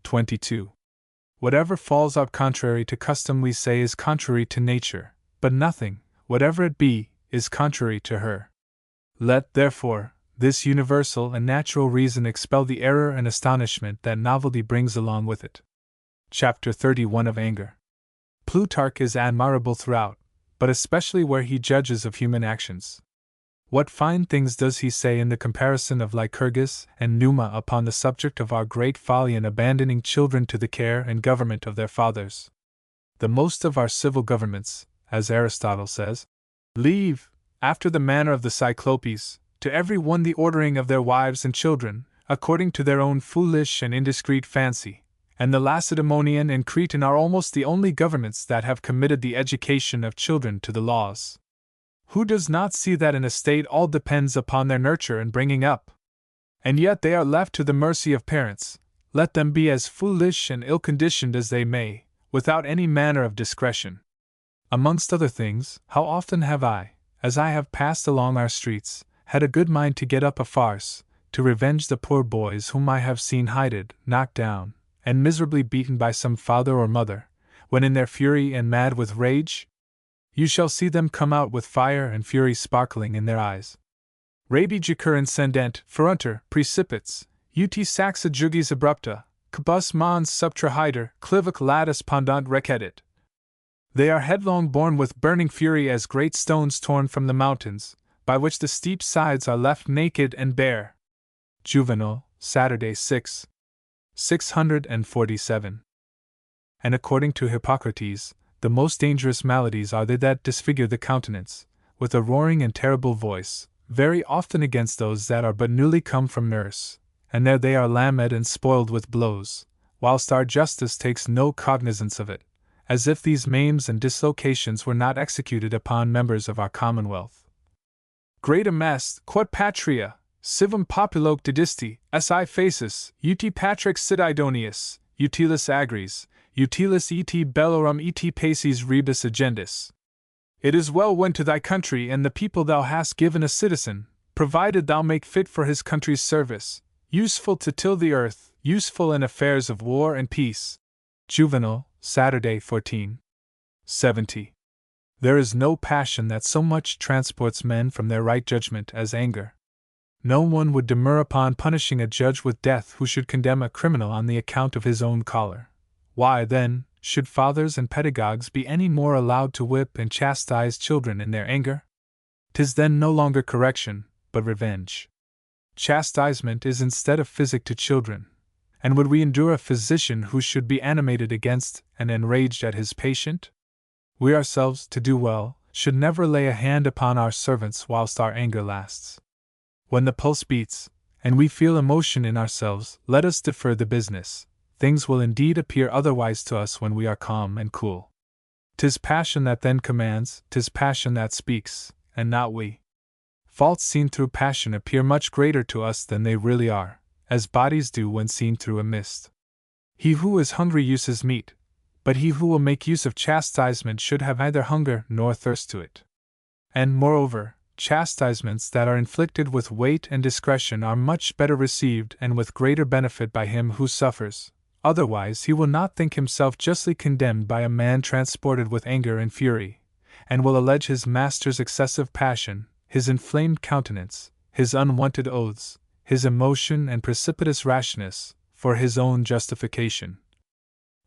22. Whatever falls out contrary to custom we say is contrary to nature, but nothing, whatever it be, is contrary to her. Let, therefore, this universal and natural reason expel the error and astonishment that novelty brings along with it. Chapter 31 of Anger. Plutarch is admirable throughout, but especially where he judges of human actions. What fine things does he say in the comparison of Lycurgus and Numa upon the subject of our great folly in abandoning children to the care and government of their fathers. The most of our civil governments, as Aristotle says, leave, after the manner of the Cyclopes, to every one the ordering of their wives and children, according to their own foolish and indiscreet fancy, and the Lacedaemonian and Cretan are almost the only governments that have committed the education of children to the laws. Who does not see that in a state all depends upon their nurture and bringing up? And yet they are left to the mercy of parents, let them be as foolish and ill-conditioned as they may, without any manner of discretion. Amongst other things, how often have I, as I have passed along our streets, had a good mind to get up a farce, to revenge the poor boys whom I have seen hided, knocked down, and miserably beaten by some father or mother, when in their fury and mad with rage? You shall see them come out with fire and fury sparkling in their eyes. Rabi jacur incendent, ferunter, precipits, ut saxa jugis abrupta, cabus mons subtrahider, clivic latus pendant recedit. They are headlong borne with burning fury as great stones torn from the mountains, by which the steep sides are left naked and bare. Juvenal, Saturday 6. 647. And according to Hippocrates, the most dangerous maladies are they that disfigure the countenance, with a roaring and terrible voice, very often against those that are but newly come from nurse, and there they are lamed and spoiled with blows, whilst our justice takes no cognizance of it, as if these maims and dislocations were not executed upon members of our commonwealth. Greatem est, quod patria, civum populoque dedisti, si facis, ut patrix sit idonius, utilis agris, utilis et bellorum et paces rebus agendis. It is well when to thy country and the people thou hast given a citizen, provided thou make fit for his country's service, useful to till the earth, useful in affairs of war and peace. Juvenal, Saturday 14. 70. There is no passion that so much transports men from their right judgment as anger. No one would demur upon punishing a judge with death who should condemn a criminal on the account of his own choler. Why, then, should fathers and pedagogues be any more allowed to whip and chastise children in their anger? 'Tis then no longer correction, but revenge. Chastisement is instead of physic to children, and would we endure a physician who should be animated against and enraged at his patient? We ourselves, to do well, should never lay a hand upon our servants whilst our anger lasts. When the pulse beats, and we feel emotion in ourselves, let us defer the business. Things will indeed appear otherwise to us when we are calm and cool. 'Tis passion that then commands, 'tis passion that speaks, and not we. Faults seen through passion appear much greater to us than they really are, as bodies do when seen through a mist. He who is hungry uses meat, but he who will make use of chastisement should have neither hunger nor thirst to it. And, moreover, chastisements that are inflicted with weight and discretion are much better received and with greater benefit by him who suffers. Otherwise he will not think himself justly condemned by a man transported with anger and fury, and will allege his master's excessive passion, his inflamed countenance, his unwonted oaths, his emotion and precipitous rashness, for his own justification.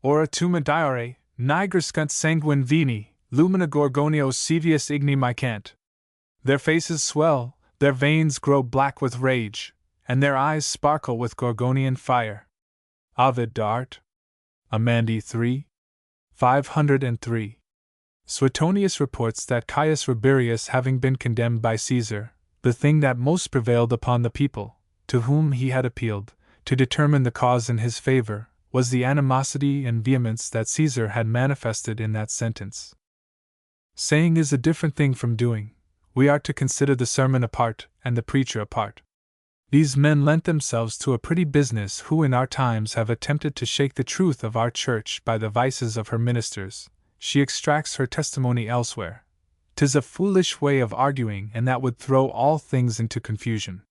Ora tuma diare, nigerscunt sanguine vini, lumina gorgonios sevius igni micant. Their faces swell, their veins grow black with rage, and their eyes sparkle with Gorgonian fire. Ovid d'Art. Amandi 3. 503. Suetonius reports that Caius Rabirius, having been condemned by Caesar, the thing that most prevailed upon the people, to whom he had appealed, to determine the cause in his favor, was the animosity and vehemence that Caesar had manifested in that sentence. Saying is a different thing from doing. We are to consider the sermon apart, and the preacher apart. These men lent themselves to a pretty business who in our times have attempted to shake the truth of our church by the vices of her ministers. She extracts her testimony elsewhere. 'Tis a foolish way of arguing, and that would throw all things into confusion.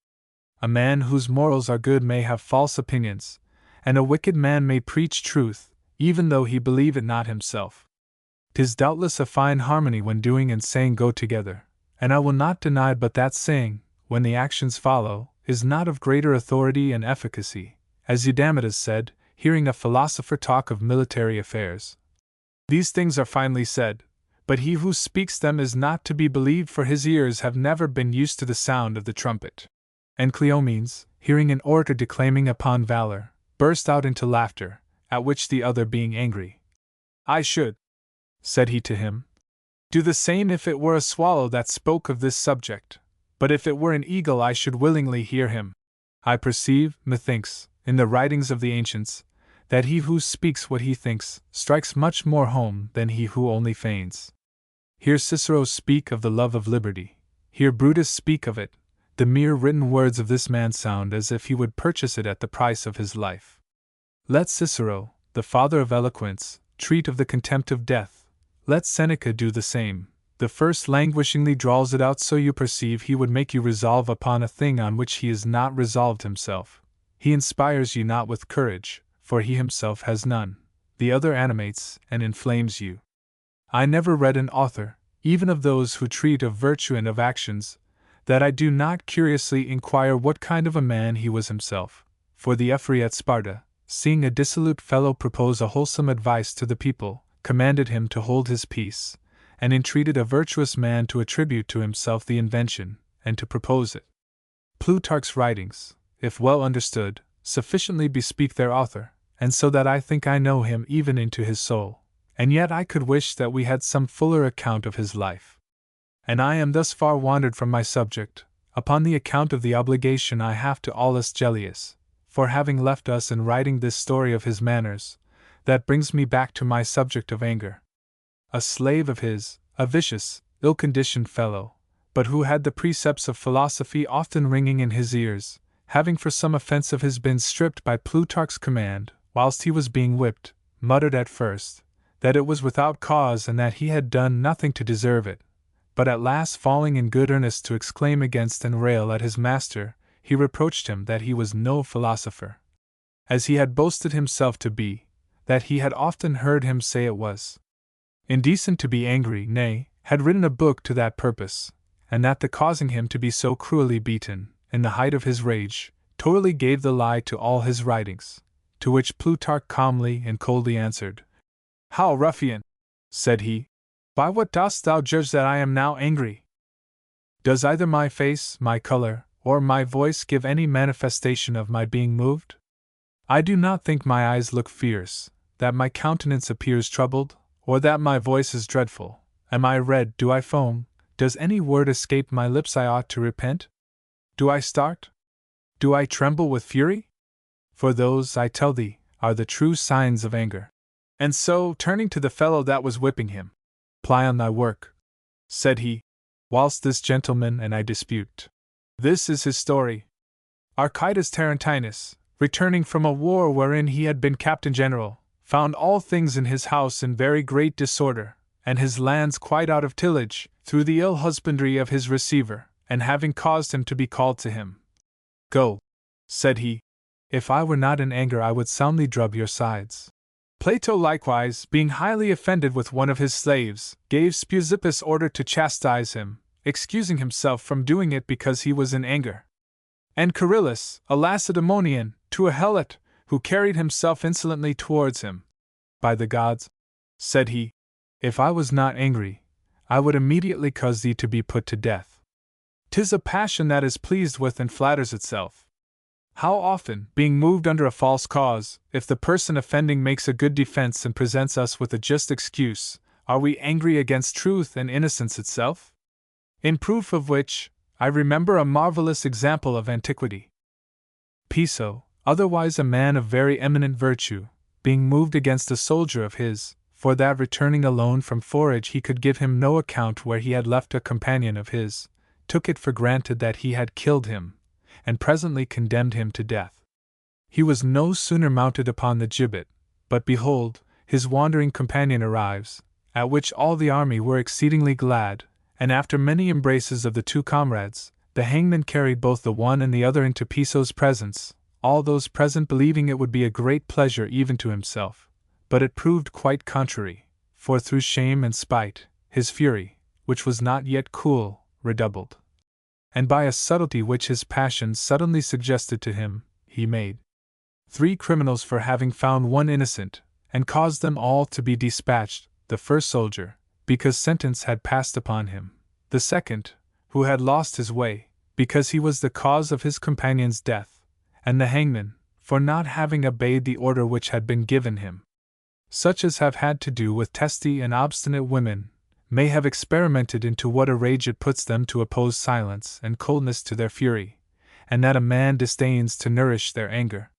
A man whose morals are good may have false opinions, and a wicked man may preach truth, even though he believe it not himself. 'Tis doubtless a fine harmony when doing and saying go together, and I will not deny but that saying, when the actions follow, is not of greater authority and efficacy, as Eudamidas said, hearing a philosopher talk of military affairs. These things are finely said, but he who speaks them is not to be believed, for his ears have never been used to the sound of the trumpet. And Cleomenes, hearing an orator declaiming upon valor, burst out into laughter, at which the other being angry, "I should," said he to him, "do the same if it were a swallow that spoke of this subject, but if it were an eagle I should willingly hear him. I perceive, methinks, in the writings of the ancients, that he who speaks what he thinks strikes much more home than he who only feigns. Hear Cicero speak of the love of liberty, hear Brutus speak of it, the mere written words of this man sound as if he would purchase it at the price of his life. Let Cicero, the father of eloquence, treat of the contempt of death, let Seneca do the same, The first languishingly drawls it out, so you perceive he would make you resolve upon a thing on which he is not resolved himself. He inspires you not with courage, for he himself has none. The other animates and inflames you. I never read an author, even of those who treat of virtue and of actions, that I do not curiously inquire what kind of a man he was himself. For the Ephri at Sparta, seeing a dissolute fellow propose a wholesome advice to the people, commanded him to hold his peace, and entreated a virtuous man to attribute to himself the invention, and to propose it. Plutarch's writings, if well understood, sufficiently bespeak their author, and so that I think I know him even into his soul, and yet I could wish that we had some fuller account of his life. And I am thus far wandered from my subject, upon the account of the obligation I have to Aulus Gellius, for having left us in writing this story of his manners, that brings me back to my subject of anger. A slave of his, a vicious, ill-conditioned fellow, but who had the precepts of philosophy often ringing in his ears, having for some offense of his been stripped by Plutarch's command, whilst he was being whipped, muttered at first that it was without cause and that he had done nothing to deserve it, but at last falling in good earnest to exclaim against and rail at his master, he reproached him that he was no philosopher, as he had boasted himself to be, that he had often heard him say it was indecent to be angry, nay, had written a book to that purpose, and that the causing him to be so cruelly beaten, in the height of his rage, totally gave the lie to all his writings. To which Plutarch calmly and coldly answered, "How, ruffian!" said he, "by what dost thou judge that I am now angry? Does either my face, my color, or my voice give any manifestation of my being moved? I do not think my eyes look fierce, that my countenance appears troubled, or that my voice is dreadful. Am I red? Do I foam? Does any word escape my lips I ought to repent? Do I start? Do I tremble with fury? For those, I tell thee, are the true signs of anger." And so, turning to the fellow that was whipping him, "Ply on thy work," said he, "whilst this gentleman and I dispute." This is his story. Archytas Tarentinus, returning from a war wherein he had been captain general, found all things in his house in very great disorder, and his lands quite out of tillage, through the ill husbandry of his receiver, and having caused him to be called to him. "Go," said he, "if I were not in anger I would soundly drub your sides." Plato likewise, being highly offended with one of his slaves, gave Speusippus order to chastise him, excusing himself from doing it because he was in anger. And Charillus, a Lacedaemonian, to a Helot, who carried himself insolently towards him. "By the gods," said he, "if I was not angry, I would immediately cause thee to be put to death. 'Tis a passion that is pleased with and flatters itself. How often, being moved under a false cause, if the person offending makes a good defense and presents us with a just excuse, are we angry against truth and innocence itself? In proof of which, I remember a marvelous example of antiquity. Piso, otherwise a man of very eminent virtue, being moved against a soldier of his, for that returning alone from forage he could give him no account where he had left a companion of his, took it for granted that he had killed him, and presently condemned him to death. He was no sooner mounted upon the gibbet, but behold, his wandering companion arrives, at which all the army were exceedingly glad, and after many embraces of the two comrades, the hangman carried both the one and the other into Piso's presence, all those present believing it would be a great pleasure even to himself, but it proved quite contrary, for through shame and spite, his fury, which was not yet cool, redoubled. And by a subtlety which his passions suddenly suggested to him, he made 3 criminals for having found one innocent, and caused them all to be dispatched, the first soldier, because sentence had passed upon him, the second, who had lost his way, because he was the cause of his companion's death, and the hangman, for not having obeyed the order which had been given him. Such as have had to do with testy and obstinate women may have experimented into what a rage it puts them to oppose silence and coldness to their fury, and that a man disdains to nourish their anger.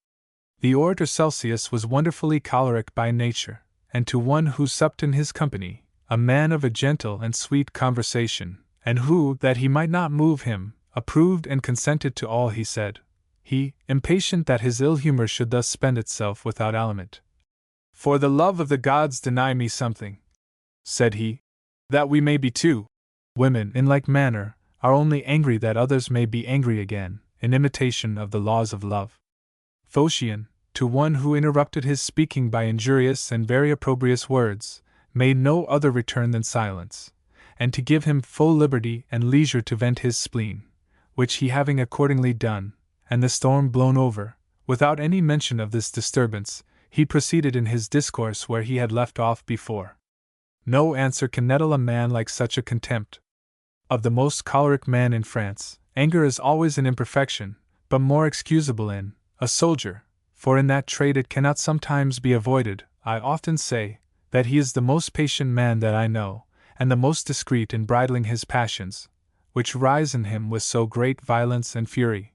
The orator Celsius was wonderfully choleric by nature, and to one who supped in his company, a man of a gentle and sweet conversation, and who, that he might not move him, approved and consented to all he said, he, impatient that his ill humor should thus spend itself without aliment. "For the love of the gods deny me something," said he. That we may be too. Women, in like manner, are only angry that others may be angry again, in imitation of the laws of love. Phocion, to one who interrupted his speaking by injurious and very opprobrious words, made no other return than silence, and to give him full liberty and leisure to vent his spleen, which he having accordingly done, and the storm blown over, without any mention of this disturbance, he proceeded in his discourse where he had left off before. No answer can nettle a man like such a contempt. Of the most choleric man in France, anger is always an imperfection, but more excusable in a soldier, for in that trait it cannot sometimes be avoided. I often say that he is the most patient man that I know, and the most discreet in bridling his passions, which rise in him with so great violence and fury.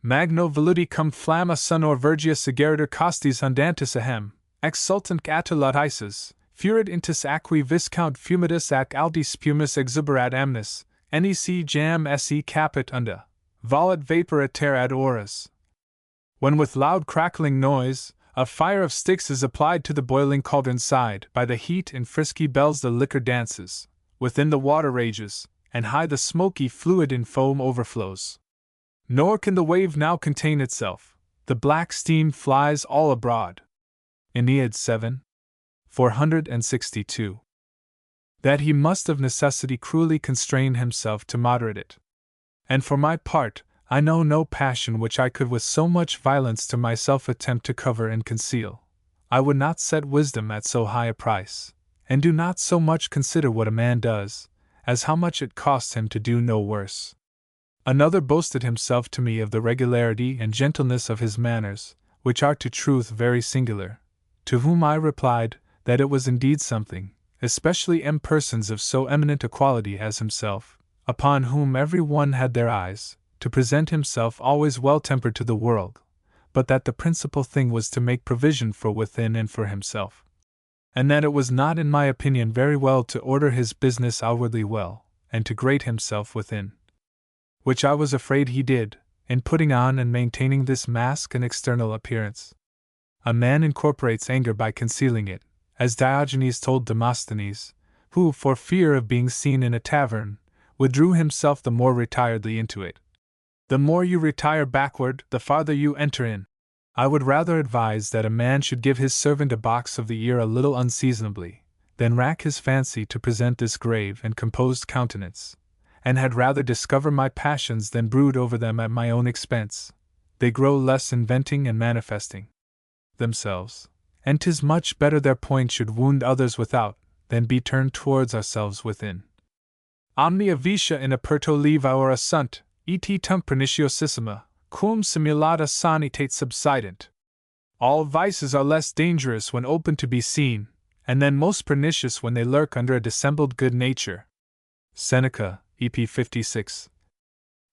Magno veluti cum flamma sonor vergius ageritor costis undantis ahem, exultant atulat isis, furit intus aqui viscount fumitus ac alti spumus exuberat amnis, nec jam se capit unda, volat vapora ter ad auras. When with loud crackling noise, a fire of sticks is applied to the boiling cauldron side, by the heat and frisky bells the liquor dances, within the water rages, and high the smoky fluid in foam overflows. Nor can the wave now contain itself, the black steam flies all abroad. Aeneid 7. 462. That he must of necessity cruelly constrain himself to moderate it. And for my part, I know no passion which I could with so much violence to myself attempt to cover and conceal. I would not set wisdom at so high a price, and do not so much consider what a man does, as how much it costs him to do no worse. Another boasted himself to me of the regularity and gentleness of his manners, which are to truth very singular, to whom I replied that it was indeed something, especially persons of so eminent a quality as himself, upon whom every one had their eyes, to present himself always well-tempered to the world, but that the principal thing was to make provision for within and for himself. And that it was not in my opinion very well to order his business outwardly well, and to grate himself within. Which I was afraid he did, in putting on and maintaining this mask and external appearance. A man incorporates anger by concealing it, as Diogenes told Demosthenes, who, for fear of being seen in a tavern, withdrew himself the more retiredly into it. The more you retire backward, the farther you enter in. I would rather advise that a man should give his servant a box of the ear a little unseasonably, than rack his fancy to present this grave and composed countenance, and had rather discover my passions than brood over them at my own expense. They grow less inventing and manifesting themselves, and 'tis much better their point should wound others without, than be turned towards ourselves within. Omnia vitia in aperto levaora sunt, et tum perniciosissima, cum simulata sanitate subsident. All vices are less dangerous when open to be seen, and then most pernicious when they lurk under a dissembled good nature. Seneca, EP 56.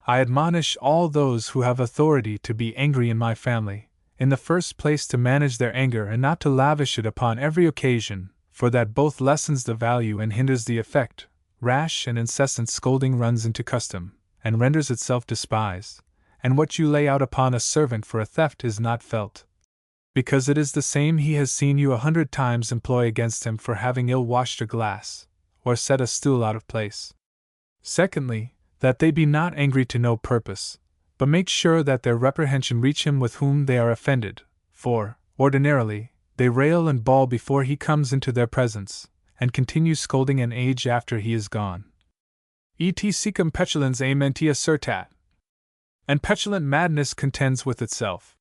I admonish all those who have authority to be angry in my family, in the first place to manage their anger and not to lavish it upon every occasion, for that both lessens the value and hinders the effect. Rash and incessant scolding runs into custom, and renders itself despised, and what you lay out upon a servant for a theft is not felt, because it is the same he has seen you 100 times employ against him for having ill-washed a glass, or set a stool out of place. Secondly, that they be not angry to no purpose, but make sure that their reprehension reach him with whom they are offended, for, ordinarily, they rail and bawl before he comes into their presence, and continue scolding an age after he is gone. Et secum petulans amentia certat. And petulant madness contends with itself.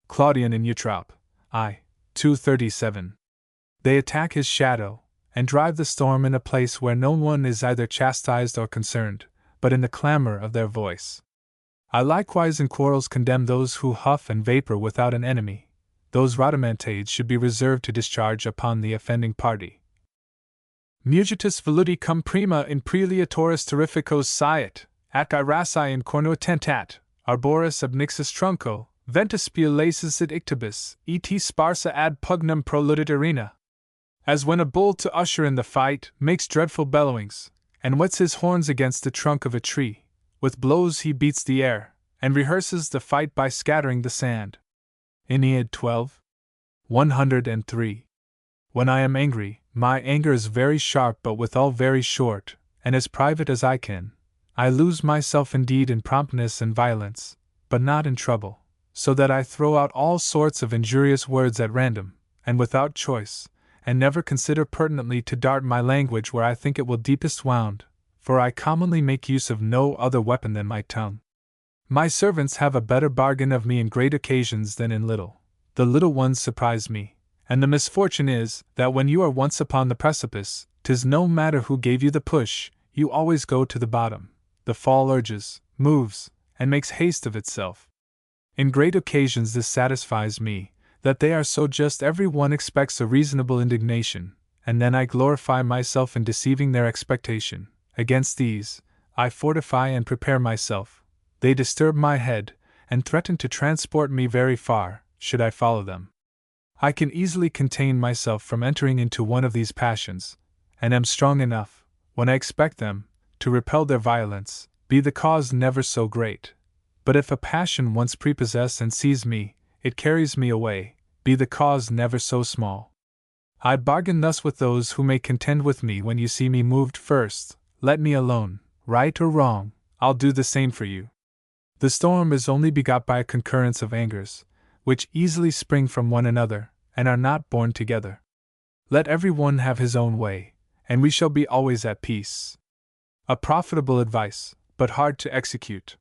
Claudian in Eutrope, I. 237. They attack his shadow, and drive the storm in a place where no one is either chastised or concerned, but in the clamor of their voice. I likewise in quarrels condemn those who huff and vapor without an enemy. Those rhodomantades should be reserved to discharge upon the offending party. Mugitus veluti cum prima in preliatoris terrificos siet, at irasci in corno tentat, arboris obnixus trunco, ventispia laces it ictibus, et sparsa ad pugnum proludit arena. As when a bull to usher in the fight makes dreadful bellowings, and whets his horns against the trunk of a tree, with blows he beats the air, and rehearses the fight by scattering the sand. Aeneid 12. 103. When I am angry, my anger is very sharp but withal very short, and as private as I can. I lose myself indeed in promptness and violence, but not in trouble, so that I throw out all sorts of injurious words at random, and without choice, and never consider pertinently to dart my language where I think it will deepest wound, for I commonly make use of no other weapon than my tongue. My servants have a better bargain of me in great occasions than in little. The little ones surprise me, and the misfortune is that when you are once upon the precipice, 'tis no matter who gave you the push, you always go to the bottom. The fall urges, moves, and makes haste of itself. In great occasions this satisfies me, that they are so just every one expects a reasonable indignation, and then I glorify myself in deceiving their expectation. Against these, I fortify and prepare myself. They disturb my head, and threaten to transport me very far, should I follow them. I can easily contain myself from entering into one of these passions, and am strong enough, when I expect them, to repel their violence, be the cause never so great. But if a passion once prepossess and seize me, it carries me away, be the cause never so small. I bargain thus with those who may contend with me. When you see me moved first, let me alone, right or wrong, I'll do the same for you. The storm is only begot by a concurrence of angers, which easily spring from one another, and are not born together. Let every one have his own way, and we shall be always at peace. A profitable advice, but hard to execute.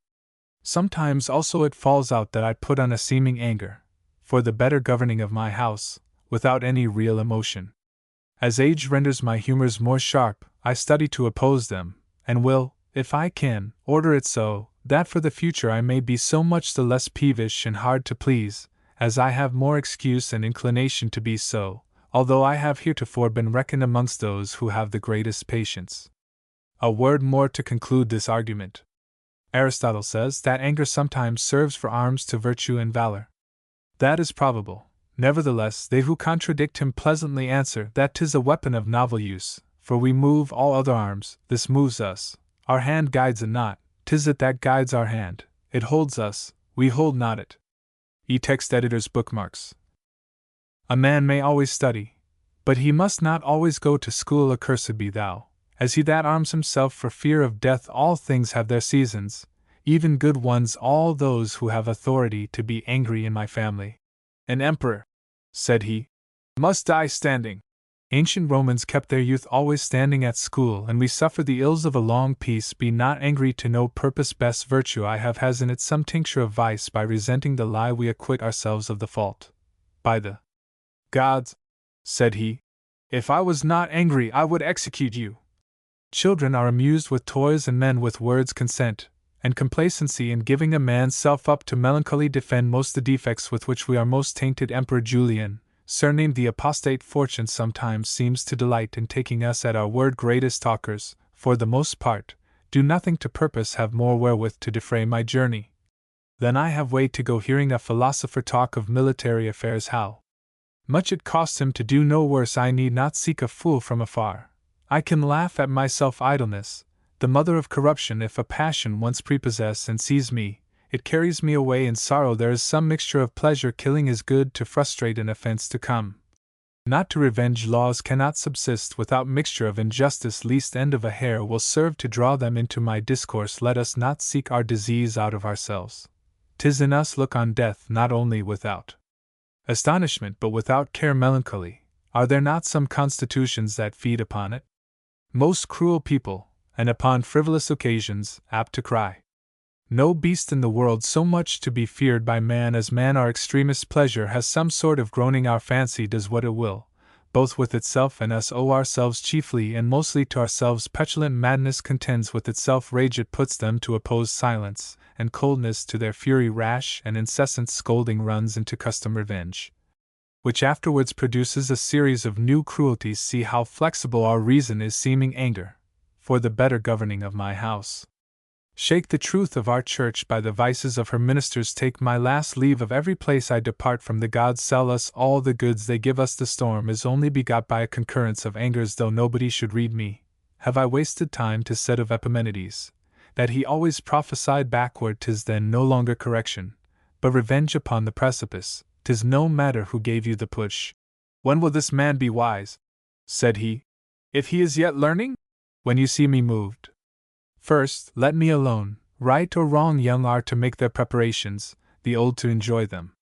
Sometimes also it falls out that I put on a seeming anger, for the better governing of my house, without any real emotion. As age renders my humors more sharp, I study to oppose them, and will, if I can, order it so, that for the future I may be so much the less peevish and hard to please, as I have more excuse and inclination to be so, although I have heretofore been reckoned amongst those who have the greatest patience. A word more to conclude this argument. Aristotle says that anger sometimes serves for arms to virtue and valor. That is probable. Nevertheless, they who contradict him pleasantly answer that 'tis a weapon of novel use, for we move all other arms, this moves us. Our hand guides it not, 'tis it that guides our hand. It holds us, we hold not it. E-text editor's bookmarks. A man may always study, but he must not always go to school. Accursed be thou, as he that arms himself for fear of death. All things have their seasons, even good ones. All those who have authority to be angry in my family. An emperor, said he, must die standing. Ancient Romans kept their youth always standing at school, and we suffer the ills of a long peace. Be not angry to no purpose. Best virtue I have has in it some tincture of vice. By resenting the lie we acquit ourselves of the fault. By the gods, said he, if I was not angry I would execute you. Children are amused with toys and men with words. Consent and complacency in giving a man's self up to melancholy defend most the defects with which we are most tainted. Emperor Julian, surnamed the apostate, fortune sometimes seems to delight in taking us at our word. Greatest talkers, for the most part, do nothing to purpose, have more wherewith to defray my journey than I have weight to go. Hearing a philosopher talk of military affairs, how much it costs him to do no worse, I need not seek a fool from afar. I can laugh at myself. Idleness, the mother of corruption. If a passion once prepossess and seize me, it carries me away in sorrow. There is some mixture of pleasure. Killing is good to frustrate an offense to come. Not to revenge. Laws cannot subsist without mixture of injustice. Least end of a hair will serve to draw them into my discourse. Let us not seek our disease out of ourselves. 'Tis in us. Look on death not only without astonishment but without care. Melancholy, are there not some constitutions that feed upon it? Most cruel people, and upon frivolous occasions, apt to cry. No beast in the world so much to be feared by man as man. Our extremest pleasure has some sort of groaning. Our fancy does what it will, both with itself and us. Owe ourselves chiefly and mostly to ourselves. Petulant madness contends with itself. Rage it puts them to oppose. Silence and coldness to their fury. Rash and incessant scolding runs into custom. Revenge, which afterwards produces a series of new cruelties. See how flexible our reason is. Seeming anger, for the better governing of my house. Shake the truth of our church by the vices of her ministers. Take my last leave of every place I depart from. The gods sell us all the goods they give us. The storm is only begot by a concurrence of angers. Though nobody should read me, have I wasted time to said of Epimenides, that he always prophesied backward. 'Tis then no longer correction, but revenge upon the precipice. 'Tis no matter who gave you the push. When will this man be wise? Said he. If he is yet learning? When you see me moved. First, let me alone. Right or wrong, young are to make their preparations, the old to enjoy them.